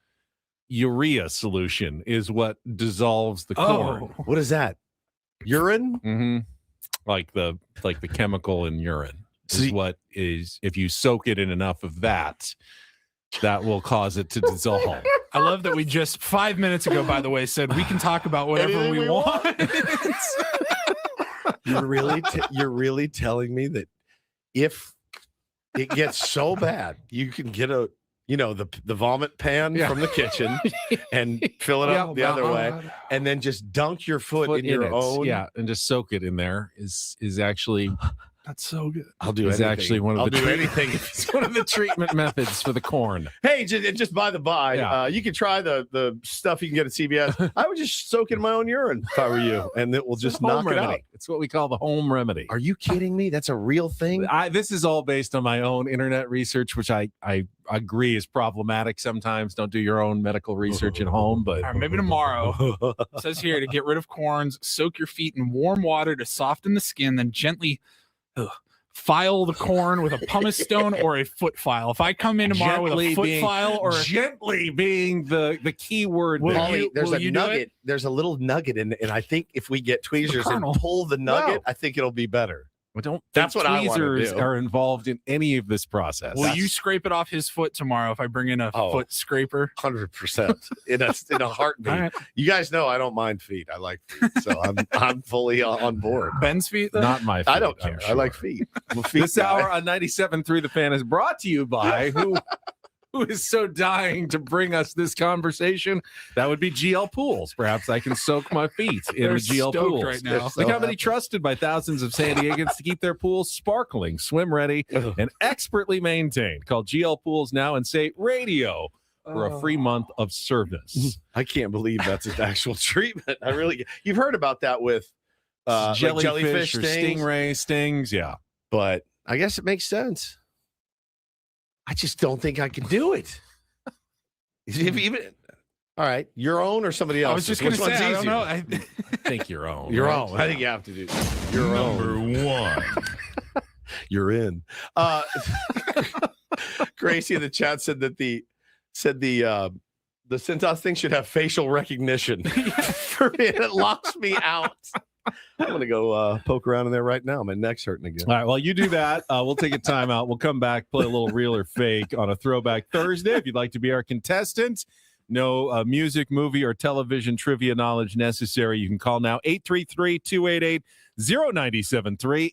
urea solution is what dissolves the corn. What is that? Urine? Mm-hmm. Like the chemical in urine. Is what is if you soak it in enough of that will cause it to dissolve. I love that we just 5 minutes ago, by the way, said we can talk about whatever we want. You're really telling me that if it gets so bad, you can get the vomit pan from the kitchen and fill it up the other way, and then just dunk your foot in your own. Yeah, and just soak it in there is actually. That's so good. I'll do anything. Actually one of anything. It's one of the treatment methods for the corn. Hey, just by the by, you can try the stuff you can get at CVS. I would just soak it in my own urine if I were you, and it will just knock it out. It's what we call the home remedy. Are you kidding me? That's a real thing? This is all based on my own internet research, which I agree is problematic sometimes. Don't do your own medical research at home, but maybe tomorrow. It says here to get rid of corns, soak your feet in warm water to soften the skin, then gently file the corn with a pumice stone or a foot file. If I come in tomorrow with a foot file or gently being the key word, there's a nugget. There's a little nugget in, and I think if we get tweezers and pull the nugget, I think it'll be better. Well, That's what I want to tweezers do. are involved in any of this process. Will you scrape it off his foot tomorrow if I bring in a foot scraper? 100% in a heartbeat. Right. You guys know I don't mind feet. I like feet, so I'm fully on board. Ben's feet, though? Not my feet. I don't care. Sure. I like feet. This hour on 97.3 The Fan is brought to you by who is so dying to bring us this conversation. That would be GL Pools. Perhaps I can soak my feet in the GL Pools right now. The company trusted by thousands of San Diegans to keep their pools sparkling, swim ready, and expertly maintained. Call GL Pools now and say radio for a free month of service. I can't believe that's an actual treatment. You've heard about that with jellyfish or stings. Stingray stings. Yeah, but I guess it makes sense. I just don't think I can do it. All right, your own or somebody else? I was just going to say, I don't know. I think your own. Your own. I think you have to do your own. Number one. You're in. Gracie in the chat said that the Cintas thing should have facial recognition. For me, it locks me out. I'm going to go poke around in there right now. My neck's hurting again. All right, well, you do that. We'll take a timeout. We'll come back, play a little real or fake on a Throwback Thursday. If you'd like to be our contestant, no music, movie, or television trivia knowledge necessary. You can call now 833-288-0973,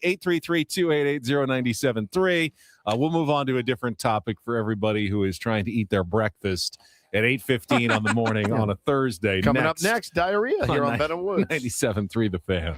833-288-0973. We'll move on to a different topic for everybody who is trying to eat their breakfast at 8:15 on the morning on a Thursday. Coming up next, diarrhea here on Ben and Woods. 97.3 The Fan.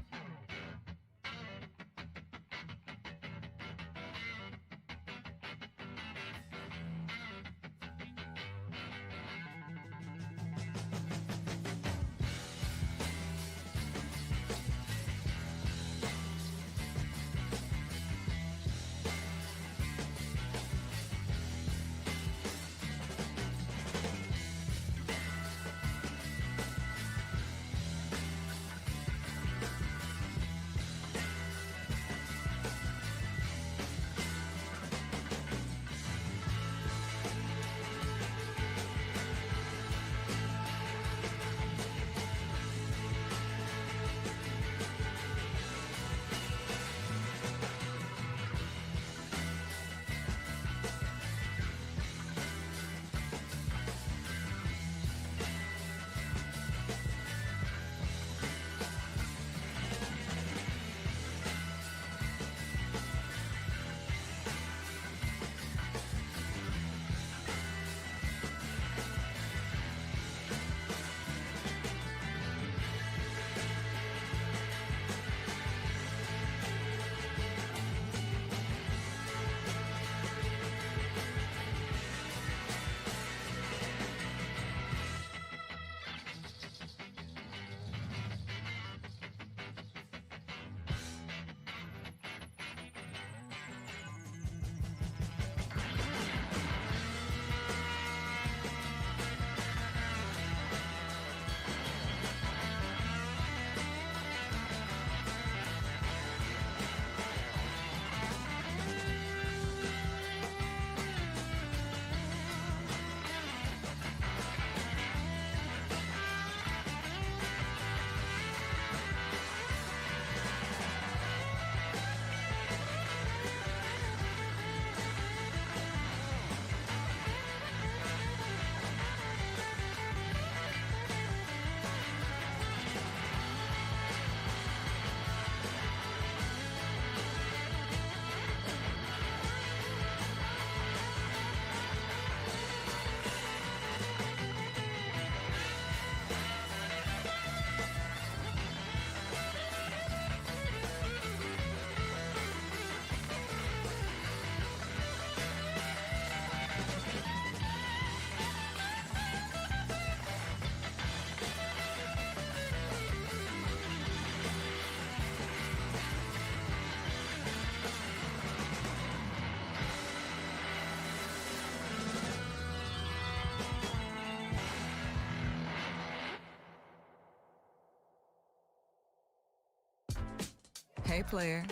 Hey, player,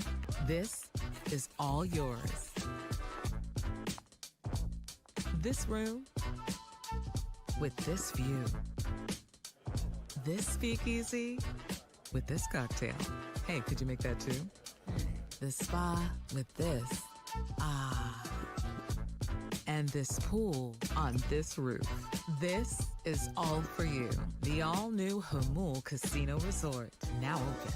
this is all yours. This room with this view. This speakeasy with this cocktail. Hey, could you make that too? The spa with this. Ah. And this pool on this roof. This is all for you. The all-new Hamul Casino Resort, now open.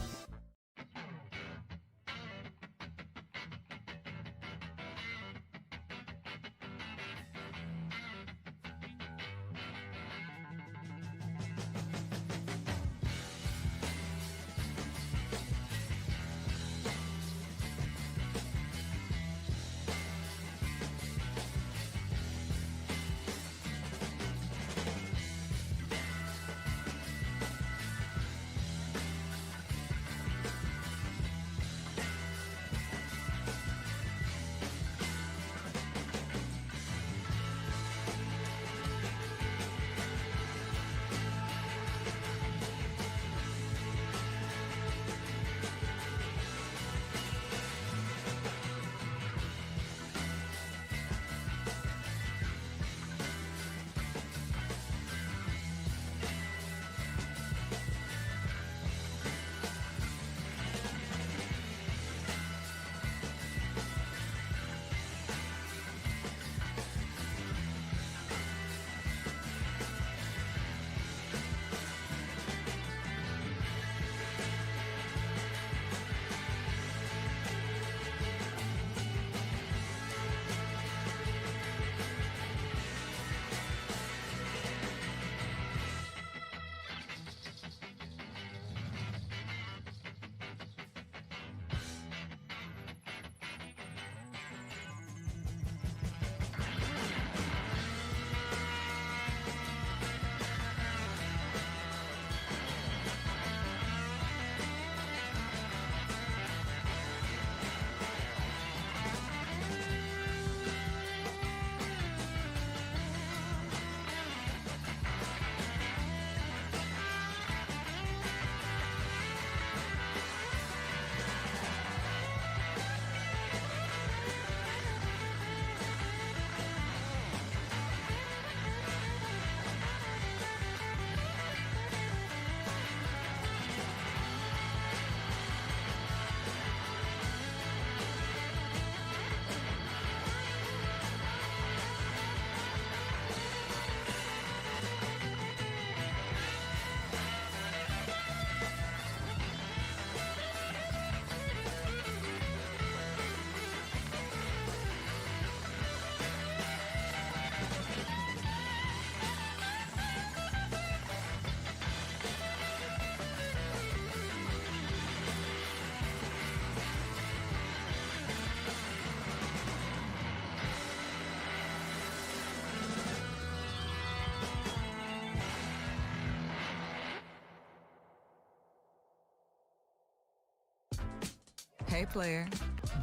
Hey, player,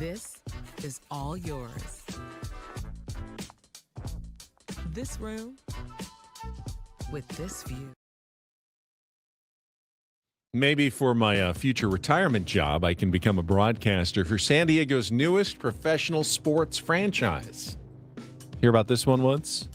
this is all yours. This room with this view. Maybe for my future retirement job, I can become a broadcaster for San Diego's newest professional sports franchise. Hear about this one once?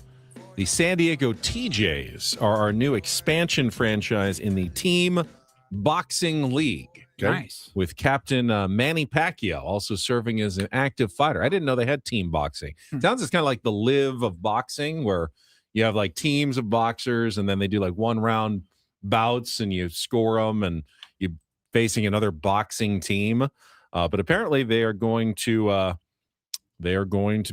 The San Diego TJs are our new expansion franchise in the Team Boxing League. Okay? Nice. With Captain Manny Pacquiao also serving as an active fighter. I didn't know they had team boxing. Sounds it's kind of like the live of boxing, where you have like teams of boxers and then they do like 1 round bouts and you score them and you're facing another boxing team. But apparently they are going to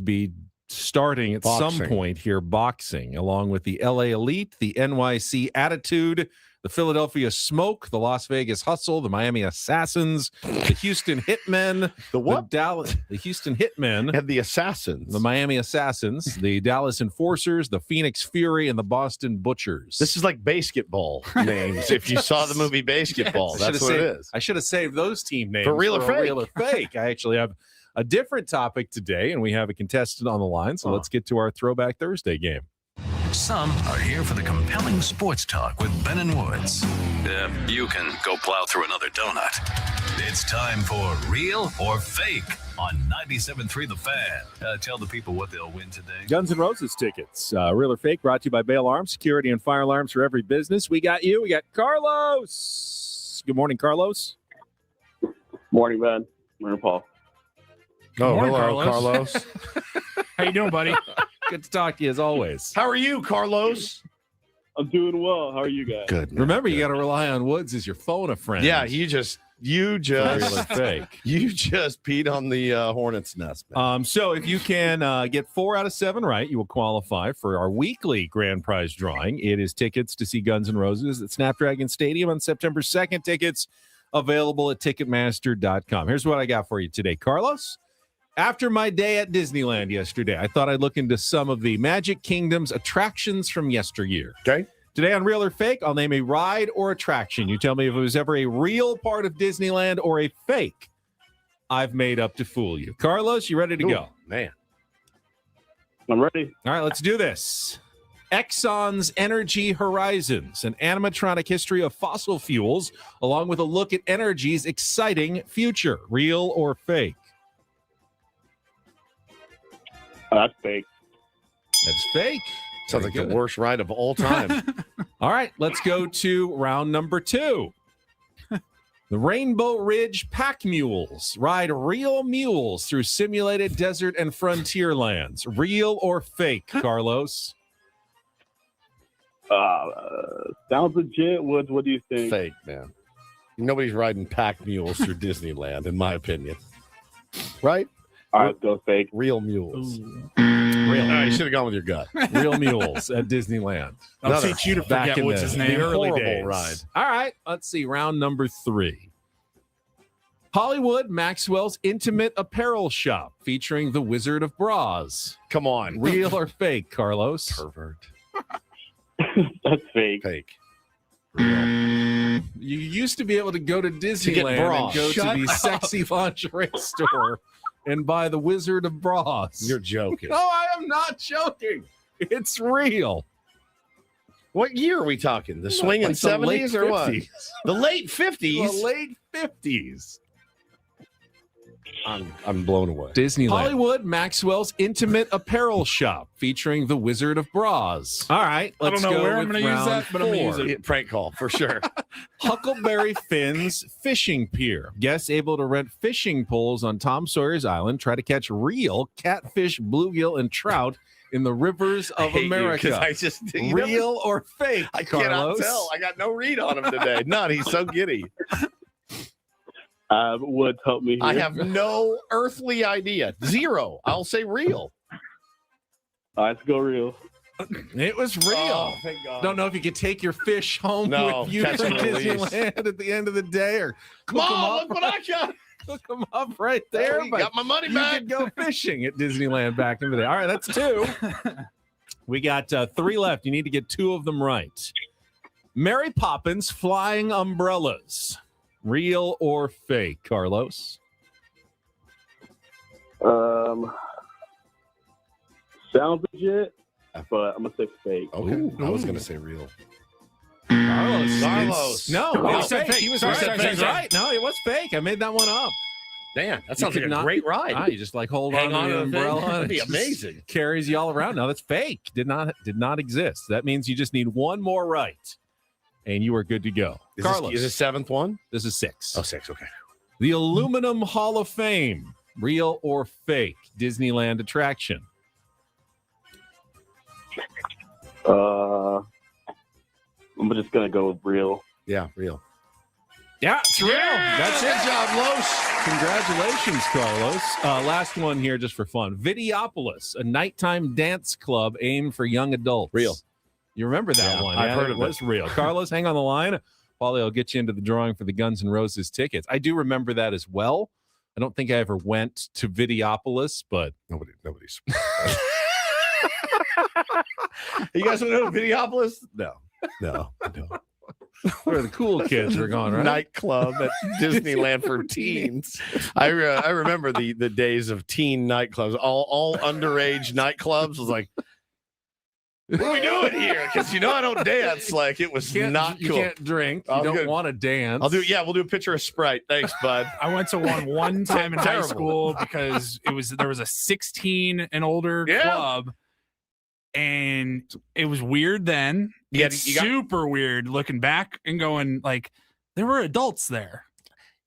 be starting at some point here boxing, along with the LA Elite, the NYC Attitude, the Philadelphia Smoke, the Las Vegas Hustle, the Miami Assassins, the Houston Hitmen, the Houston Hitmen, and the Assassins, the Miami Assassins, the Dallas Enforcers, the Phoenix Fury, and the Boston Butchers. This is like basketball names. If you saw the movie Basketball, that's what it is. I should have saved those team names for real or fake. I actually have a different topic today, and we have a contestant on the line. So let's get to our Throwback Thursday game. Some are here for the compelling sports talk with Ben and Woods. You can go plow through another donut. It's time for Real or Fake on 97.3 The Fan. Tell the people what they'll win today. Guns N' Roses tickets. Real or Fake, brought to you by Bail Arms, security and fire alarms for every business. We got you. We got Carlos. Good morning, Carlos. Morning, Ben. Morning, Paul. Oh, Morning, hello, Carlos. How you doing, buddy? Good to talk to you as always. How are you, Carlos? I'm doing well. How are you guys? Good. man. Remember, you got to rely on Woods as your phone a friend. Yeah, you just Real or Fake. you just peed on the hornet's nest, man. So if you can get 4 out of 7 right, you will qualify for our weekly grand prize drawing. It is tickets to see Guns N' Roses at Snapdragon Stadium on September 2nd. Tickets available at Ticketmaster.com. Here's what I got for you today, Carlos. After my day at Disneyland yesterday, I thought I'd look into some of the Magic Kingdom's attractions from yesteryear. Okay. Today on Real or Fake, I'll name a ride or attraction. You tell me if it was ever a real part of Disneyland or a fake I've made up to fool you. Carlos, you ready to go? Man. I'm ready. All right, let's do this. Exxon's Energy Horizons, an animatronic history of fossil fuels, along with a look at energy's exciting future. Real or fake? That's fake. That's fake. Sounds like the worst ride of all time. All right, let's go to round number 2. The Rainbow Ridge Pack Mules ride real mules through simulated desert and frontier lands. Real or fake, Carlos? Sounds legit. What do you think? Fake, man. Nobody's riding pack mules through Disneyland, in my opinion. Right? All right, let's go fake. Real mules. Real. All right, you should have gone with your gut. Real mules at Disneyland. I'll teach you to forget what's his name. The early Horrible days. ride. All right, let's see. Round number 3. Hollywood Maxwell's Intimate Apparel Shop featuring the Wizard of Bras. Come on. Real or fake, Carlos? Pervert. That's fake. Fake. You used to be able to go to Disneyland and go Shut to the sexy lingerie store and buy the Wizard of Bras. You're joking. No, I am not joking. It's real. What year are we talking? The swinging Like the 70s late or what? 50s. The late 50s? The late 50s. I'm blown away. Disneyland. Hollywood Maxwell's Intimate Apparel Shop featuring the Wizard of Bras. All right, I don't let's know go where I'm with going to use round that, but I'm going to use 4. it. Prank call, for sure. Huckleberry Finn's Fishing Pier. Guests able to rent fishing poles on Tom Sawyer's Island, try to catch real catfish, bluegill, and trout in the rivers of America. I just Real or fake, I cannot Carlos? tell. I got no read on him today. None. He's so giddy. Woods, help me here. I have no earthly idea. Zero. I'll say real. All right, let's go real. It was real. Oh, thank God. Don't know if you could take your fish home No, with you catch from and release. Disneyland at the end of the day, or cook them Mom, up, look what I got. cook them up right there. You but got my money you back. could go fishing at Disneyland back in the day. All right, that's 2. We got 3 left. You need to get 2 of them right. Mary Poppins Flying Umbrellas. Real or fake, Carlos? Sounds legit, but I'm gonna say fake. Okay. I was going to say real. Carlos. No, Oh, he said fake. He was Sorry, right. sorry, He's sorry. right. No, it was fake. I made that one up. Damn, that sounds could like a not- great ride. Ah, you just like hold Hang on to the on to the thing. umbrella. That'd and be it just amazing. Carries you all around. No, that's fake. Did not exist. That means you just need one more right, and you are good to go. Carlos, Is this 7th one? this is 6. Oh, 6. Okay. The Aluminum Hall of Fame. Real or fake? Disneyland attraction. I'm just gonna go with real. Yeah, real. Yeah, it's real. That's Good it. job, Los. Congratulations, Carlos. Last one here just for fun. Videopolis, a nighttime dance club aimed for young adults. Real. You remember that Yeah, one? I've heard it of was it. real. Carlos, hang on the line. Paulie will get you into the drawing for the Guns N' Roses tickets. I do remember that as well. I don't think I ever went to Videopolis, but Nobody's. You guys want to know Videopolis? No. where the cool kids were going, right? Nightclub at Disneyland for teens. I remember the days of teen nightclubs. All underage nightclubs was like What are we doing here? Because I don't dance. Like, it was not cool. You can't drink. You don't want to dance. We'll do a picture of Sprite. Thanks, bud. I went to one time in high school because there was a 16 and older club, and it was weird then. Yeah, super weird looking back and going, like, there were adults there.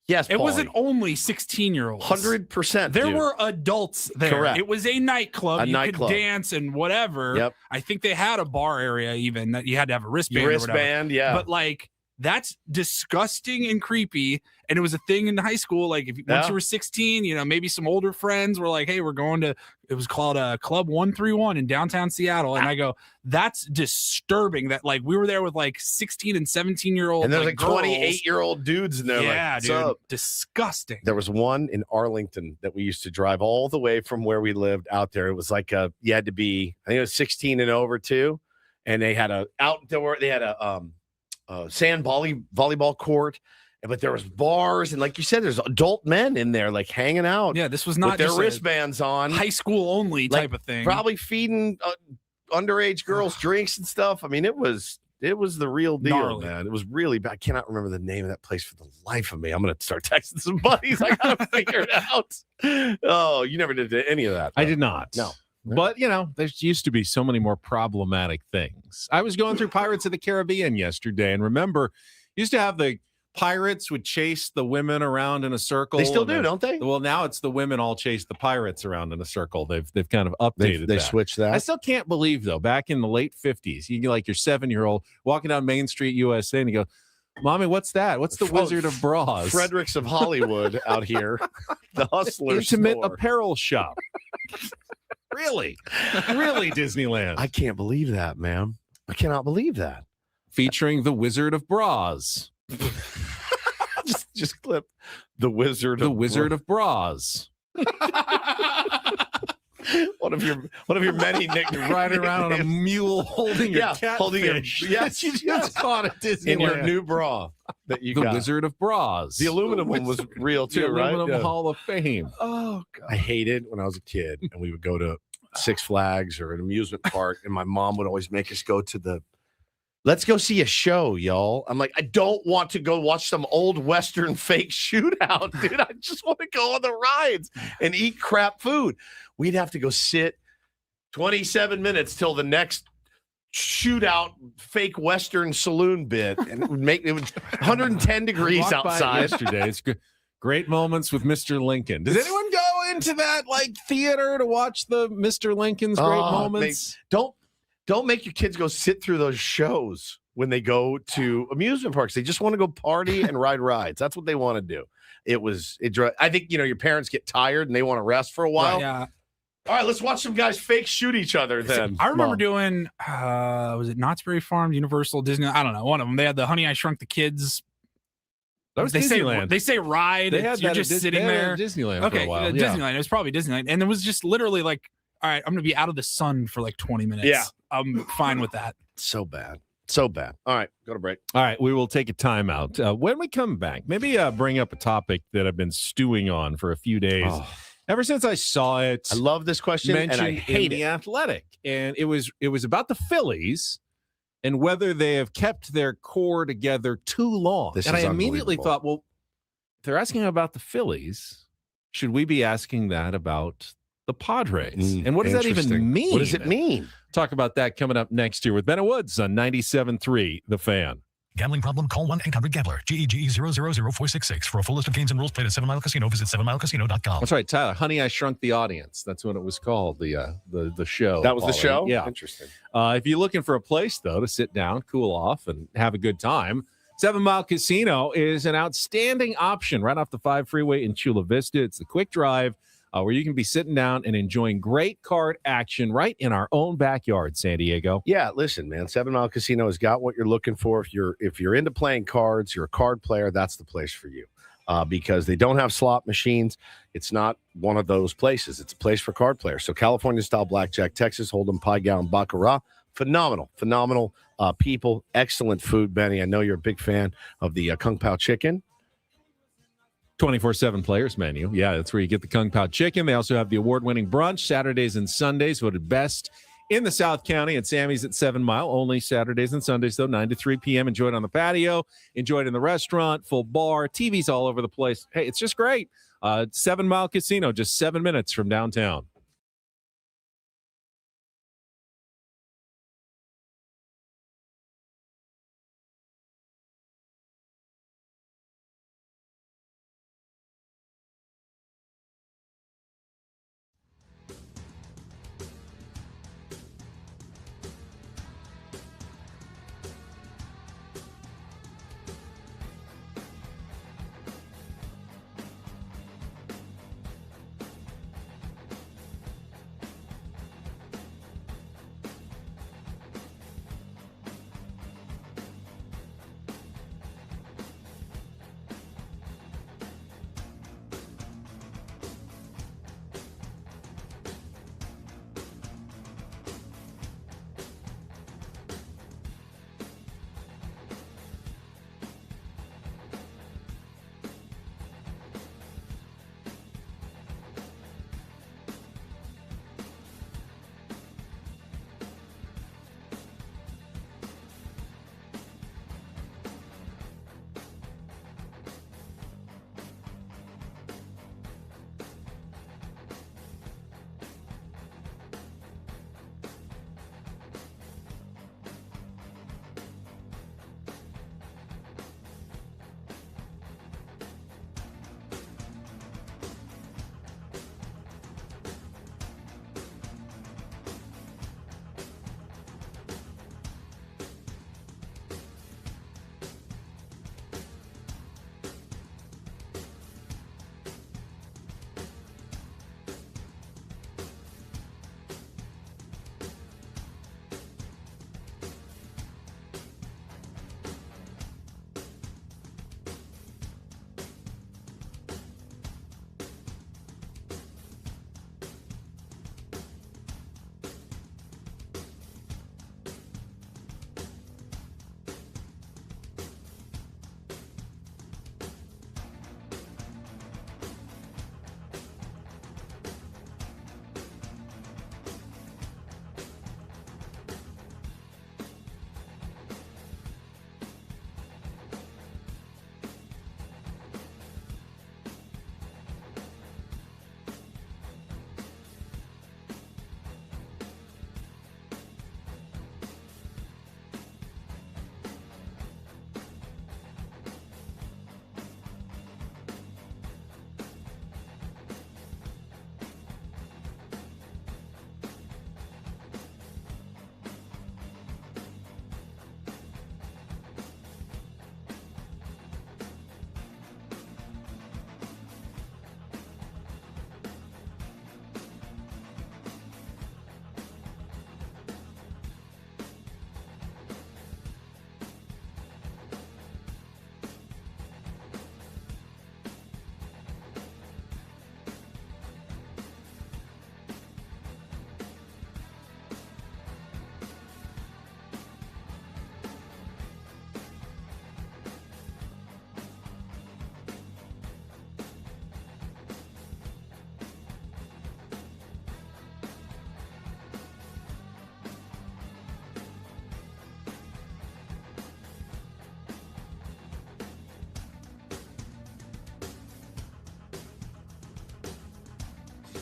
Yes, it wasn't only 16-year-olds. 100%. There were adults there. Correct. It was a nightclub. You could dance and whatever. Yep. I think they had a bar area even that you had to have a wristband. Yeah. But like, that's disgusting and creepy. And it was a thing in high school. Like, once you were 16, maybe some older friends were like, hey, we're going to, it was called Club 131 in downtown Seattle. And I go, that's disturbing that, like, we were there with like 16 and 17-year-old. And there's like girls. 28-year-old dudes in there. Yeah, like, dude. Disgusting. There was one in Arlington that we used to drive all the way from where we lived out there. It was like you had to be, I think it was 16 and over too. And they had a sand volleyball court. But there was bars, and like you said, there's adult men in there, like hanging out. Yeah, this was not with their just wristbands on, high school only type of thing. Probably feeding underage girls drinks and stuff. I mean, it was the real deal, gnarly. Man. It was really bad. I cannot remember the name of that place for the life of me. I'm gonna start texting some buddies. I gotta figure it out. Oh, you never did any of that. I did not. No. But, there used to be so many more problematic things. I was going through Pirates of the Caribbean yesterday, and remember, used to have the pirates would chase the women around in a circle. They still do, don't they? Well, now it's the women all chase the pirates around in a circle. They've kind of updated They that. switched that. I still can't believe, though, back in the late 50s, you get like your 7-year-old walking down Main Street, USA, and you go, Mommy, what's that? What's the Wizard of Bras? Fredericks of Hollywood out here. The Hustler Intimate store. apparel shop. Really? Really, Disneyland. I can't believe that, man. I cannot believe that. Featuring the Wizard of Bras. just clip the Wizard of Bras. One of your many nicknames. Riding around on a mule holding your catfish. Holding yes, you just caught at Disneyland. In your new bra that you the got. Wizard of Bras. The aluminum one was real too, the right? Aluminum Hall of Fame. Oh God. I hated when I was a kid and we would go to Six Flags or an amusement park, and my mom would always make us go to let's go see a show, y'all. I'm like, I don't want to go watch some old Western fake shootout, dude. I just want to go on the rides and eat crap food. We'd have to go sit 27 minutes till the next shootout fake Western saloon bit, and it was 110 degrees outside yesterday. It's great moments with Mr. Lincoln. Does anyone go into that like theater to watch the Mr. Lincoln's great moments? Don't make your kids go sit through those shows when they go to amusement parks. They just want to go party and ride rides. That's what they want to do. I think, your parents get tired and they want to rest for a while. Yeah. All right, let's watch some guys fake shoot each other then. I remember doing, was it Knott's Berry Farm, Universal, Disney? I don't know. One of them. They had the Honey, I Shrunk the Kids. That was Disneyland. They say ride. You're just sitting there. Disneyland for a while. Disneyland. It was probably Disneyland. And it was just literally like, all right, I'm going to be out of the sun for like 20 minutes. Yeah. I'm fine with that. So bad. So bad. All right, go to break. All right, we will take a timeout. When we come back, maybe bring up a topic that I've been stewing on for a few days. Ever since I saw it. I love this question, and I hate The Athletic. And it was about the Phillies and whether they have kept their core together too long. And I immediately thought, well, if they're asking about the Phillies, should we be asking that about the Padres? And what does that even mean? What does it mean? Talk about that coming up next year with Ben Woods on 97.3 The Fan. Gambling problem? Call 1-800-GAMBLER. GEGE 0000466. For a full list of games and rules, play at 7 Mile Casino. Visit 7milecasino.com. That's right, Tyler. Honey, I Shrunk the Audience. That's what it was called, the show. That was the show? Yeah. Interesting. If you're looking for a place, though, to sit down, cool off, and have a good time, 7 Mile Casino is an outstanding option right off the 5 freeway in Chula Vista. It's the quick drive where you can be sitting down and enjoying great card action right in our own backyard, San Diego. Yeah, listen, man, 7 Mile Casino has got what you're looking for. If you're into playing cards, you're a card player, that's the place for you. Because they don't have slot machines. It's not one of those places. It's a place for card players. So California-style blackjack, Texas Hold'em, Pai Gow, and Baccarat. Phenomenal people. Excellent food, Benny. I know you're a big fan of the Kung Pao chicken. 24/7 players menu. Yeah, that's where you get the Kung Pao chicken. They also have the award-winning brunch Saturdays and Sundays, voted best in the South County at Sammy's at 7 Mile. Only Saturdays and Sundays, though, 9 to 3 p.m. Enjoy it on the patio. Enjoy it in the restaurant, full bar, TVs all over the place. Hey, it's just great. 7 Mile Casino, just 7 minutes from downtown.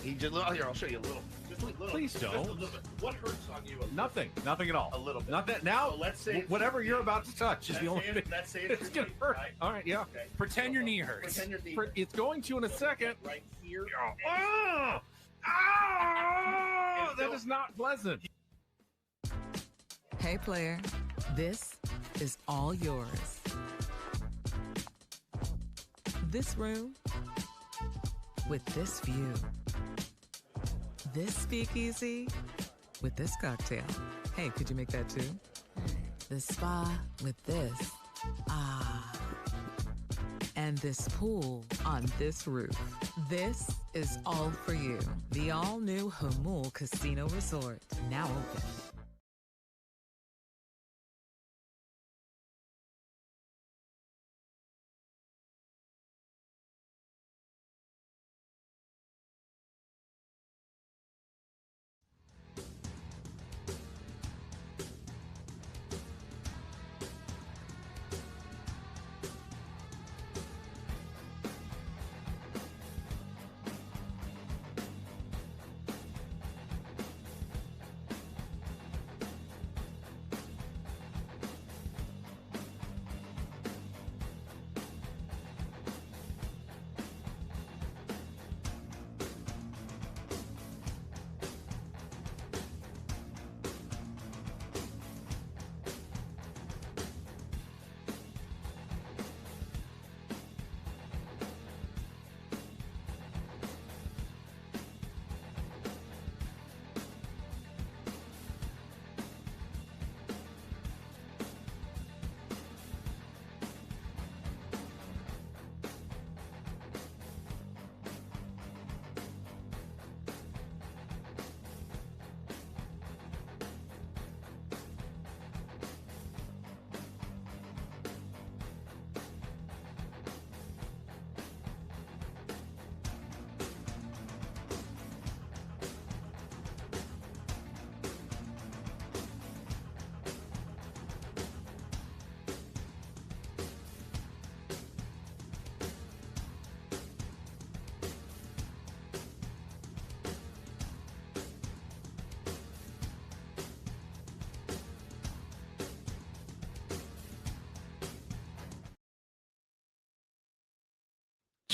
He just here. I'll show you a little. Just a little. Please don't. Just a little bit. What hurts on you? Nothing at all. A little bit. Nothing. Now, So let's say whatever you're about to touch is the only thing. Let's say It's gonna hurt. Right? All right, yeah. Okay. Pretend your knee hurts. Pretend your knee. It's going to in a second. Right here. Oh, that is not pleasant. Hey, player, this is all yours. This room with this view. This speakeasy with this cocktail. Hey, could you make that too? The spa with this. Ah. And this pool on this roof. This is all for you. The all-new Hamul Casino Resort, now open.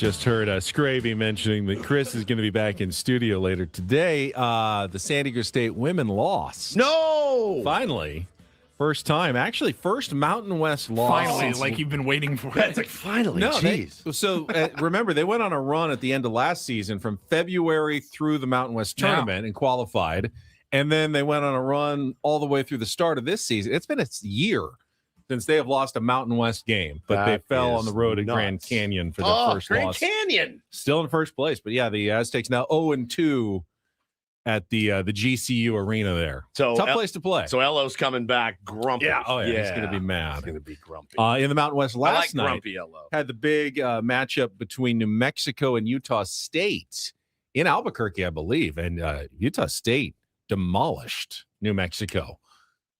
Just heard Scraby mentioning that Chris is going to be back in studio later today. The San Diego State women lost. No! Finally. First time. Actually, first Mountain West loss. Finally, like you've been waiting for. It's like, finally, No, jeez. remember, they went on a run at the end of last season from February through the Mountain West tournament and qualified. And then they went on a run all the way through the start of this season. It's been a year since they have lost a Mountain West game, but they fell on the road at Grand Canyon for the first Grand loss. Canyon. Still in first place. But yeah, the Aztecs now 0-2 at the GCU arena there. So tough place to play. So Elo's coming back grumpy. Yeah, he's going to be mad. He's going to be grumpy. In the Mountain West last night, grumpy Elo. had the big matchup between New Mexico and Utah State in Albuquerque, I believe. And Utah State demolished New Mexico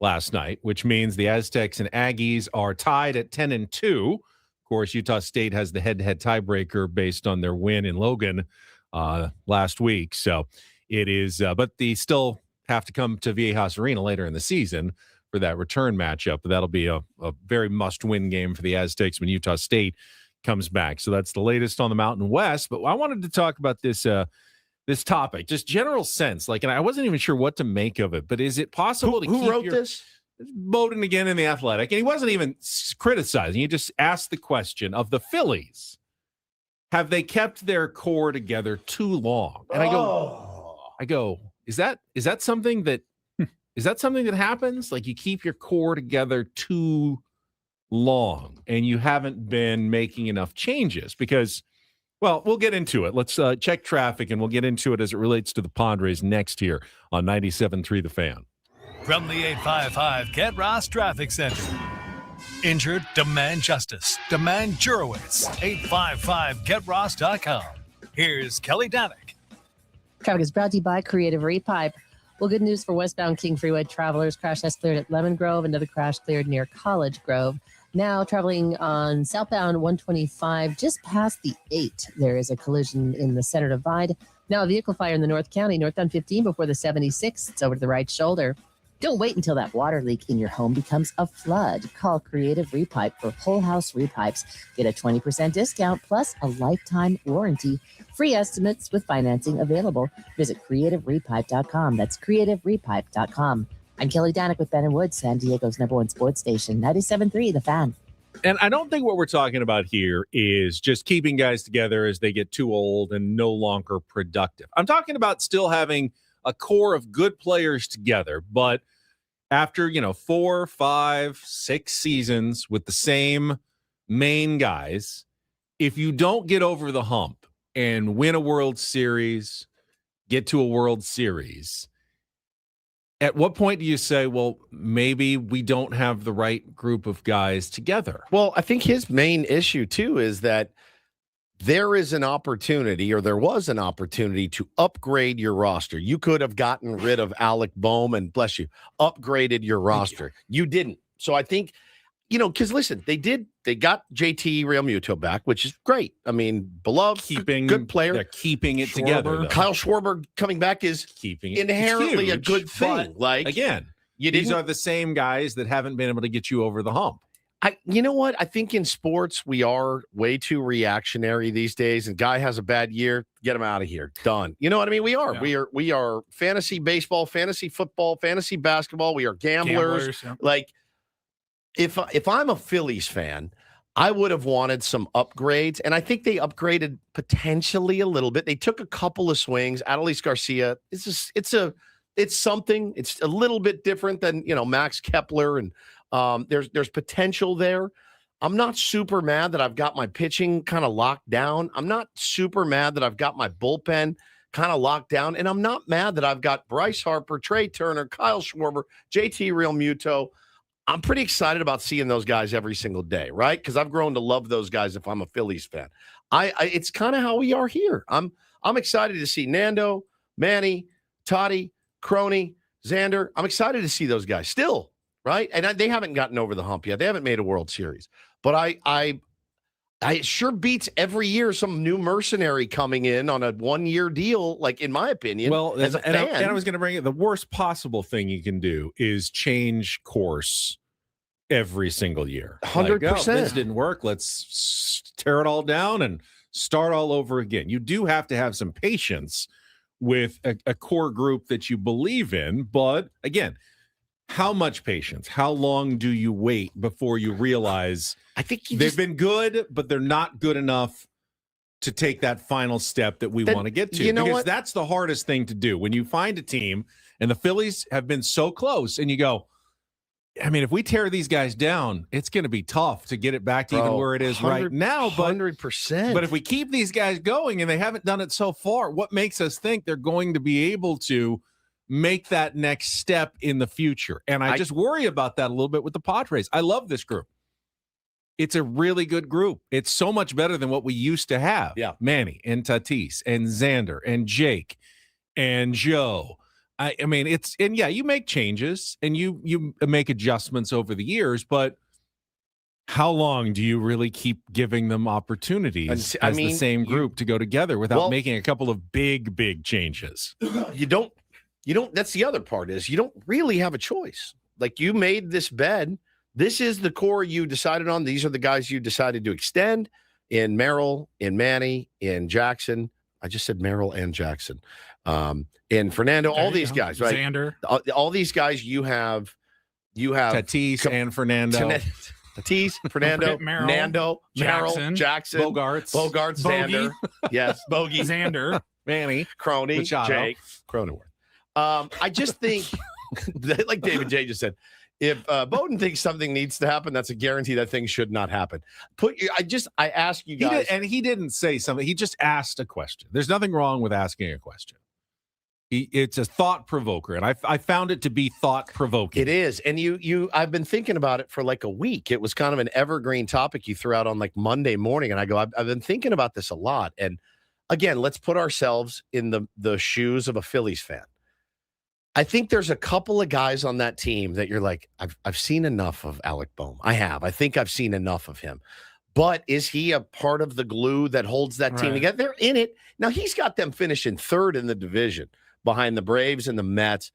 last night, which means the Aztecs and Aggies are tied at 10-2. Of course, Utah State has the head-to-head tiebreaker based on their win in Logan last week. So it is, but they still have to come to Viejas Arena later in the season for that return matchup. But that'll be a very must-win game for the Aztecs when Utah State comes back. So that's the latest on the Mountain West. But I wanted to talk about this this topic, just general sense. Like, and I wasn't even sure what to make of it. But is it possible Who wrote this? Bowden again in The Athletic, and he wasn't even criticizing. He just asked the question of the Phillies: have they kept their core together too long? And I go, is that something that is that something that happens? Like, you keep your core together too long, and you haven't been making enough changes because, well, we'll get into it. Let's check traffic, and we'll get into it as it relates to the Padres next here on 97.3 The Fan. From the 855 Get Ross Traffic Center. Injured? Demand justice. Demand Jurowitz. 855GetRoss.com. Here's Kelly Danick. Traffic is brought to you by Creative Repipe. Well, good news for westbound King Freeway travelers. Crash has cleared at Lemon Grove. Another crash cleared near College Grove. Now traveling on southbound 125 just past the 8. There is a collision in the center divide. Now a vehicle fire in the North County, northbound 15 before the 76. It's over to the right shoulder. Don't wait until that water leak in your home becomes a flood. Call Creative Repipe for whole house repipes. Get a 20% discount plus a lifetime warranty. Free estimates with financing available. Visit creativerepipe.com. That's creativerepipe.com. I'm Kelly Danick with Ben and Woods, San Diego's #1 sports station, 97.3 The Fan. And I don't think what we're talking about here is just keeping guys together as they get too old and no longer productive. I'm talking about still having a core of good players together, but after 4, 5, 6 seasons with the same main guys, if you don't get over the hump and win a World Series, get to a World Series, at what point do you say, well, maybe we don't have the right group of guys together? Well, I think his main issue too is that there is an opportunity, or there was an opportunity, to upgrade your roster. You could have gotten rid of Alec Boehm and, bless you, upgraded your roster. You didn't. So I think, because listen, they got JT Realmuto back, which is great. I mean, beloved, good player. They're keeping it together, though. Kyle Schwarber coming back is keeping it inherently huge, a good thing. Like, again, these are the same guys that haven't been able to get you over the hump. You know what? I think in sports, we are way too reactionary these days. And guy has a bad year, get him out of here. Done. You know what I mean? We are. Yeah. We are fantasy baseball, fantasy football, fantasy basketball. We are gamblers. Yeah. Like, if I'm a Phillies fan, I would have wanted some upgrades. And I think they upgraded potentially a little bit. They took a couple of swings. Adolis Garcia, it's something. It's a little bit different than, Max Kepler, and there's potential there. I'm not super mad that I've got my pitching kind of locked down. I'm not super mad that I've got my bullpen kind of locked down. And I'm not mad that I've got Bryce Harper, Trey Turner, Kyle Schwarber, JT Realmuto. I'm pretty excited about seeing those guys every single day, right? Because I've grown to love those guys if I'm a Phillies fan. It's kind of how we are here. I'm excited to see Nando, Manny, Toddy, Crony, Xander. I'm excited to see those guys still. Right. And they haven't gotten over the hump yet. They haven't made a World Series. But I sure beats every year some new mercenary coming in on a 1-year deal, like, in my opinion. Well, as a fan. And I was going to bring it. The worst possible thing you can do is change course every single year. 100%. This didn't work. Let's tear it all down and start all over again. You do have to have some patience with a core group that you believe in. But again, how much patience? How long do you wait before you realize I think they've been good, but they're not good enough to take that final step that we want to get to? You know because what? that's the hardest thing to do. When you find a team, and the Phillies have been so close, and you go, I mean, if we tear these guys down, it's going to be tough to get it back to even where it is right now. But 100%. But if we keep these guys going, and they haven't done it so far, what makes us think they're going to be able to make that next step in the future? And I just worry about that a little bit with the Padres. I love this group. It's a really good group. It's so much better than what we used to have. Yeah. Manny and Tatis and Xander and Jake and Joe. I mean, you make changes and you make adjustments over the years, but how long do you really keep giving them opportunities as the same group to go together without making a couple of big changes? You don't, that's the other part is you don't really have a choice. Like, you made this bed. This is the core you decided on. These are the guys you decided to extend in Merrill, in Manny, in Jackson. I just said Merrill and Jackson. And Fernando, all these guys, right? Xander. All these guys you have Tatis and Fernando. Tatis, Fernando, Merrill, Nando, Jackson, Bogarts, Xander. Yes, Bogey. Xander. Manny. Crony, Machado. Jake, Cronenworth. I just think, like David J. just said, if Bowden thinks something needs to happen, that's a guarantee that thing should not happen. I ask you guys. He didn't say something. He just asked a question. There's nothing wrong with asking a question. It's a thought provoker, and I found it to be thought provoking. It is, and I've been thinking about it for like a week. It was kind of an evergreen topic you threw out on like Monday morning, and I go, I've been thinking about this a lot. And again, let's put ourselves in the shoes of a Phillies fan. I think there's a couple of guys on that team that you're like, I've seen enough of Alec Bohm. I think I've seen enough of him. But is he a part of the glue that holds that team together? They're in it. Now, he's got them finishing third in the division behind the Braves and the Mets.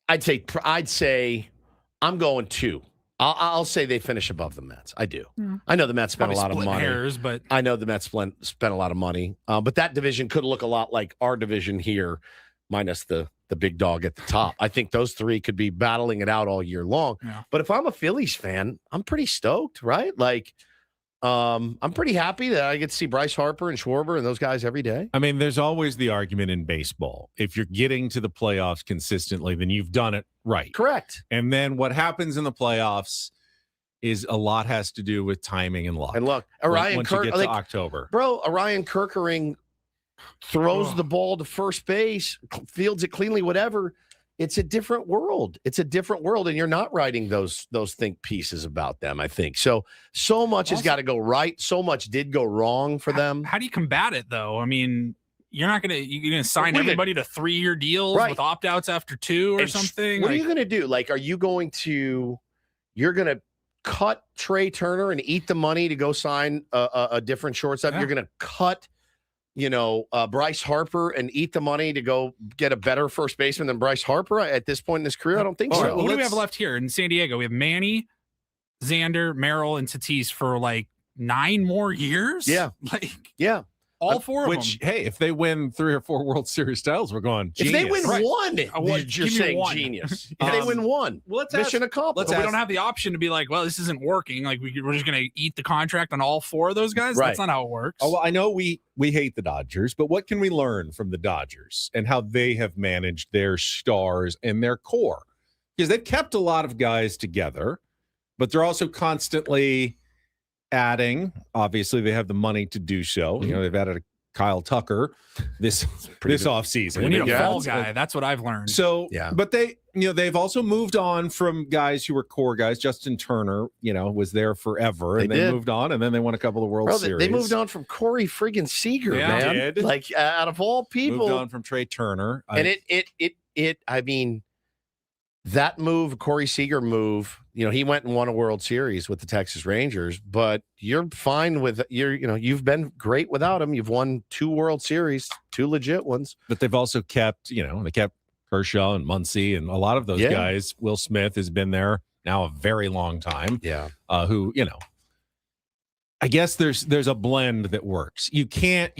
I'd say I'm going 2. I'll say they finish above the Mets. I do. I know the Mets spent a lot of money. But I know the Mets spent a lot of money. But that division could look a lot like our division here, minus the big dog at the top. I think those 3 could be battling it out all year long. Yeah. But if I'm a Phillies fan, I'm pretty stoked, right? Like, I'm pretty happy that I get to see Bryce Harper and Schwarber and those guys every day. I mean, there's always the argument in baseball. If you're getting to the playoffs consistently, then you've done it right. Correct. And then what happens in the playoffs is a lot has to do with timing and luck. And look, once you get to October. Bro, Orion Kerkering throws the ball to first base, fields it cleanly, whatever. It's a different world. It's a different world, and you're not writing those think pieces about them, I think. So much has got to go right. So much did go wrong for them. How do you combat it, though? I mean, you're going to sign everybody to 3-year deals with opt-outs after 2 or something? What are you going to do? Like, are you going to – you're going to cut Trey Turner and eat the money to go sign a different shortstop? Yeah. You're going to cut – Bryce Harper and eat the money to go get a better first baseman than Bryce Harper at this point in his career? I don't think so. Right, what do we have left here in San Diego? We have Manny, Xander, Merrill, and Tatis for like 9 more years. Yeah. All 4 of them. Hey, if they win 3 or 4 World Series titles, we're going genius. If they win one, you're saying genius. If they win one, mission accomplished. We don't have the option to be like, well, this isn't working. Like, we're just going to eat the contract on all 4 of those guys. Right. That's not how it works. Oh, well, I know we hate the Dodgers, but what can we learn from the Dodgers and how they have managed their stars and their core? Because they've kept a lot of guys together, but they're also constantly adding. Obviously, they have the money to do so. Mm-hmm. They've added a Kyle Tucker this offseason. We need a fall guy. That's what I've learned. So, but they've also moved on from guys who were core guys. Justin Turner, was there forever, and they moved on, and then they won a couple of World Series. They moved on from Corey friggin' Seager, man. Like, out of all people, moved on from Trey Turner, and I mean, that move, Corey Seager move, he went and won a World Series with the Texas Rangers, but you're fine with you've been great without him. You've won 2 World Series, 2 legit ones. But they've also kept, they kept Kershaw and Muncy and a lot of those guys. Will Smith has been there now a very long time. Yeah. Who, I guess there's a blend that works. You can't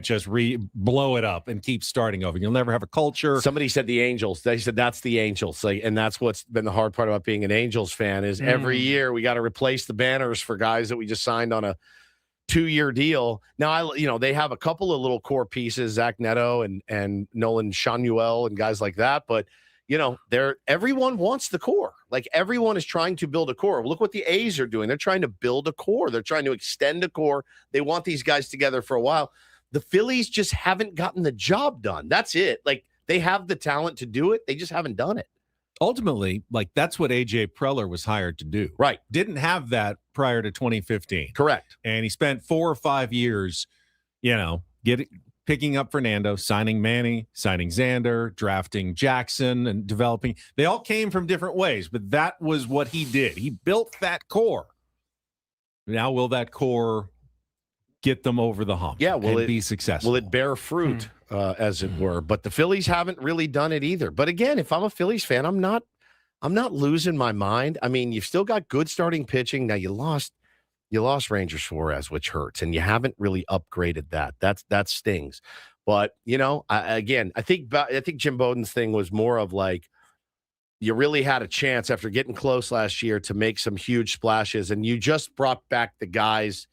just blow it up and keep starting over. You'll never have a culture. Somebody said the Angels. They said that's the Angels. And that's what's been the hard part about being an Angels fan is every year we got to replace the banners for guys that we just signed on a 2-year deal. Now, they have a couple of little core pieces, Zach Neto and Nolan Shanuel and guys like that. But, everyone wants the core. Like, everyone is trying to build a core. Look what the A's are doing. They're trying to build a core. They're trying to extend a core. They want these guys together for a while. The Phillies just haven't gotten the job done. That's it. Like, they have the talent to do it. They just haven't done it. Ultimately, that's what A.J. Preller was hired to do. Right. Didn't have that prior to 2015. Correct. And he spent 4 or 5 years, picking up Fernando, signing Manny, signing Xander, drafting Jackson, and developing. They all came from different ways, but that was what he did. He built that core. Now, will that core get them over the hump? Yeah, will and it be successful? Will it bear fruit, as it were? But the Phillies haven't really done it either. But again, if I'm a Phillies fan, I'm not losing my mind. I mean, you've still got good starting pitching. Now you lost Ranger Suarez, which hurts, and you haven't really upgraded that. That stings. But I think Jim Bowden's thing was more of like you really had a chance after getting close last year to make some huge splashes, and you just brought back the guys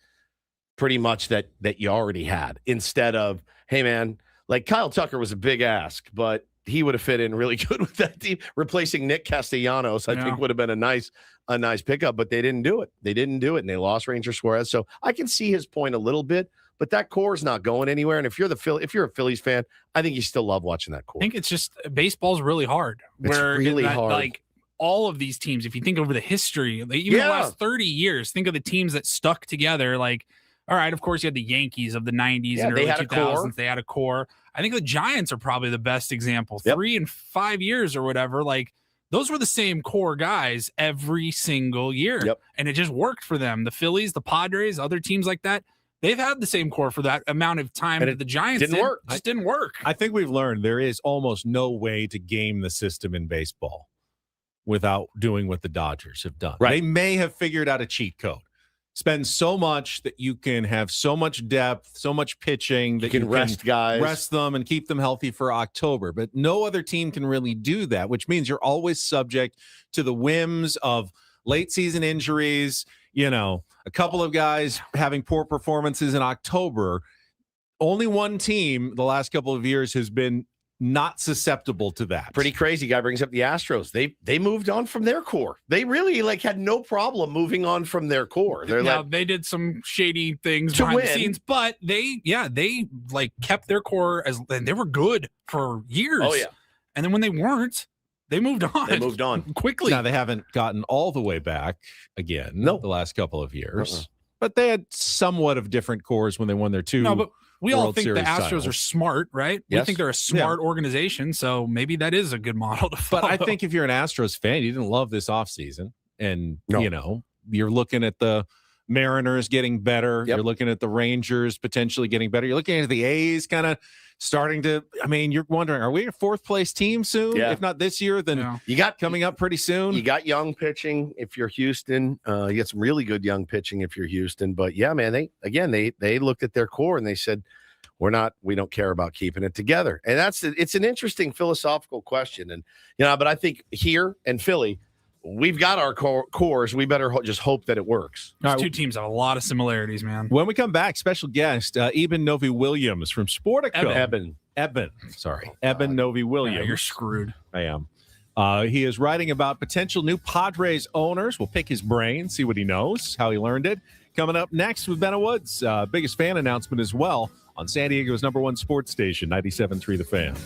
pretty much that you already had instead of, hey man, like Kyle Tucker was a big ask, but he would have fit in really good with that team. Replacing Nick Castellanos, I think would have been a nice pickup, but they didn't do it. And they lost Ranger Suarez. So I can see his point a little bit, but that core is not going anywhere. And if you're a Phillies fan, I think you still love watching that core. I think it's just baseball's really hard. It's really hard. Like all of these teams, if you think over the history, even the last 30 years, think of the teams that stuck together. Like, all right, of course, you had the Yankees of the 90s and early 2000s. They had a core. I think the Giants are probably the best example. 3 and 5 years or whatever, like those were the same core guys every single year. And it just worked for them. The Phillies, the Padres, other teams like that, they've had the same core for that amount of time that the Giants didn't work. Just didn't work. I think we've learned there is almost no way to game the system in baseball without doing what the Dodgers have done. Right. They may have figured out a cheat code. Spend so much that you can have so much depth, so much pitching that you can rest guys, rest them and keep them healthy for October. But no other team can really do that, which means you're always subject to the whims of late season injuries, a couple of guys having poor performances in October. Only one team the last couple of years has been not susceptible to that. Pretty crazy. Guy brings up the Astros. They moved on from their core. They really had no problem moving on from their core. They did some shady things behind the scenes, but they kept their core and they were good for years. Oh yeah. And then when they weren't, they moved on. They moved on quickly. Now they haven't gotten all the way back again. The last couple of years, but they had somewhat of different cores when they won their 2. No, but we all World think the Series Astros titles. are smart, right? Yes. We think they're a smart organization, so maybe that is a good model to follow. But I think if you're an Astros fan, you didn't love this offseason. And, you're looking at the Mariners getting better. You're looking at the Rangers potentially getting better. You're looking at the A's kind of starting to, you're wondering, are we a 4th place team soon? Yeah. If not this year, then you got coming up pretty soon. You got young pitching if you're Houston. You got some really good young pitching if you're Houston. But yeah, man, they looked at their core and they said, we don't care about keeping it together. And it's an interesting philosophical question. And, but I think here in Philly, we've got our cores. We better just hope that it works. These two teams have a lot of similarities, man. When we come back, special guest, Eben Novy-Williams from Sportico. Eben Novy-Williams. Yeah, you're screwed. I am. He is writing about potential new Padres owners. We'll pick his brain, see what he knows, how he learned it. Coming up next with Ben Woods. Biggest fan announcement as well on San Diego's #1 sports station, 97.3 The Fan.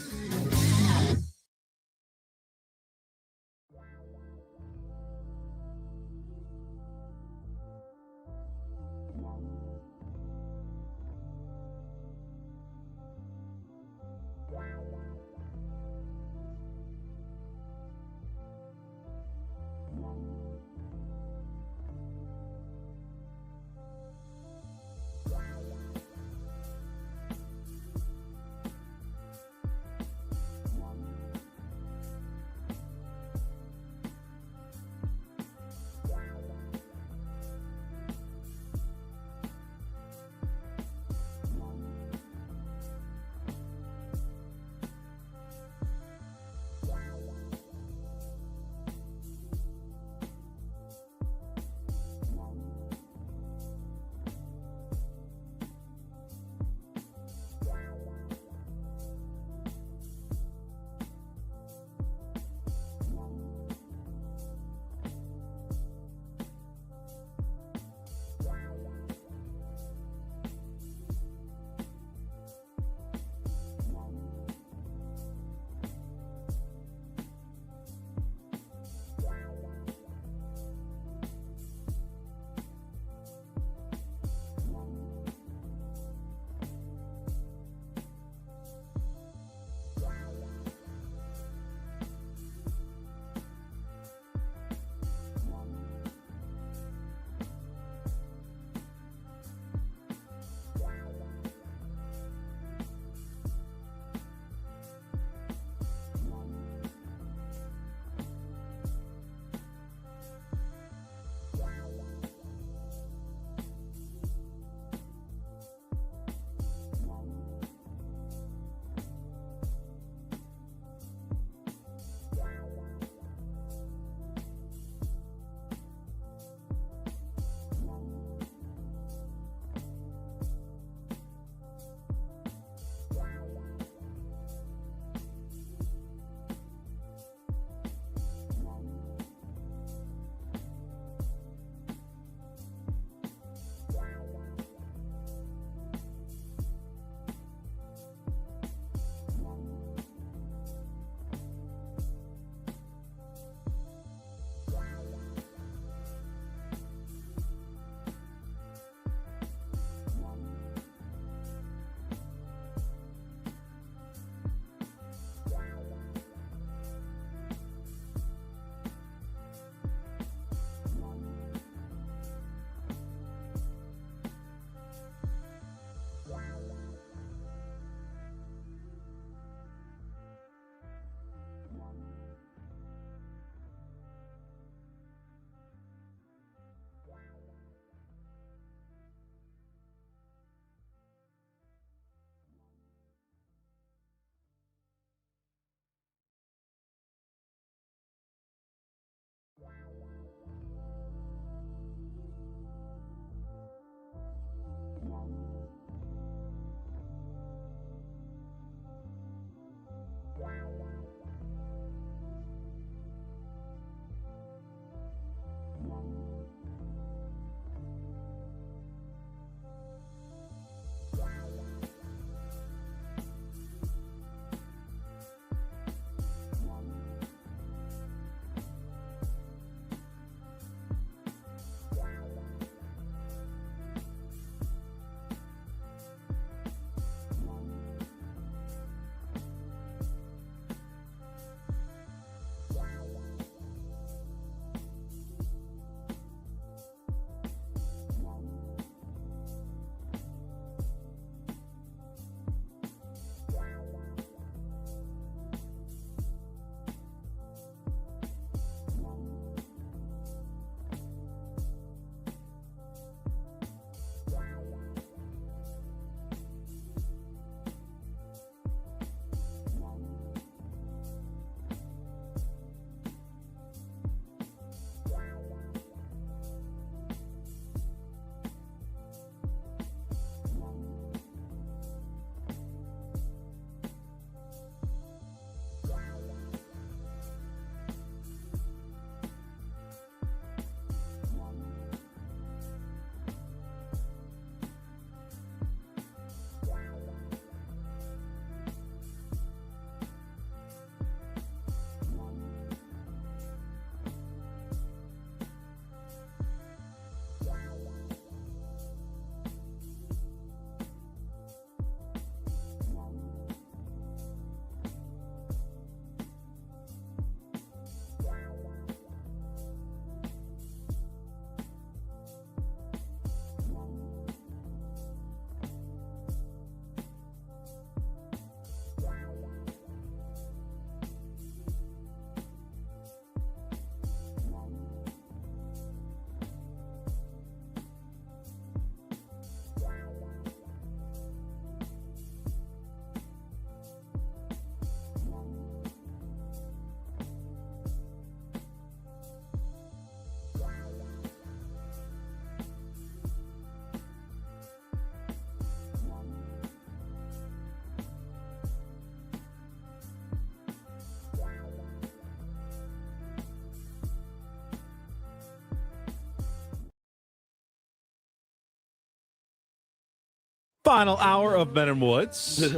Final hour of Ben and Woods.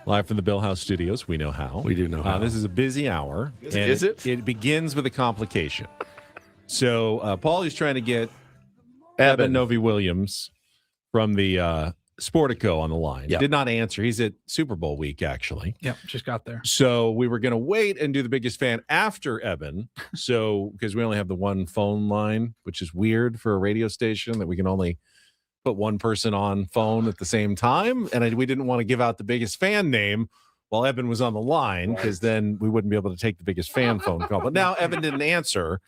Live from the Bill House Studios. We know how. We do know how. This is a busy hour. Is it? It begins with a complication. So, Paul is trying to get Eben Eben Novy-Williams from the Sportico on the line. Yep. Did not answer. He's at Super Bowl week, actually. Yep, just got there. So we were going to wait and do the biggest fan after Eben. So, because we only have the one phone line, which is weird for a radio station that we can only put one person on phone at the same time. And we didn't want to give out the biggest fan name while Eben was on the line, because then we wouldn't be able to take the biggest fan phone call. But now Eben didn't answer.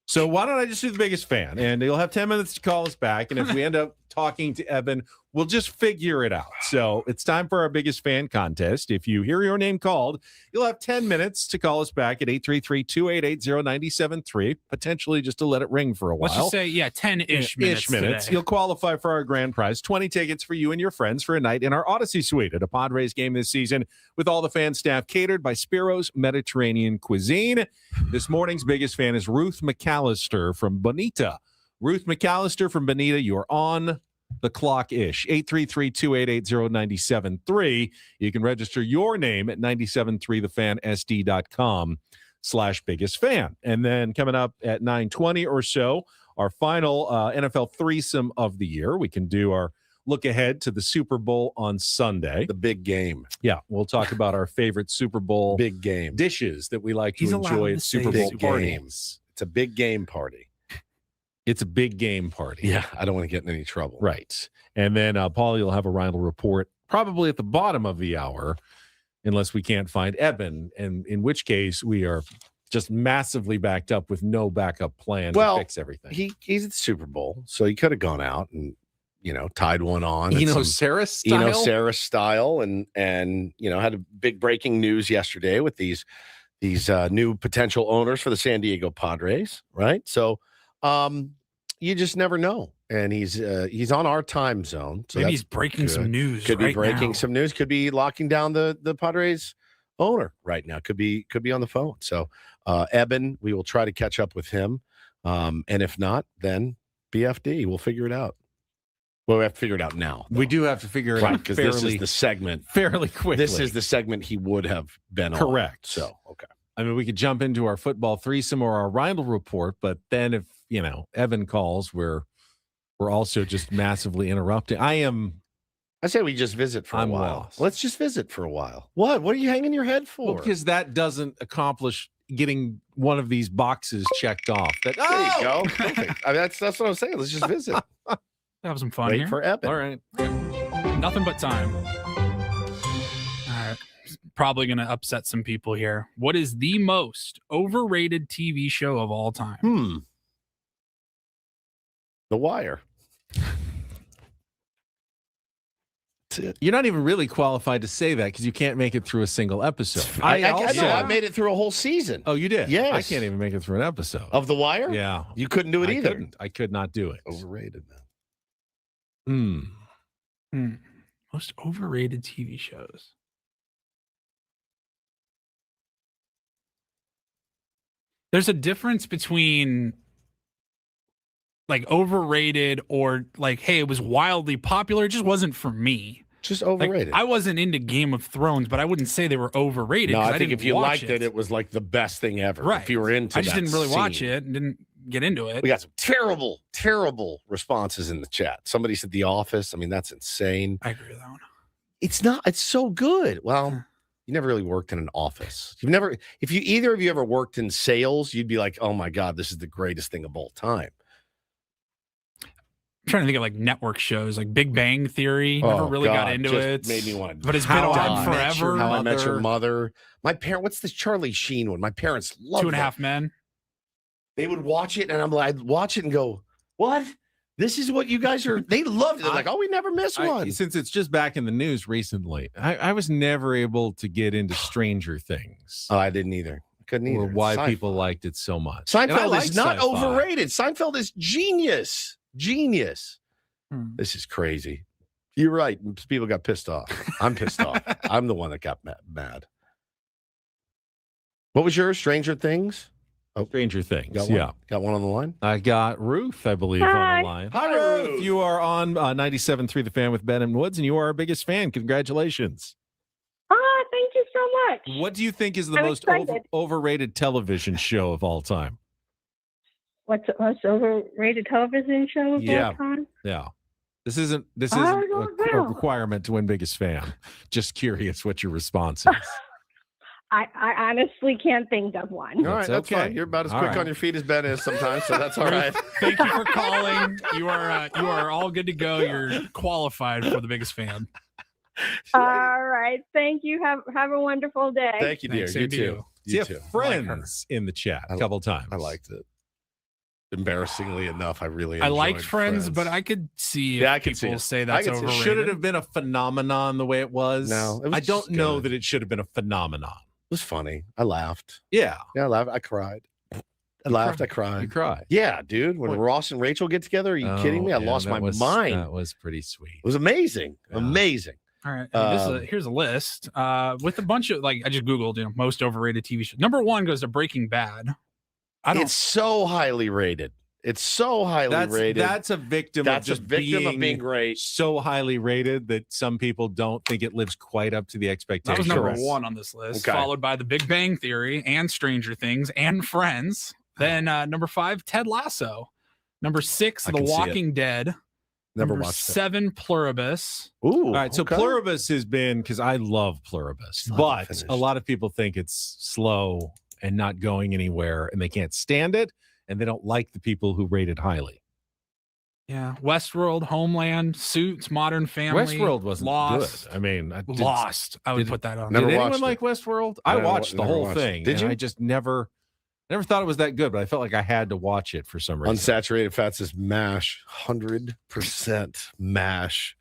So why don't I just do the biggest fan? And you'll have 10 minutes to call us back. And if we end up talking to Eben, we'll just figure it out. So it's time for our biggest fan contest. If you hear your name called, you'll have 10 minutes to call us back at 833-288-0973, potentially just to let it ring for a while. Let's just say, 10-ish minutes. Today. You'll qualify for our grand prize, 20 tickets for you and your friends for a night in our Odyssey Suite at a Padres game this season, with all the fan staff catered by Spiro's Mediterranean Cuisine. This morning's biggest fan is Ruth McAllister from Bonita. Ruth McAllister from Bonita, you're on the clock-ish. 833-288-0973. You can register your name at 973thefansd.com/biggest fan. And then coming up at 9:20 or so, our final NFL threesome of the year. We can do our look ahead to the Super Bowl on Sunday. The big game. Yeah, we'll talk about our favorite Super Bowl big game dishes that we like to He's allowed enjoy to at say Super Bowl big parties. games. It's a big game party. It's a big game party. Yeah, I don't want to get in any trouble. Right. And then, Paul, you'll have a Reindl Report probably at the bottom of the hour, unless we can't find Eben, and in which case we are just massively backed up with no backup plan to fix everything. He's at the Super Bowl, so he could have gone out and, tied one on. Sarah style? Sarah style, and had a big breaking news yesterday with these new potential owners for the San Diego Padres, right? So, you just never know. And he's on our time zone. So maybe he's breaking some news. Could be breaking some news. Could be locking down the Padres owner right now. Could be on the phone. So Eben, we will try to catch up with him. And if not, then BFD. We'll figure it out. Well, we have to figure it out now. We do have to figure it out because this is the segment fairly quickly. This is the segment he would have been on. Correct. So okay. I mean, we could jump into our football threesome or our Reindl Report, but then if Eben calls, we're also just massively interrupting. I say we just visit for a while. Lost. Let's just visit for a while. What are you hanging your head for? Well, because that doesn't accomplish getting one of these boxes checked off. There you go. Perfect. I mean, that's what I was saying. Let's just visit. Have some fun Wait here. for Eben. All right. Nothing but time. All right. Probably going to upset some people here. What is the most overrated TV show of all time? The Wire. You're not even really qualified to say that because you can't make it through a single episode. I made it through a whole season. Oh, you did? Yes. I can't even make it through an episode. Of The Wire? Yeah. You couldn't do it either. I could not do it. Overrated, man. Most overrated TV shows. There's a difference between like overrated or like, hey, it was wildly popular. It just wasn't for me. Just overrated. Like, I wasn't into Game of Thrones, but I wouldn't say they were overrated. No, I think if you liked it, it was like the best thing ever. Right. If you were into it. I just didn't really watch it and didn't get into it. We got some terrible, terrible responses in the chat. Somebody said The Office. I mean, that's insane. I agree with that one. It's not. It's so good. Well, you never really worked in an office. If either of you ever worked in sales, you'd be like, oh my God, this is the greatest thing of all time. I'm trying to think of like network shows, like Big Bang Theory. Never really got into it. Made me want to. But it's been on forever. How I Met Your Mother. My parents. What's this Charlie Sheen one? My parents loved 2.5 Men. They would watch it, and I'd watch it and go, "What? This is what you guys are." They loved it. They're like, "Oh, we never miss one." Since it's just back in the news recently, I was never able to get into Stranger Things. Oh, I didn't either. Couldn't either. Or why people liked it so much. Seinfeld is not overrated. Seinfeld is genius. Genius. This is crazy. You're right. People got pissed off. I'm pissed off. I'm the one that got mad. What was yours? Stranger Things? Stranger Things. Got one? Yeah. Got one on the line? I got Ruth, I believe, on the line. Hi, Ruth. You are on 97.3 The Fan with Ben and Woods, and you are our biggest fan. Congratulations. Thank you so much. What do you think is the I'm most excited. overrated television show of all time? What's the most overrated television show of all time? Yeah. This isn't I a don't know. requirement to win biggest fan. Just curious what your response is. I honestly can't think of one. All right, that's okay. fine. You're about as All quick right. on your feet as Ben is sometimes, so that's all right. Thank you for calling. You are all good to go. You're qualified for the biggest fan. All right. Thank you. Have a wonderful day. Thank you, dear. Thanks, You same to too. you. You See too. Friends in the chat a couple times. I liked it. Embarrassingly enough, I really I enjoyed liked Friends, but I could see if I could see people it. say I that's could see it. overrated. Should it have been a phenomenon the way it was? No, it was I don't just know good. that it should have been a phenomenon. It was funny. I laughed. Yeah. Yeah, I laughed. I cried. I laughed. I cried. You cried. Yeah, dude. When What? Ross and Rachel get together, are you kidding me? I lost my mind. That was pretty sweet. It was amazing. Yeah. Amazing. All right. Here's a list with a bunch of I just Googled, most overrated TV shows. Number 1 goes to Breaking Bad. It's so highly rated. It's so highly rated. That's a victim That's of a just victim of being great. so highly rated that some people don't think it lives quite up to the That expectations. was number 1 on this list, Okay. followed by The Big Bang Theory and Stranger Things and Friends. Then number 5, Ted Lasso. Number 6, I The can see it. Walking Dead. Never Number watched it. 7, Pluribus. Ooh. All right, so okay. Pluribus has been, because I love Pluribus, Still but haven't finished. a lot of people think it's slow and not going anywhere, and they can't stand it, and they don't like the people who rate it highly. Yeah, Westworld, Homeland, Suits, Modern Family. Westworld wasn't Lost. good. I mean, Lost. I would did- put that on. Never did anyone watched like Westworld? I Never watched the never whole watched it. thing. Did and you? I just never thought it was that good, but I felt like I had to watch it for some reason. Unsaturated fats is MASH. 100% MASH.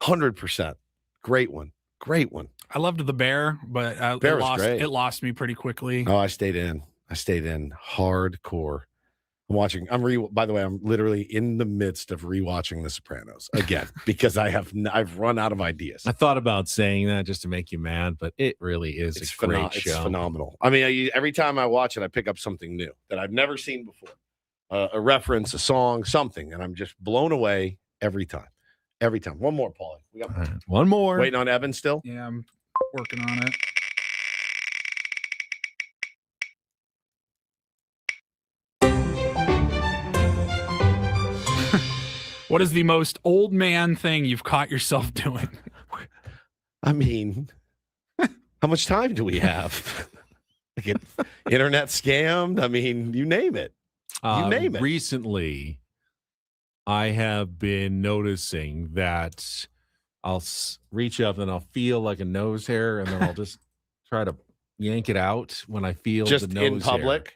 100%. Great one. Great one. I loved The Bear, but Bear was great. it lost me pretty quickly. Oh, I stayed in hardcore. By the way, I'm literally in the midst of rewatching The Sopranos again because I've run out of ideas. I thought about saying that just to make you mad, but it really is a great show. It's phenomenal. I mean, every time I watch it, I pick up something new that I've never seen before. A reference, a song, something, and I'm just blown away every time. Every time. One more, Paulie. We got All right, one more. waiting on Eben still. Yeah, I'm working on it. What is the most old man thing you've caught yourself doing? I mean, how much time do we have? Like internet scammed? I mean, you name it. You name it. Recently, I have been noticing that I'll reach up and I'll feel like a nose hair, and then I'll just try to yank it out when I feel Just the nose in public. hair.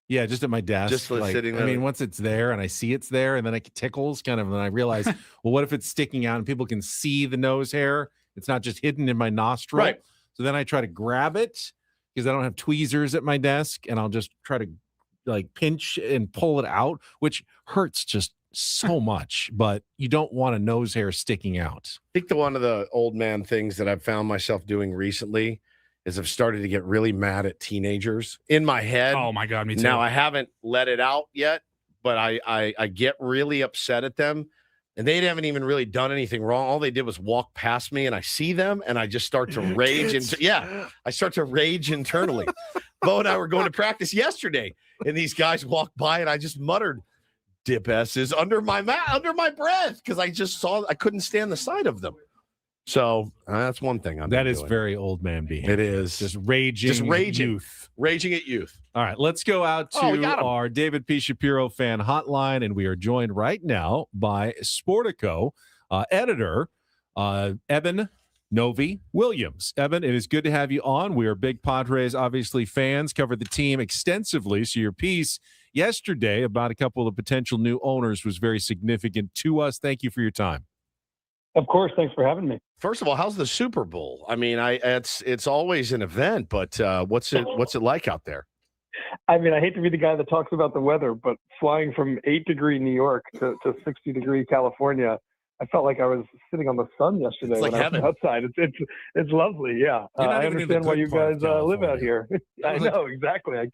Yeah, just at my desk. Just sitting I there. mean, once it's there and I see it's there, and then it tickles kind of, and then I realize, well, what if it's sticking out and people can see the nose hair? It's not just hidden in my nostril. Right. So then I try to grab it because I don't have tweezers at my desk, and I'll just try to pinch and pull it out, which hurts just so much, but you don't want a nose hair sticking out. I think one of the old man things that I've found myself doing recently is I've started to get really mad at teenagers in my head. Oh my God, me too. Now I haven't let it out yet, but I get really upset at them, and they haven't even really done anything wrong. All they did was walk past me, and I see them, and I just start to rage. I start to rage internally. Bo and I were going to practice yesterday, and these guys walked by, and I just muttered, "Dip S's" under my breath because I couldn't stand the sight of them. So that's one thing That is very old man behavior. It is just raging youth. Raging at youth. All right, let's go out Oh, we to got 'em. our David P. Shapiro fan hotline, and we are joined right now by Sportico editor Eben Novy-Williams. Eben, it is good to have you on. We are big Padres, obviously, fans, covered the team extensively. So your piece yesterday about a couple of potential new owners was very significant to us. Thank you for your time. Of course. Thanks for having me. First of all, how's the Super Bowl? I mean, it's always an event, but what's it like out there? I mean, I hate to be the guy that talks about the weather, but flying from 8-degree New York to 60-degree California, I felt like I was sitting on the sun yesterday It's like when heaven. I was outside. It's lovely. Yeah. You're not I even in the understand why good you part of guys live out California. here. I know, exactly. I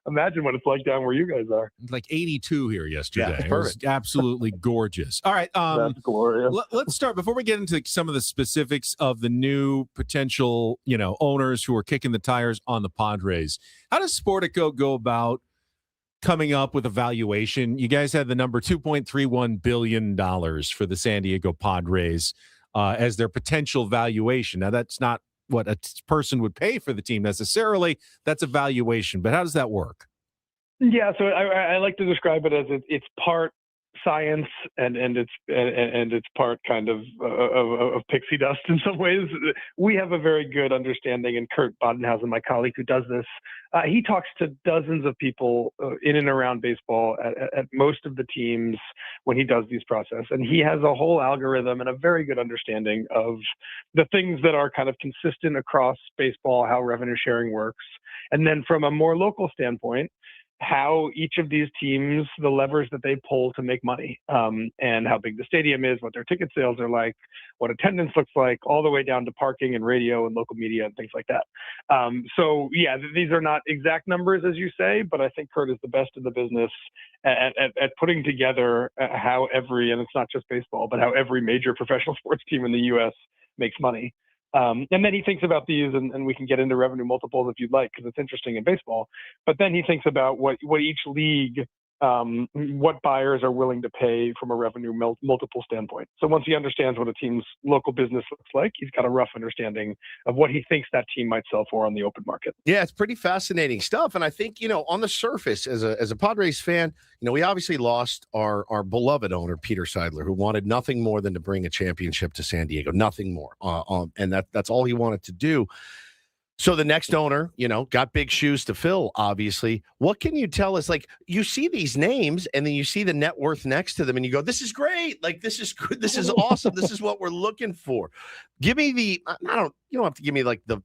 imagine what it's like down where you guys are. Like 82 here yesterday. Yeah, it was absolutely gorgeous. All right. That's glorious. Let's start before we get into some of the specifics of the new potential, owners who are kicking the tires on the Padres. How does Sportico go about coming up with a valuation? You guys had the number $2.31 billion for the San Diego Padres as their potential valuation. Now, that's not what a person would pay for the team necessarily. That's a valuation. But how does that work? Yeah, so I like to describe it as it's part science and it's part kind of pixie dust in some ways. We have a very good understanding, and Kurt Bodenhausen, my colleague who does this, he talks to dozens of people in and around baseball at most of the teams when he does these process, and he has a whole algorithm and a very good understanding of the things that are kind of consistent across baseball, how revenue sharing works, and then from a more local standpoint, how each of these teams, the levers that they pull to make money, and how big the stadium is, what their ticket sales are like, what attendance looks like, all the way down to parking and radio and local media and things like that. So yeah, these are not exact numbers, as you say, but I think Kurt is the best in the business at putting together how every, and it's not just baseball, but how every major professional sports team in the U.S. makes money. And then he thinks about these, and we can get into revenue multiples if you'd like, because it's interesting in baseball. But then he thinks about what each league, what buyers are willing to pay from a revenue multiple standpoint. So once he understands what a team's local business looks like, he's got a rough understanding of what he thinks that team might sell for on the open market. Yeah, it's pretty fascinating stuff. And I think, on the surface, as a Padres fan, we obviously lost our beloved owner, Peter Seidler, who wanted nothing more than to bring a championship to San Diego, nothing more. And that's all he wanted to do. So the next owner, got big shoes to fill, obviously. What can you tell us? Like, you see these names and then you see the net worth next to them and you go, this is great. Like, this is good. This is awesome. This is what we're looking for. Give me you don't have to give me like the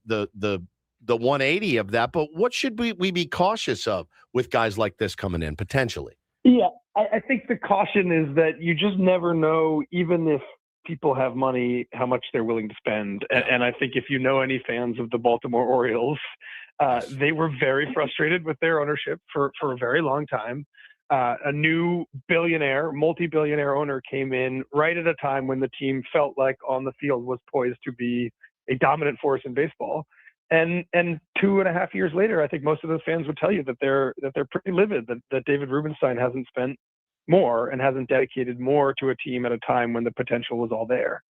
180 of that, but what should we be cautious of with guys like this coming in potentially? Yeah, I think the caution is that you just never know, even if people have money, how much they're willing to spend. And I think if you know any fans of the Baltimore Orioles, they were very frustrated with their ownership for a very long time. A new multi-billionaire owner came in right at a time when the team felt like on the field was poised to be a dominant force in baseball. And 2.5 years later, I think most of those fans would tell you that they're pretty livid that David Rubenstein hasn't spent more and hasn't dedicated more to a team at a time when the potential was all there.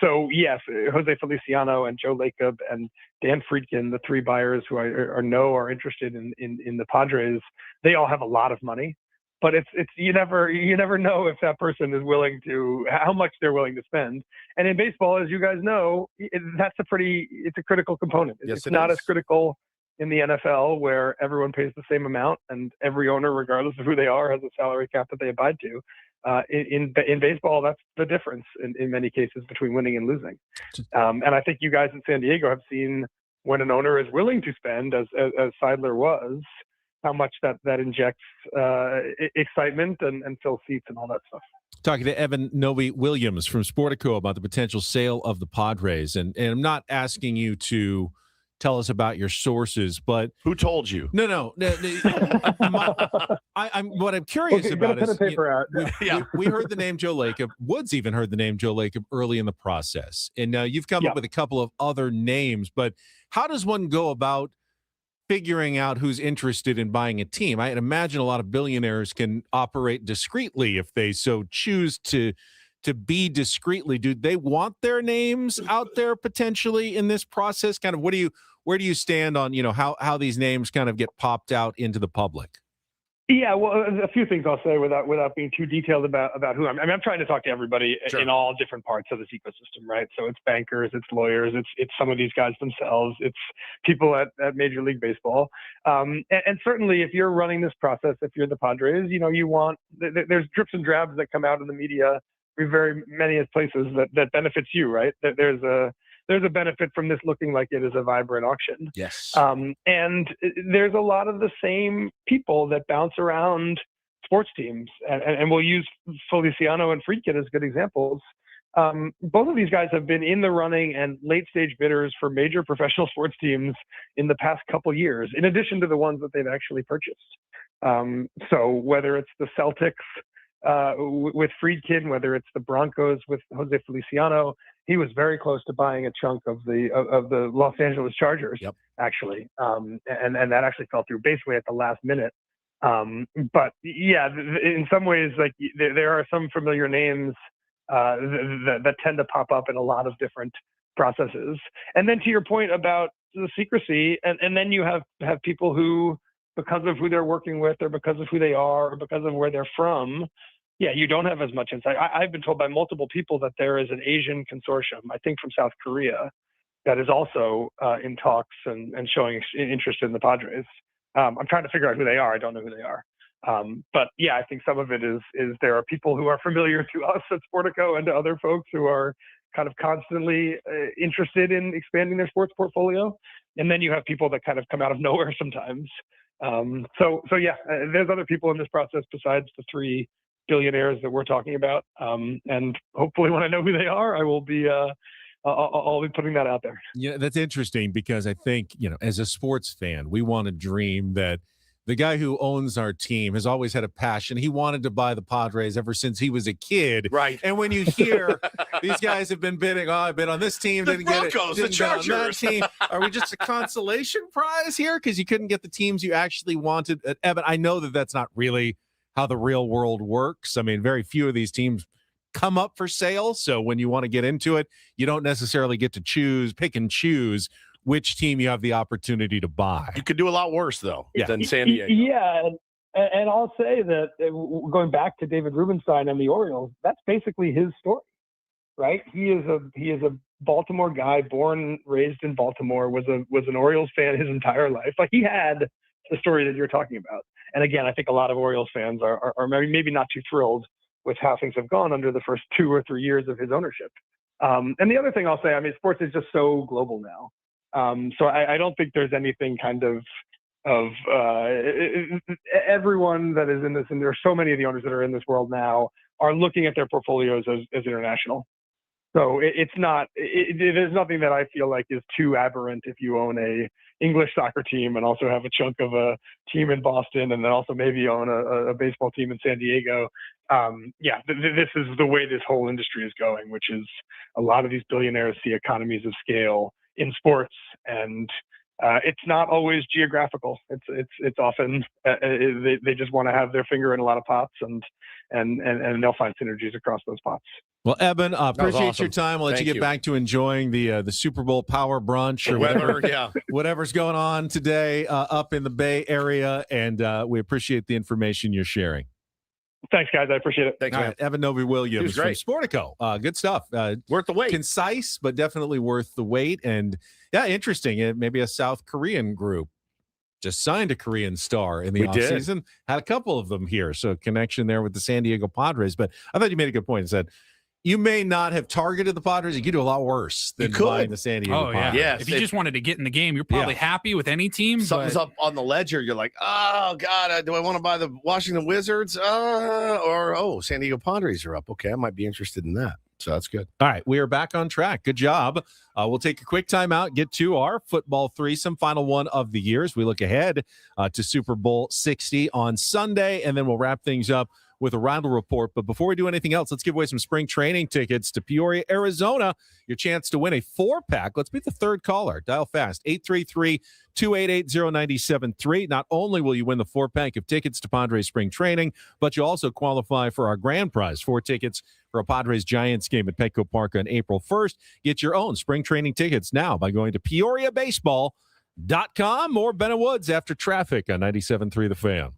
So yes, Jose Feliciano and Joe Lacob and Dan Friedkin, the three buyers who I know are interested in the Padres, they all have a lot of money, but it's you never know if that person is willing to, how much they're willing to spend. And in baseball, as you guys know, it's a critical component. Yes, it's not as critical in the NFL, where everyone pays the same amount and every owner, regardless of who they are, has a salary cap that they abide to. In baseball, that's the difference in many cases between winning and losing. And I think you guys in San Diego have seen when an owner is willing to spend, as Seidler was, how much that injects excitement and fill seats and all that stuff. Talking to Eben Novy-Williams from Sportico about the potential sale of the Padres. And I'm not asking you to tell us about your sources, but who told you? No. What I'm curious about is we heard the name Joe Lacob. Woods even heard the name Joe Lacob early in the process, and you've come up with a couple of other names. But how does one go about figuring out who's interested in buying a team? I imagine a lot of billionaires can operate discreetly if they so choose to be discreetly. Do they want their names out there potentially in this process? Kind of where do you stand on, how these names kind of get popped out into the public? Yeah, well, a few things I'll say without being too detailed about who I'm trying to talk to everybody in all different parts of this ecosystem, right? So it's bankers, it's lawyers, it's some of these guys themselves, it's people at Major League Baseball. And certainly if you're running this process, if you're the Padres, there's drips and drabs that come out in the media, very many places that benefits you, right? That there's a benefit from this looking like it is a vibrant auction. Yes. And there's a lot of the same people that bounce around sports teams, and we'll use Feliciano and Friedkin as good examples. both of these guys have been in the running and late-stage bidders for major professional sports teams in the past couple years, in addition to the ones that they've actually purchased. So whether it's the Celtics with Friedkin, whether it's the Broncos with Jose Feliciano, he was very close to buying a chunk of the Los Angeles Chargers, actually, and that actually fell through basically at the last minute. But yeah, in some ways, like there are some familiar names that tend to pop up in a lot of different processes. And then to your point about the secrecy, and then you have people who, because of who they're working with or because of who they are or because of where they're from, yeah, you don't have as much insight. I've been told by multiple people that there is an Asian consortium, I think from South Korea, that is also in talks and showing interest in the Padres. I'm trying to figure out who they are. I don't know who they are. But yeah, I think some of it is there are people who are familiar to us at Sportico and to other folks who are kind of constantly interested in expanding their sports portfolio. And then you have people that kind of come out of nowhere sometimes. So yeah, there's other people in this process besides the three billionaires that we're talking about. And hopefully when I know who they are, I will be, I'll be putting that out there. Yeah, that's interesting because I think, as a sports fan, we want to dream that the guy who owns our team has always had a passion. He wanted to buy the Padres ever since he was a kid. Right. And when you hear these guys have been bidding, I bid on this team, didn't get it. Broncos, Didn't the bid on that Chargers. team. Are we just a consolation prize here because you couldn't get the teams you actually wanted? Eben, I know that that's not really how the real world works. I mean, very few of these teams come up for sale. So when you want to get into it, you don't necessarily get to pick and choose which team you have the opportunity to buy. You could do a lot worse, though, than San Diego. Yeah, and I'll say that going back to David Rubenstein and the Orioles, that's basically his story, right? He is a Baltimore guy, born, raised in Baltimore, was an Orioles fan his entire life. Like he had the story that you're talking about. And again, I think a lot of Orioles fans are maybe not too thrilled with how things have gone under the first 2 or 3 years of his ownership. And the other thing I'll say, I mean, sports is just so global now. So I don't think there's anything kind of everyone that is in this, and there are so many of the owners that are in this world now are looking at their portfolios as international. So there's nothing that I feel like is too aberrant if you own a English soccer team and also have a chunk of a team in Boston and then also maybe own a baseball team in San Diego. This is the way this whole industry is going, which is a lot of these billionaires see economies of scale in sports, and it's not always geographical. It's often they just want to have their finger in a lot of pots, and they'll find synergies across those pots. Well, Eben, appreciate your time. We'll let Thank you get you. back to enjoying the Super Bowl power brunch or whatever's going on today up in the Bay Area, and we appreciate the information you're sharing. Thanks, guys. I appreciate it. Thanks, All man. right, Eben Novy-Williams from Sportico. Good stuff. Worth the wait. Concise, but definitely worth the wait. And yeah, interesting. Maybe a South Korean group just signed a Korean star in the offseason. Had a couple of them here. So connection there with the San Diego Padres. But I thought you made a good point and said, you may not have targeted the Padres. You could do a lot worse than buying the San Diego Padres. Yes, if you just wanted to get in the game, you're probably happy with any team. Something's up on the ledger. You're like, oh, God, do I want to buy the Washington Wizards? San Diego Padres are up. Okay, I might be interested in that. So that's good. All right, we are back on track. Good job. We'll take a quick time out, get to our football threesome, final one of the year as we look ahead to Super Bowl 60 on Sunday, and then we'll wrap things up with a Reindl Report. But before we do anything else, let's give away some spring training tickets to Peoria, Arizona. Your chance to win a 4-pack. Let's be the third caller. Dial fast, 833-288-0973. Not only will you win the 4-pack of tickets to Padres spring training, but you also qualify for our grand prize, 4 tickets for a Padres-Giants game at Petco Park on April 1st. Get your own spring training tickets now by going to PeoriaBaseball.com. More Ben Woods after traffic on 97.3 The Fan.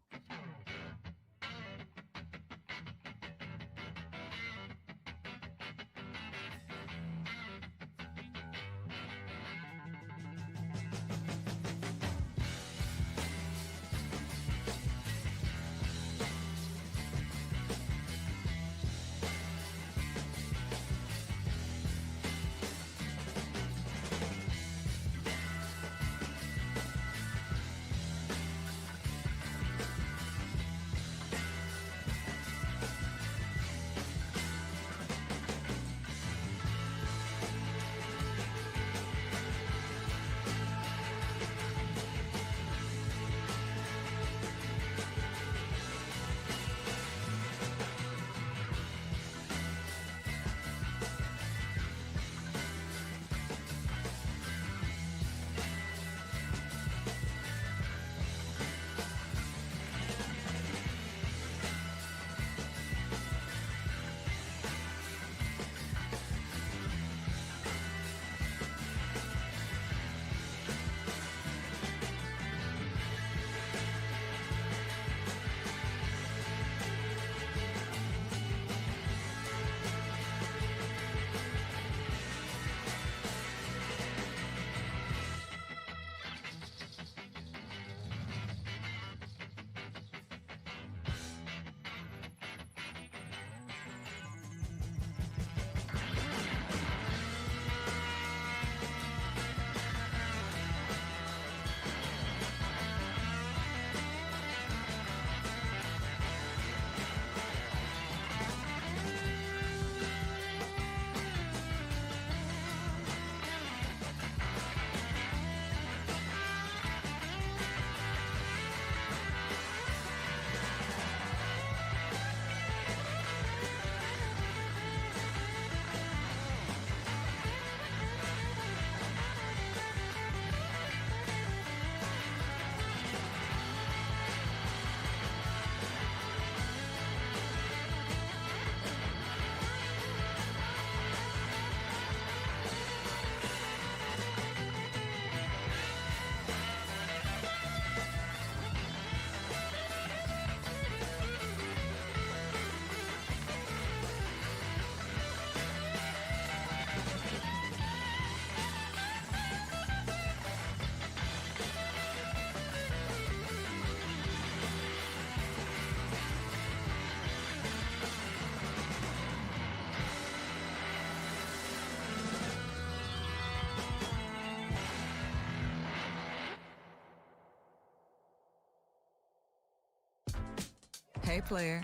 Hey, player,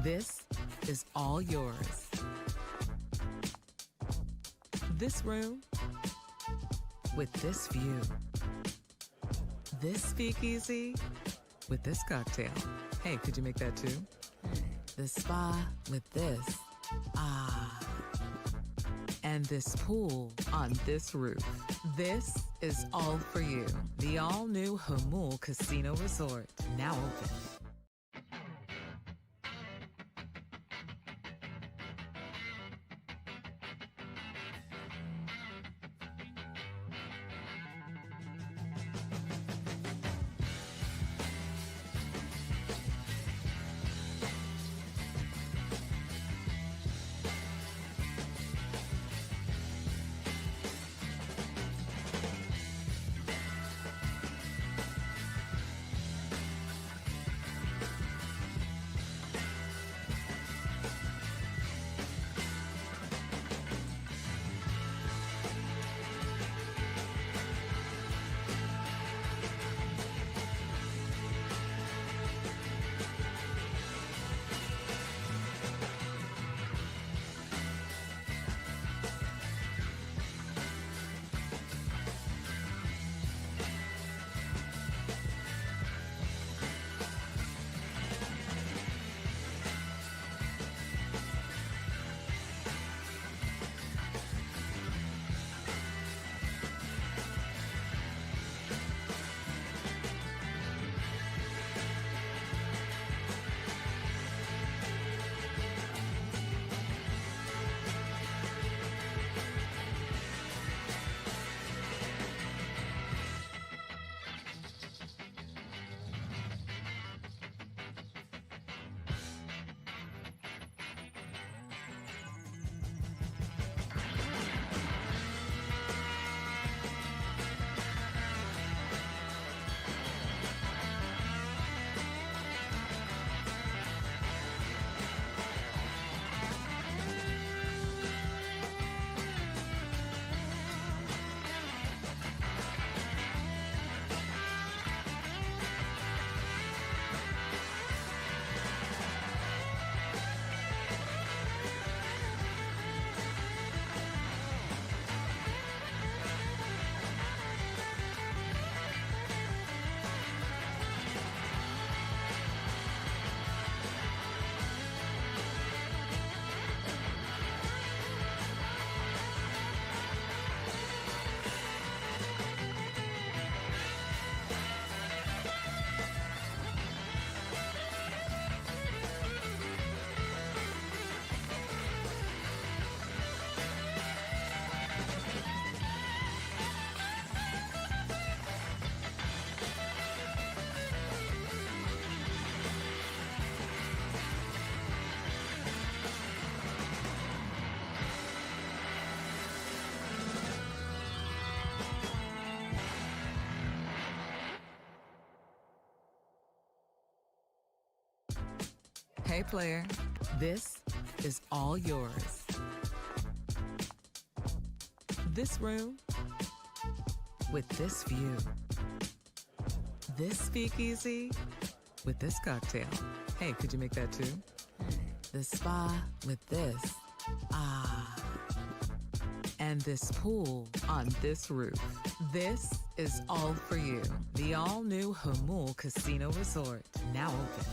this is all yours. This room with this view. This speakeasy with this cocktail. Hey, could you make that too? The spa with this. Ah. And this pool on this roof. This is all for you. The all-new Hamul Casino Resort, now open. Hey, player, this is all yours. This room with this view. This speakeasy with this cocktail. Hey, could you make that too? The spa with this. Ah. And this pool on this roof. This is all for you. The all-new Hamul Casino Resort, now open.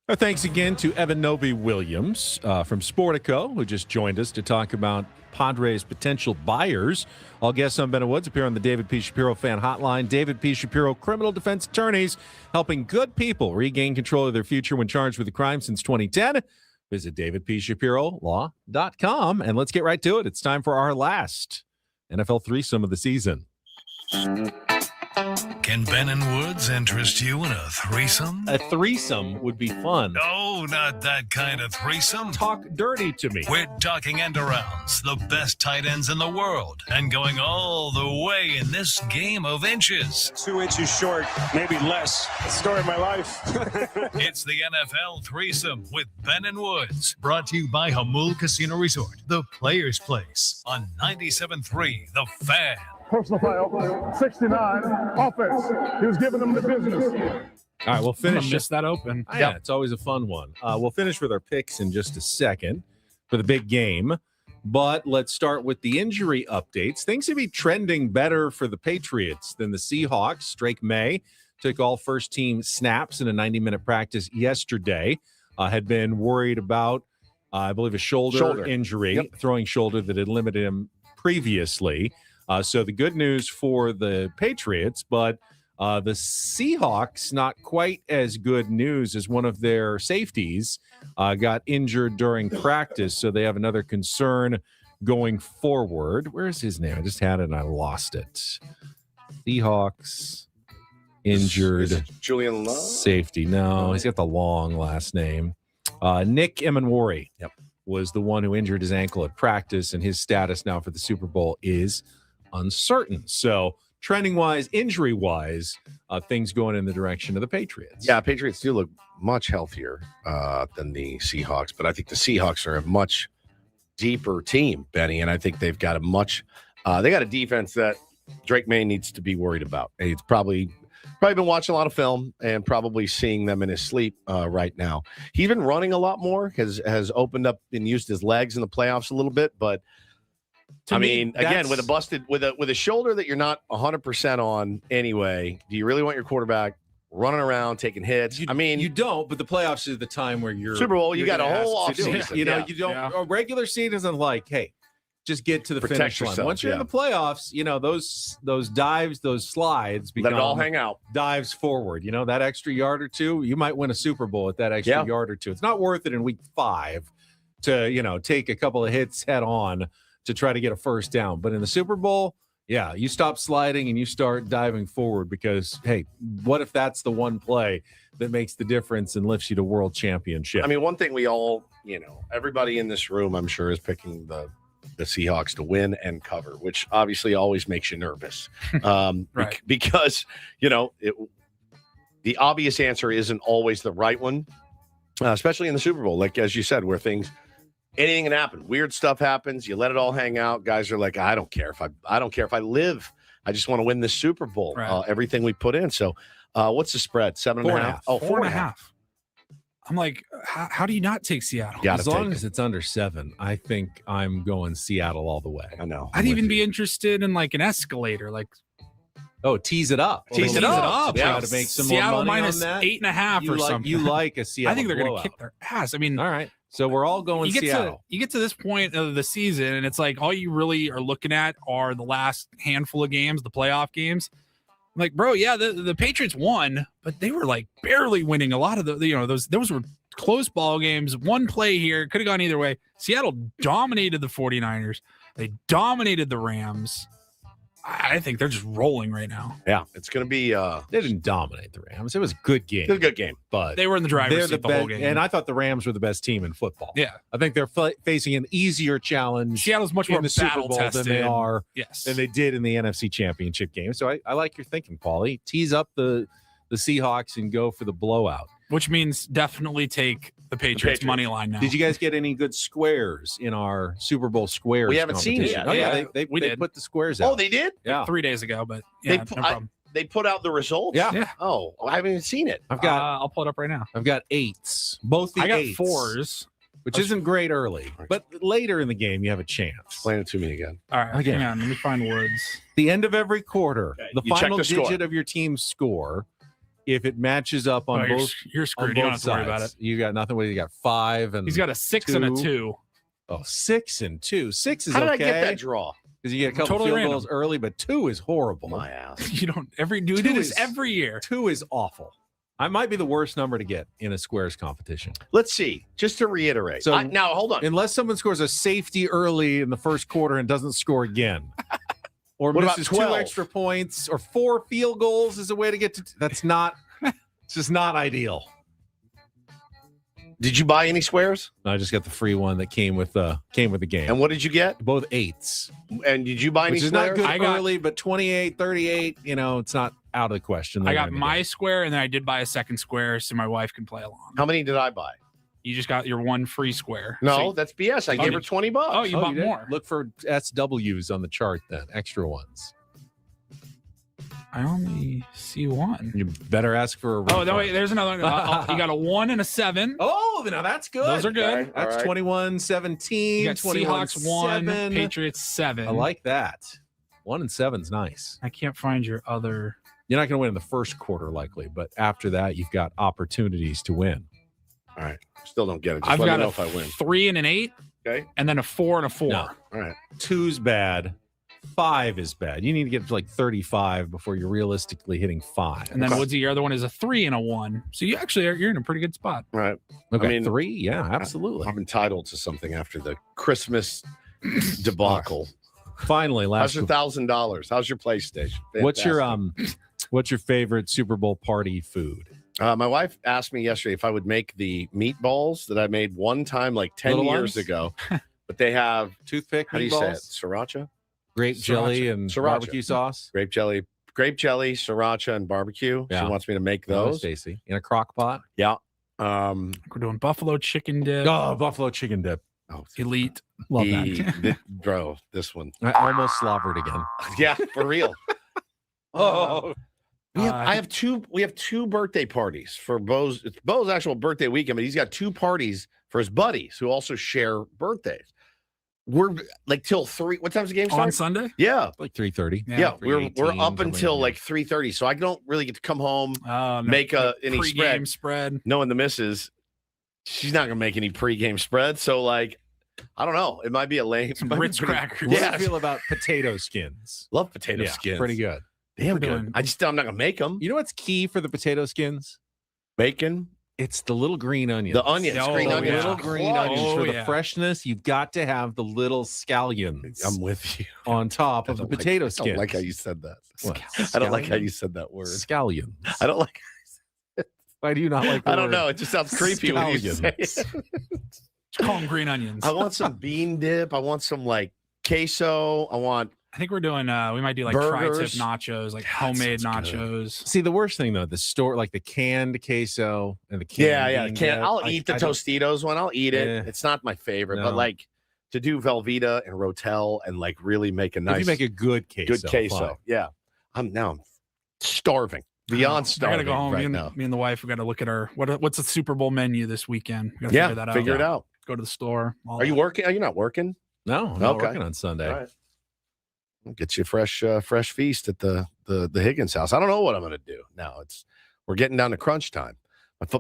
Our thanks again to Eben Novy-Williams from Sportico, who just joined us to talk about Padres' potential buyers. All guests on Ben & Woods appear on the David P. Shapiro Fan Hotline. David P. Shapiro criminal defense attorneys helping good people regain control of their future when charged with a crime since 2010. Visit davidpshapirolaw.com, and let's get right to it. It's time for our last NFL threesome of the season. Can Ben and Woods interest you in a threesome? A threesome would be fun. No, not that kind of threesome. Talk dirty to me. We're talking end-arounds, the best tight ends in the world, and going all the way in this game of inches. 2 inches short, maybe less. The story of my life. It's the NFL Threesome with Ben and Woods, brought to you by Hamul Casino Resort, the Players' Place, on 97.3 The Fan. Personal foul, 69, offense. He was giving them the business. All right, we'll finish Miss that open. Yeah, it's always a fun one. We'll finish with our picks in just a second for the big game. But let's start with the injury updates. Things seem to be trending better for the Patriots than the Seahawks. Drake May took all first-team snaps in a 90-minute practice yesterday. Had been worried about, I believe, a shoulder injury, throwing shoulder that had limited him previously. So the good news for the Patriots, but the Seahawks, not quite as good news as one of their safeties got injured during practice. So they have another concern going forward. Where's his name? I just had it and I lost it. Seahawks injured Julian Love? Safety. No, he's got the long last name. Nick Emenwari was the one who injured his ankle at practice, and his status now for the Super Bowl is uncertain. So trending-wise, injury-wise, things going in the direction of the Patriots. Yeah, Patriots do look much healthier than the Seahawks, but I think the Seahawks are a much deeper team, Benny, and I think they've got they got a defense that Drake May needs to be worried about. He's probably been watching a lot of film and probably seeing them in his sleep right now. He's been running a lot more, has opened up and used his legs in the playoffs a little bit, but I mean, again, with a shoulder that you're not 100% on anyway, do you really want your quarterback running around taking hits? You don't, but the playoffs is the time where you're Super Bowl. You got a whole offseason. You know, you don't. A regular season isn't like, hey, just get to the finish line. Once you're in the playoffs, you know those dives, those slides, let it all hang out. Dives forward. You know that extra yard or two, you might win a Super Bowl at that extra yard or two. It's not worth it in week 5 to take a couple of hits head on to try to get a first down. But in the Super Bowl, you stop sliding and you start diving forward because, hey, what if that's the one play that makes the difference and lifts you to world championship? I mean, one thing we all, everybody in this room, I'm sure, is picking the Seahawks to win and cover, which obviously always makes you nervous. Right. Because, the obvious answer isn't always the right one, especially in the Super Bowl. Like, as you said, where anything can happen. Weird stuff happens. You let it all hang out. Guys are like, I don't care if I live. I just want to win this Super Bowl. Right. Everything we put in. So, what's the spread? 7.5. Oh, 4.5. I'm like, how do you not take Seattle? As long as it's under 7, I think I'm going Seattle all the way. I know. I'd even be interested in like an escalator, like. Oh, tease it up. Tease it up. Yeah, to make some Seattle more money minus on that. 8.5 or something. You like a Seattle I think they're going to kick their ass. I mean, all right. So we're all going Seattle. You get to this point of the season, and it's like all you really are looking at are the last handful of games, the playoff games. I'm like, bro, yeah, the Patriots won, but they were like barely winning a lot of those were close ball games. One play here could have gone either way. Seattle dominated the 49ers. They dominated the Rams. I think they're just rolling right now. Yeah, it's going to be. They didn't dominate the Rams. It was a good game. It was a good game, but they were in the driver's seat the whole game. And I thought the Rams were the best team in football. Yeah, I think they're facing an easier challenge. Seattle's much more in the Super Bowl battle-tested than they are. Yes, than they did in the NFC Championship game. So I like your thinking, Paulie. Tease up the Seahawks and go for the blowout. Which means definitely take the Patriots money line now. Did you guys get any good squares in our Super Bowl squares? We haven't seen it yet. Oh, yeah, they put the squares out. Oh, they did? Yeah. 3 days ago, but yeah, no problem. They put out the results? Yeah. Oh, I haven't even seen it. I'll pull it up right now. I've got 8s. Both the 8s. I got 4s. Which isn't great early, but later in the game, you have a chance. Explain it to me again. All right, hang on. Let me find Woods. The end of every quarter, the You check final the score. digit of your team's score, if it matches up on both, you're screwed. on You don't both have to worry about sides, it. you got nothing. You got 5 and He's got a 6 and a 2. Oh, 6 and 2. 6 is How did okay. I get that draw? Because you get a couple Totally field random. goals early, but 2 is horrible. My ass. You don't we do this every year. 2 is awful. I might be the worst number to get in a squares competition. Let's see. Just to reiterate. So now, hold on. Unless someone scores a safety early in the first quarter and doesn't score again. Or What about misses 2 12? extra points, or 4 field goals is a way to get to. That's not. It's just not ideal. Did you buy any squares? No, I just got the free one that came with the game. And what did you get? Both 8s. And did you buy any Which is squares? not good early, but 28, 38, it's not out of the question. I got my square, and then I did buy a second square so my wife can play along. How many did I buy? You just got your one free square. No, that's BS. I gave her $20. Oh, you bought more. Look for SWs on the chart then, extra ones. I only see one. You better ask for a refund. Oh, no, wait, there's another one. You got a 1 and a 7. Oh, now that's good. Those are good. Okay. That's All right. 21-17. You got Seahawks 1, 21-7. Patriots 7. I like that. 1 and 7's nice. I can't find your other. You're not going to win in the first quarter, likely, but after that, you've got opportunities to win. All right. Still don't get it. Just I've let got me know a if I win. 3 and an 8. Okay. And then a 4 and a 4. No. All right. 2's bad. 5 is bad. You need to get to like 35 before you're realistically hitting 5. And then Woodsy, your other one is a 3 and a 1. So you actually you're in a pretty good spot. All right. Okay, I mean, 3? Yeah, absolutely. I'm entitled to something after the Christmas debacle. Finally, How's last your $1,000? How's your PlayStation? What's your favorite Super Bowl party food? My wife asked me yesterday if I would make the meatballs that I made one time like 10 Little years ones? ago. But they have Toothpick how do you say it? meatballs? Sriracha? Grape jelly and Sriracha. barbecue sauce? Grape jelly, sriracha, and barbecue. Yeah. She wants me to make Oh, those. Stacy. In a crock pot? Yeah. We're doing buffalo chicken dip. Oh, buffalo chicken dip. Oh, Elite. Love that. Bro, this one. I almost slobbered again. Yeah, for real. Oh. We have two birthday parties for Bo's. It's Bo's actual birthday weekend, but he's got 2 parties for his buddies who also share birthdays. We're like till 3. What time's the game start? On Sunday? Yeah. Like 3:30. Yeah, we're 3:18, up something until like like 3:30, so I don't really get to come home, make any pre-game spread. Knowing the missus, she's not gonna make any pregame spread. So like, I don't know. It might be a lame. Ritz crackers. What do you feel about potato skins? Love potato Yeah, skins. pretty good. Damn We're good. doing- I'm not gonna make them. You know what's key for the potato skins? Bacon. It's the little green onions. The onions, Oh, green The onions. little yeah. green onions Oh, for the yeah. freshness. You've got to have the little scallions I'm with you. on top of the potato I skins. don't like how you said that. What? I don't like how you said that word. Scallions. I don't like. Why do you not like the I don't word? know. It just sounds creepy when you say it. Just call them green onions. I want some bean dip. I want some like queso. I want. I think we're doing we might do like Burgers. tri-tip nachos, like God, homemade sounds good. nachos. See, the worst thing though, the store, like the canned queso and the canned Yeah. bean Can dip, I'll eat the I don't- Tostitos one. I'll eat it. Eh. It's not my favorite, No. but like to do Velveeta and Rotel and like really make a If nice, you make a good queso, good queso. fine. Yeah. I'm starving. Beyond I starving gotta go home. right me, now. and, me and the wife, we got to look at our what's the Super Bowl menu this weekend. We gotta Yeah. figure that out. Figure it out. Go to the store. all Are you that. working? Are you not working? No, I'm not Okay. working on Sunday. All right. We'll get you a fresh feast at the Higgins house. I don't know what I'm going to do now. We're getting down to crunch time.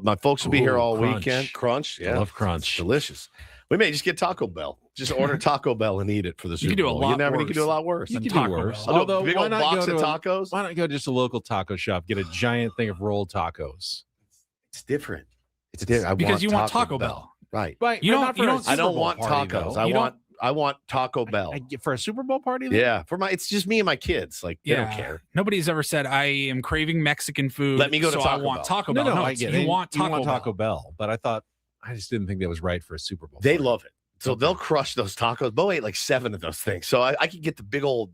My folks will be here Ooh, all crunch. weekend. Crunch, yeah, I love It's crunch. delicious. We may just get Taco Bell. Just order Taco Bell and eat it for the Super could do a Bowl. lot You can worse do a lot worse. You than can do Taco worse. Bell. I'll do a Although, big why old not box go of to tacos. Why not go to just a local taco shop, get a giant thing of rolled tacos? It's different. It's different. Because you want Taco Bell. Right. But You but don't- not for you a don't- Super I don't Bowl want party, tacos. though. I want Taco Bell. For a Super Bowl party? Then? Yeah, it's just me and my kids. Like they don't care. Nobody's ever said I am craving Mexican food. Let me go to so Taco I want Bell. Taco No, Bell. I it's get you it. want Taco Bell. But I just didn't think that was right for a Super Bowl. They party. love it. So Okay. they'll crush those tacos. Bo ate like 7 of those things. So I could get the big old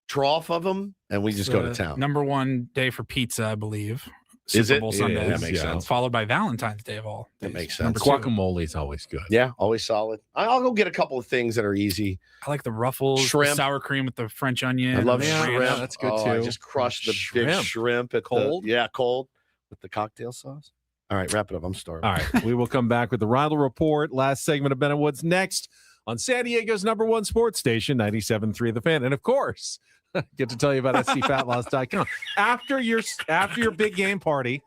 trough of them and we just go to town. Number one day for pizza, I believe. Is Super it? Bowl Yeah, Sunday. that makes sense. Followed by Valentine's Day of all. That days. makes Number sense. two. Guacamole is always good. Yeah, always solid. I'll go get a couple of things that are easy. I like the ruffles, the Shrimp. sour cream with the French onion. I love and the shrimp. ranch. that's good, I too. just crushed the big shrimp at Cold? cold with the cocktail sauce. All right, wrap it up. I'm starving. All right. We will come back with the Reindl Report. Last segment of Ben and Woods next on San Diego's #1 sports station, 97.3 The Fan. And of course, get to tell you about scfatloss.com. After your big game party,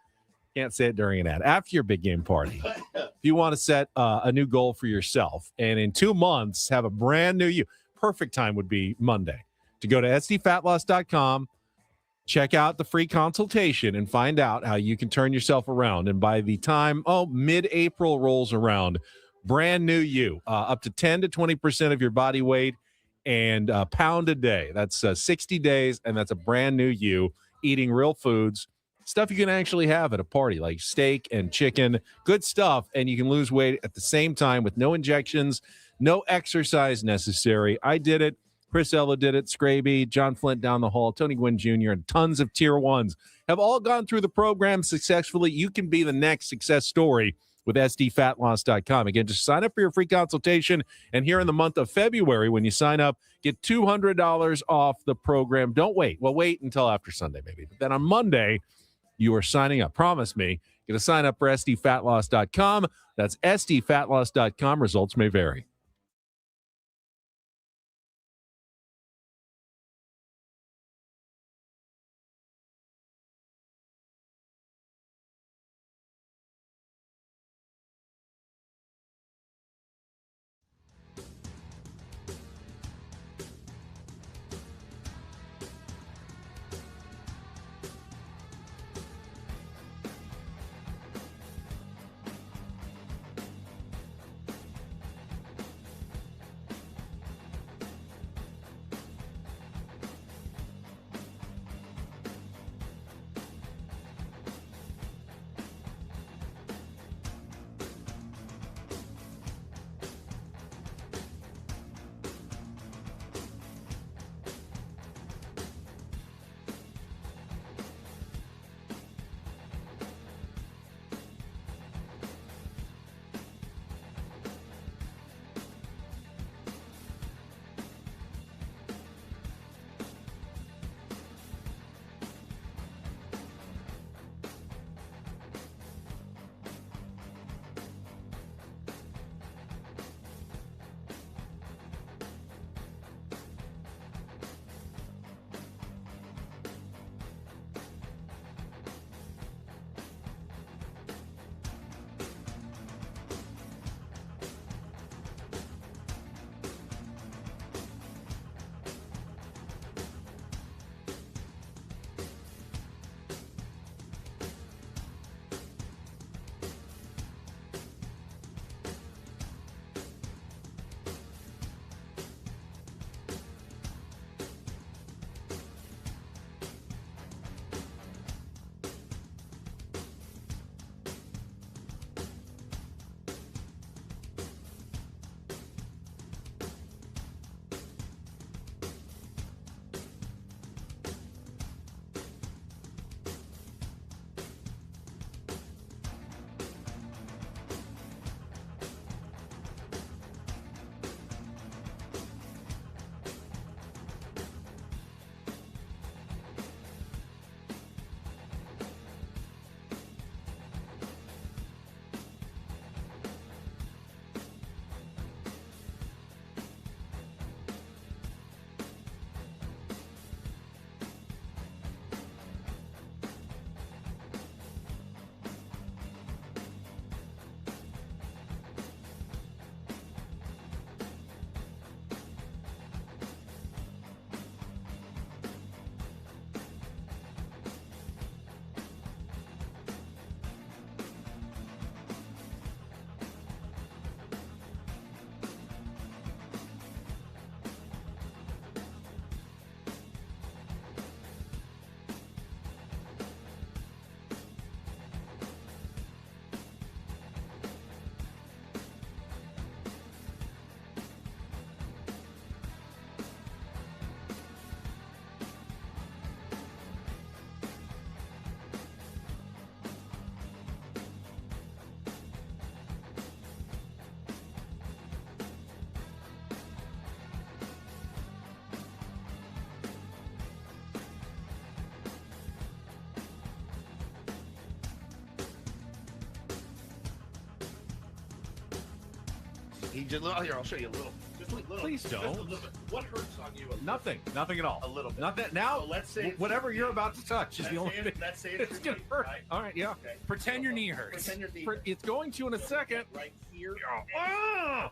can't say it during an ad. After your big game party, if you want to set a new goal for yourself and in 2 months have a brand new you, perfect time would be Monday to go to scfatloss.com. Check out the free consultation and find out how you can turn yourself around. And by the time, mid-April rolls around, brand new you, up to 10 to 20% of your body weight and a pound a day. That's 60 days, and that's a brand new you eating real foods, stuff you can actually have at a party, like steak and chicken, good stuff, and you can lose weight at the same time with no injections, no exercise necessary. I did it. Chris Ella did it. Scraby, John Flint down the hall, Tony Gwynn Jr., and tons of tier ones have all gone through the program successfully. You can be the next success story with sdfatloss.com. Again, just sign up for your free consultation. And here in the month of February, when you sign up, get $200 off the program. Don't wait. Well, wait until after Sunday, maybe. But then on Monday, you are signing up. Promise me. Get a sign up for sdfatloss.com. That's sdfatloss.com. Results may vary. He just, here, I'll show you a little. Just a little. Please don't. Just a little bit. What hurts on you? Nothing at all. A little bit. Not that now. So let's say whatever you're about to touch is the only thing. Let's say it's gonna hurt. Right? All right, yeah. Okay. Pretend your knee hurts. Pretend your knee. It's going to in a second. Right here. Oh,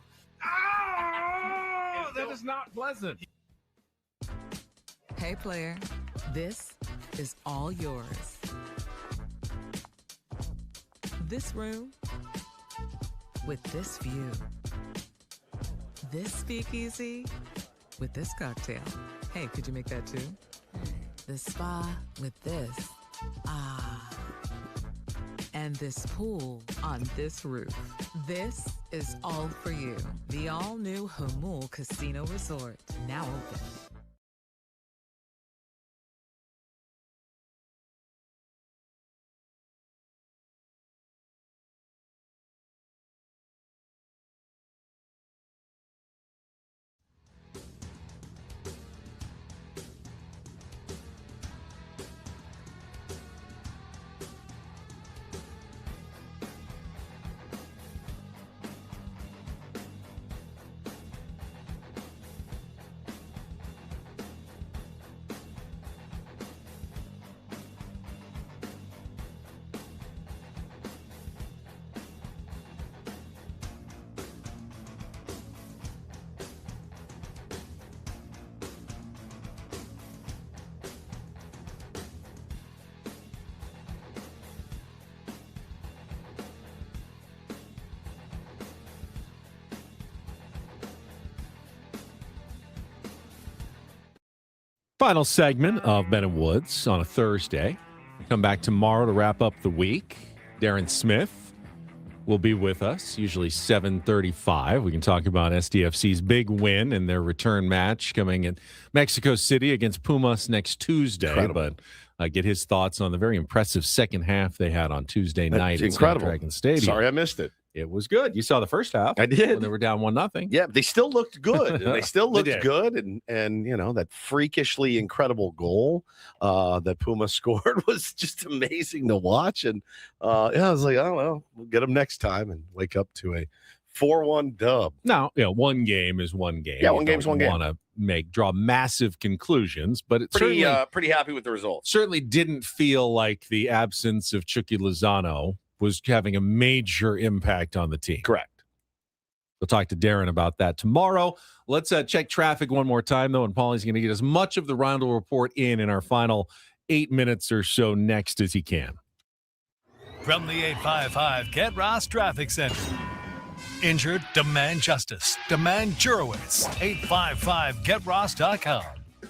that is not pleasant. Hey, player, this is all yours. This room with this view. This speakeasy with this cocktail. Hey, could you make that too? The spa with this. Ah. And this pool on this roof. This is all for you. The all-new Hamul Casino Resort, now open. Final segment of Ben and Woods on a Thursday. We come back tomorrow to wrap up the week. Darren Smith will be with us, usually 7:35. We can talk about SDFC's big win and their return match coming in Mexico City against Pumas next Tuesday. Incredible. But get his thoughts on the very impressive second half they had on Tuesday night at Snapdragon Stadium. Sorry I missed it. It was good. You saw the first half. I did. When they were down 1-0. Yeah, they still looked good. And they still looked did. good. And you know, that freakishly incredible goal that Puma scored was just amazing to watch. And I was like, oh, well, we'll get them next time and wake up to a 4-1 dub. Now, one game is one game. Yeah, one game's one game. Want to draw massive conclusions, but it's Pretty happy with the results. Certainly didn't feel like the absence of Chucky Lozano was having a major impact on the team. Correct. We'll talk to Darren about that tomorrow. Let's check traffic one more time, though, and Paulie's going to get as much of the Reindl Report in our final 8 minutes or so next as he can. From the 855 Get Ross Traffic Center. Injured? Demand justice. Demand Jurowitz. 855GetRoss.com.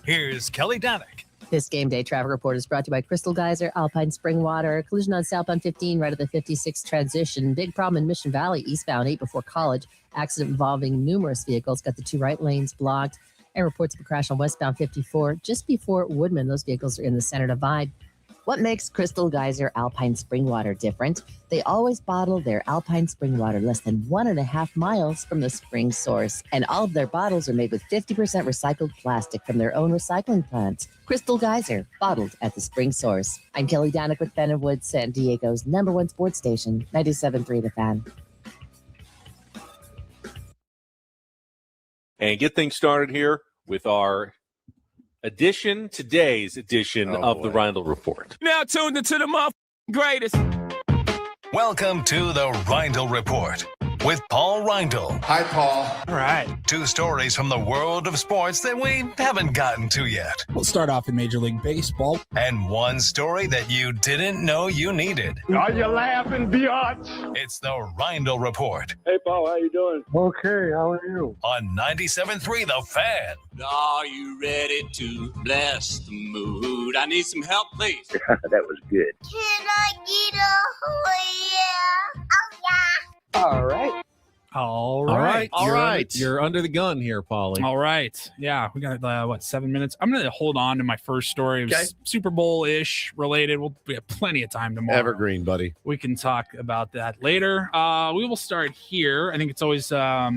Here's Kelly Danick. This game day traffic report is brought to you by Crystal Geyser, Alpine Spring Water. Collision on southbound 15 right at the 56 transition. Big problem in Mission Valley, eastbound 8 before College. Accident involving numerous vehicles. Got the 2 right lanes blocked. And reports of a crash on westbound 54 just before Woodman. Those vehicles are in the center divide. What makes Crystal Geyser Alpine Spring Water different? They always bottle their Alpine Spring Water less than 1.5 miles from the spring source. And all of their bottles are made with 50% recycled plastic from their own recycling plants. Crystal Geyser, bottled at the spring source. I'm Kelly Danick with Ben and Woods, San Diego's #1 sports station, 97.3 The Fan. And get things started here with our today's edition of the Reindl Report. Now tuned into the greatest. Welcome to the Reindl Report with Paul Reindl. Hi, Paul. All right. 2 stories from the world of sports that we haven't gotten to yet. We'll start off in Major League Baseball. And 1 story that you didn't know you needed. Are you laughing, biatch? It's the Reindl Report Hey, Paul, how you doing? Okay, how are you? on 97.3 The Fan. Are you ready to bless the mood? I need some help, please. That was good. Can I get a yeah? Oh, yeah. All right. All right. You're under the gun here, Paulie. All right. Yeah, we got 7 minutes. I'm going to hold on to my first story. It was Super Bowl-ish related. We have plenty of time tomorrow. Evergreen, buddy. We can talk about that later. We will start here. I think it's always a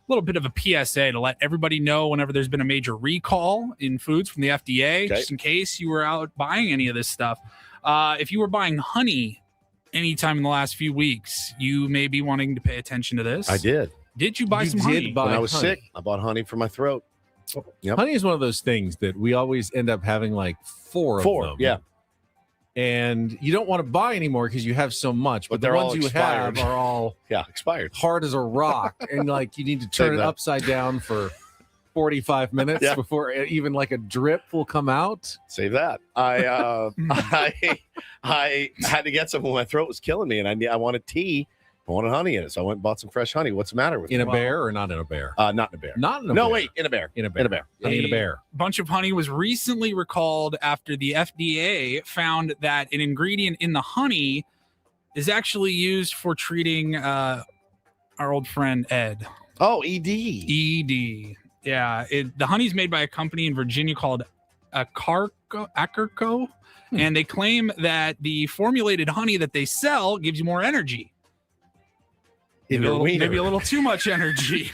little bit of a PSA to let everybody know whenever there's been a major recall in foods from the FDA, just in case you were out buying any of this stuff. If you were buying honey anytime in the last few weeks, you may be wanting to pay attention to this. I did. Did you buy some honey? When I was sick, I bought honey for my throat. Yep. Honey is one of those things that we always end up having like 4 of them. Yeah. And you don't want to buy anymore because you have so much, but the they're ones all you expired. have are all expired. hard as a rock. And like you need to turn it upside down for 45 minutes before even like a drip will come out. Save that. I had to get some when my throat was killing me, and I wanted tea, I wanted honey in it, so I went and bought some fresh honey. What's the matter with In it? a bear or not in a bear? Not in a bear. Not in a no, bear. wait, in a bear. In a bear. In a bear. Honey in a bear. Bunch of honey was recently recalled after the FDA found that an ingredient in the honey is actually used for treating our old friend Ed. Oh, ED. ED. Yeah. The honey's made by a company in Virginia called Acarco, and they claim that the formulated honey that they sell gives you more energy. Maybe a little too much energy.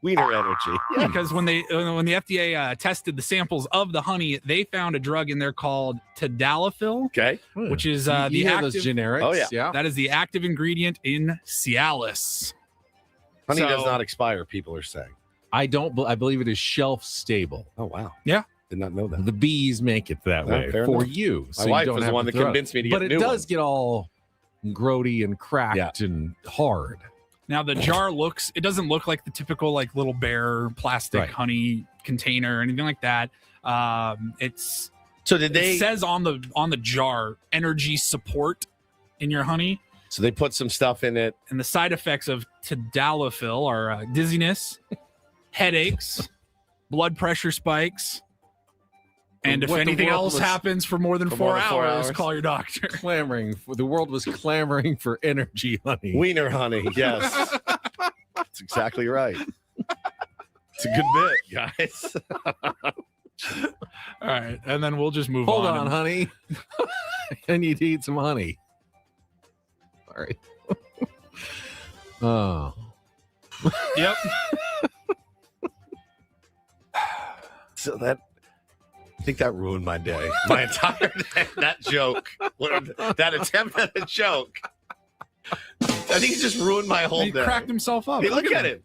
Wiener energy. Yeah, because when the FDA tested the samples of the honey, they found a drug in there called tadalafil. Okay. Which is You the hear active, those generics. Oh, yeah. that is the active ingredient in Cialis. Honey So- does not expire, people are saying. I believe it is shelf stable. Oh, wow. Yeah. Did not know that. The bees make it that way fair for enough. you. My you wife don't was the have one to that throw convinced me to But get it new does ones. get all grody and cracked and hard. Now the jar it doesn't look like the typical like little bear plastic honey container or anything like that. It says on the jar energy support in your honey. So they put some stuff in it. And the side effects of tadalafil are dizziness, headaches, blood pressure spikes. And if What the anything world else was- happens for more than for 4 more than 4 hours, hours. call your doctor. The world was clamoring for energy honey. Wiener honey, yes. That's exactly right. It's a good bit, guys. All right, and then we'll just move Hold on. on, honey. I need to eat some honey. Sorry. Oh. Yep. So I think that ruined my day. My entire day. That joke. That attempt at a joke. I think it just ruined my whole He day. cracked himself up. Hey, look at him.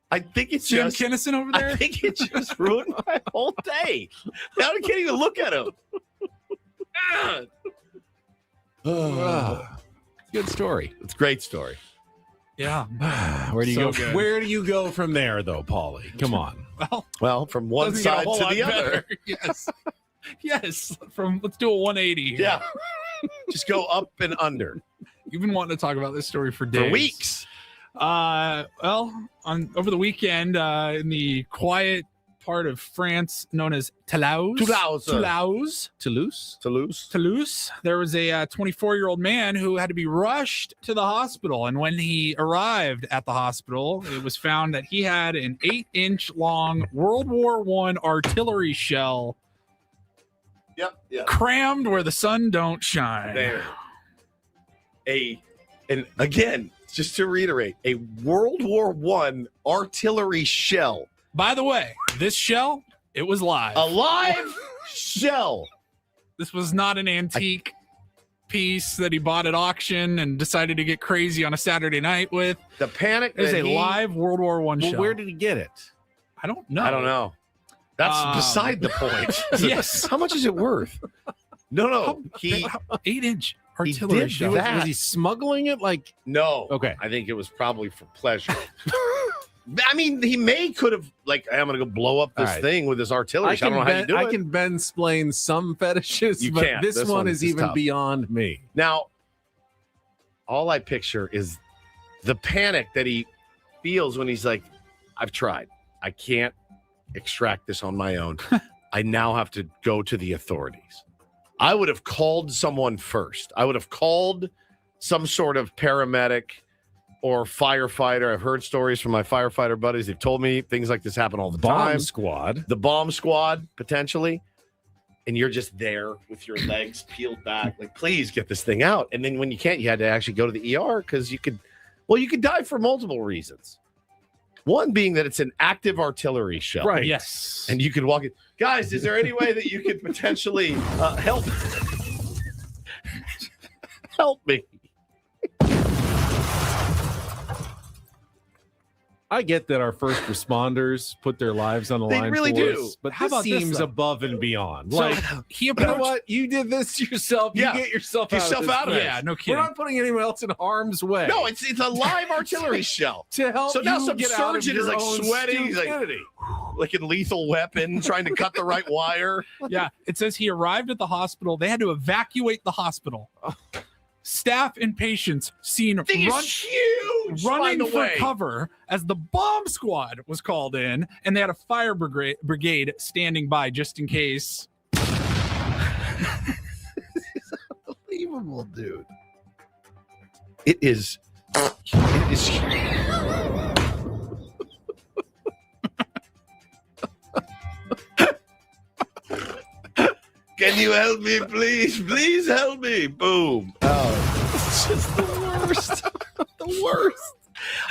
I think it's Jim just Kinnison over there. I think it just ruined my whole day. Now I can't even look at him. Good story. It's a great story. Yeah. Where do you So go? good. Where do you go from there, though, Paulie? Come on. Well, from one Doesn't get a side whole to lot the other. better. Yes. Yes. Let's do a 180 here. Yeah. Just go up and under. You've been wanting to talk about this story for days. For weeks. Over the weekend, in the quiet part of France known as Toulouse, there was a 24-year-old man who had to be rushed to the hospital. And when he arrived at the hospital, it was found that he had an 8-inch long World War I artillery shell crammed where the sun don't shine. There. And again, just to reiterate, a World War I artillery shell. By the way, this shell, it was live. A live shell. This was not an antique piece that he bought at auction and decided to get crazy on a Saturday night with. The panic is a live World War I shell. Where did he get it? I don't know. I don't know. That's beside the point. Yes. How much is it worth? No. 8-inch He artillery did shell. that. Was he smuggling it? No. Okay. I think it was probably for pleasure. I mean, he could have, I'm going to go blow up this thing with his artillery. I don't know how you do it. I can Ben-splain some fetishes, You but can't. this one is even tough. beyond me. Now, all I picture is the panic that he feels when he's like, I've tried. I can't extract this on my own. I now have to go to the authorities. I would have called someone first. I would have called some sort of paramedic or firefighter. I've heard stories from my firefighter buddies. They've told me things like this happen all the time. Bomb squad. The bomb squad, potentially. And you're just there with your legs peeled back. Like, please get this thing out. And then when you can't, you had to actually go to the ER because you could die for multiple reasons. One being that it's an active artillery shell. Right. Yes. And you could walk in. Guys, is there any way that you could potentially help me? I get that our first responders put their lives on the They line really for do. us, but How this about this, seems though? above and beyond. So Like, he you know approached. what? You did this yourself. Yeah. You get yourself Get out yourself of this out of mess. it. Yeah, no We're kidding. not putting anyone else in harm's way. No, it's a live artillery shell. To help So now you some get out of surgeon is your like own sweating. He's like, stupidity. like a lethal weapon, trying to cut the right wire. Yeah, it says he arrived at the hospital. They had to evacuate the hospital. Staff and patients seen huge. running for cover as the bomb squad was called in, and they had a fire brigade standing by just in case. Unbelievable, dude. It is. It is. Can you help me, please? Please help me. Boom. Oh, it's just the worst. The worst.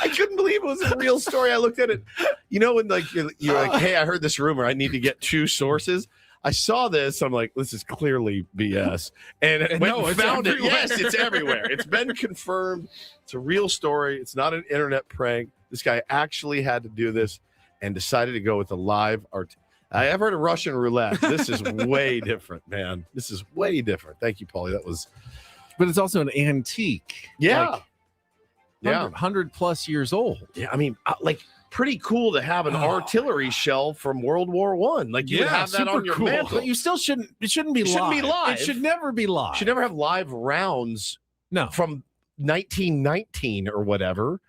I couldn't believe it was a real story. I looked at it. You know, when like you're like, hey, I heard this rumor. I need to get 2 sources. I saw this. I'm like, this is clearly BS. And went and found it. Yes, it's everywhere. It's been confirmed. It's a real story. It's not an internet prank. This guy actually had to do this and decided to go with a live art. I've heard of Russian roulette. This is way different, man. This is way different. Thank you, Paulie. That was. But it's also an antique. Yeah. Like 100 plus years old. Yeah. I mean, like, pretty cool to have an artillery shell from World War I. Like, you would have that on your mantle. But you still shouldn't. It shouldn't be live. It should never be live. Should never have live rounds. No. From 1919 or whatever.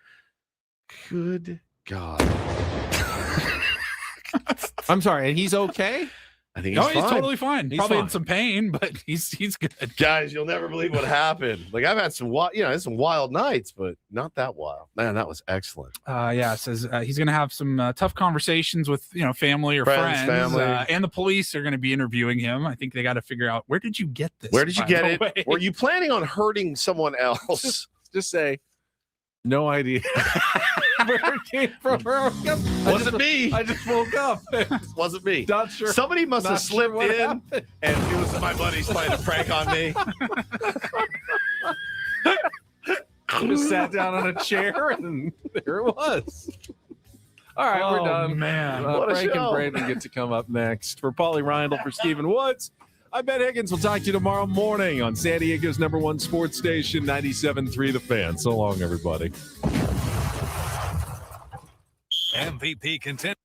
Good God. I'm sorry, and he's okay? I think he's fine. He's totally fine. He's Probably fine. in some pain, but he's good. Guys, you'll never believe what happened. Like, I've had some wild nights, but not that wild. Man, that was excellent. Yeah, it says he's going to have some tough conversations with family or friends. Family. And the police are going to be interviewing him. I think they got to figure out, where did you get this? Where did you get it? Were you planning on hurting someone else? Just say, no idea. Where it came from. Wasn't me. I just woke up. Wasn't me. Not sure. Somebody must have slipped in, and it was my buddies playing a prank on me. Just sat down on a chair, and there it was. All right, we're done. Man, Frank and Brandon get to come up next. For Paulie Reindl, for Stephen Woods, I'm Ben Higgins. We'll talk to you tomorrow morning on San Diego's #1 sports station, 97.3 The Fan. So long, everybody. MVP contender.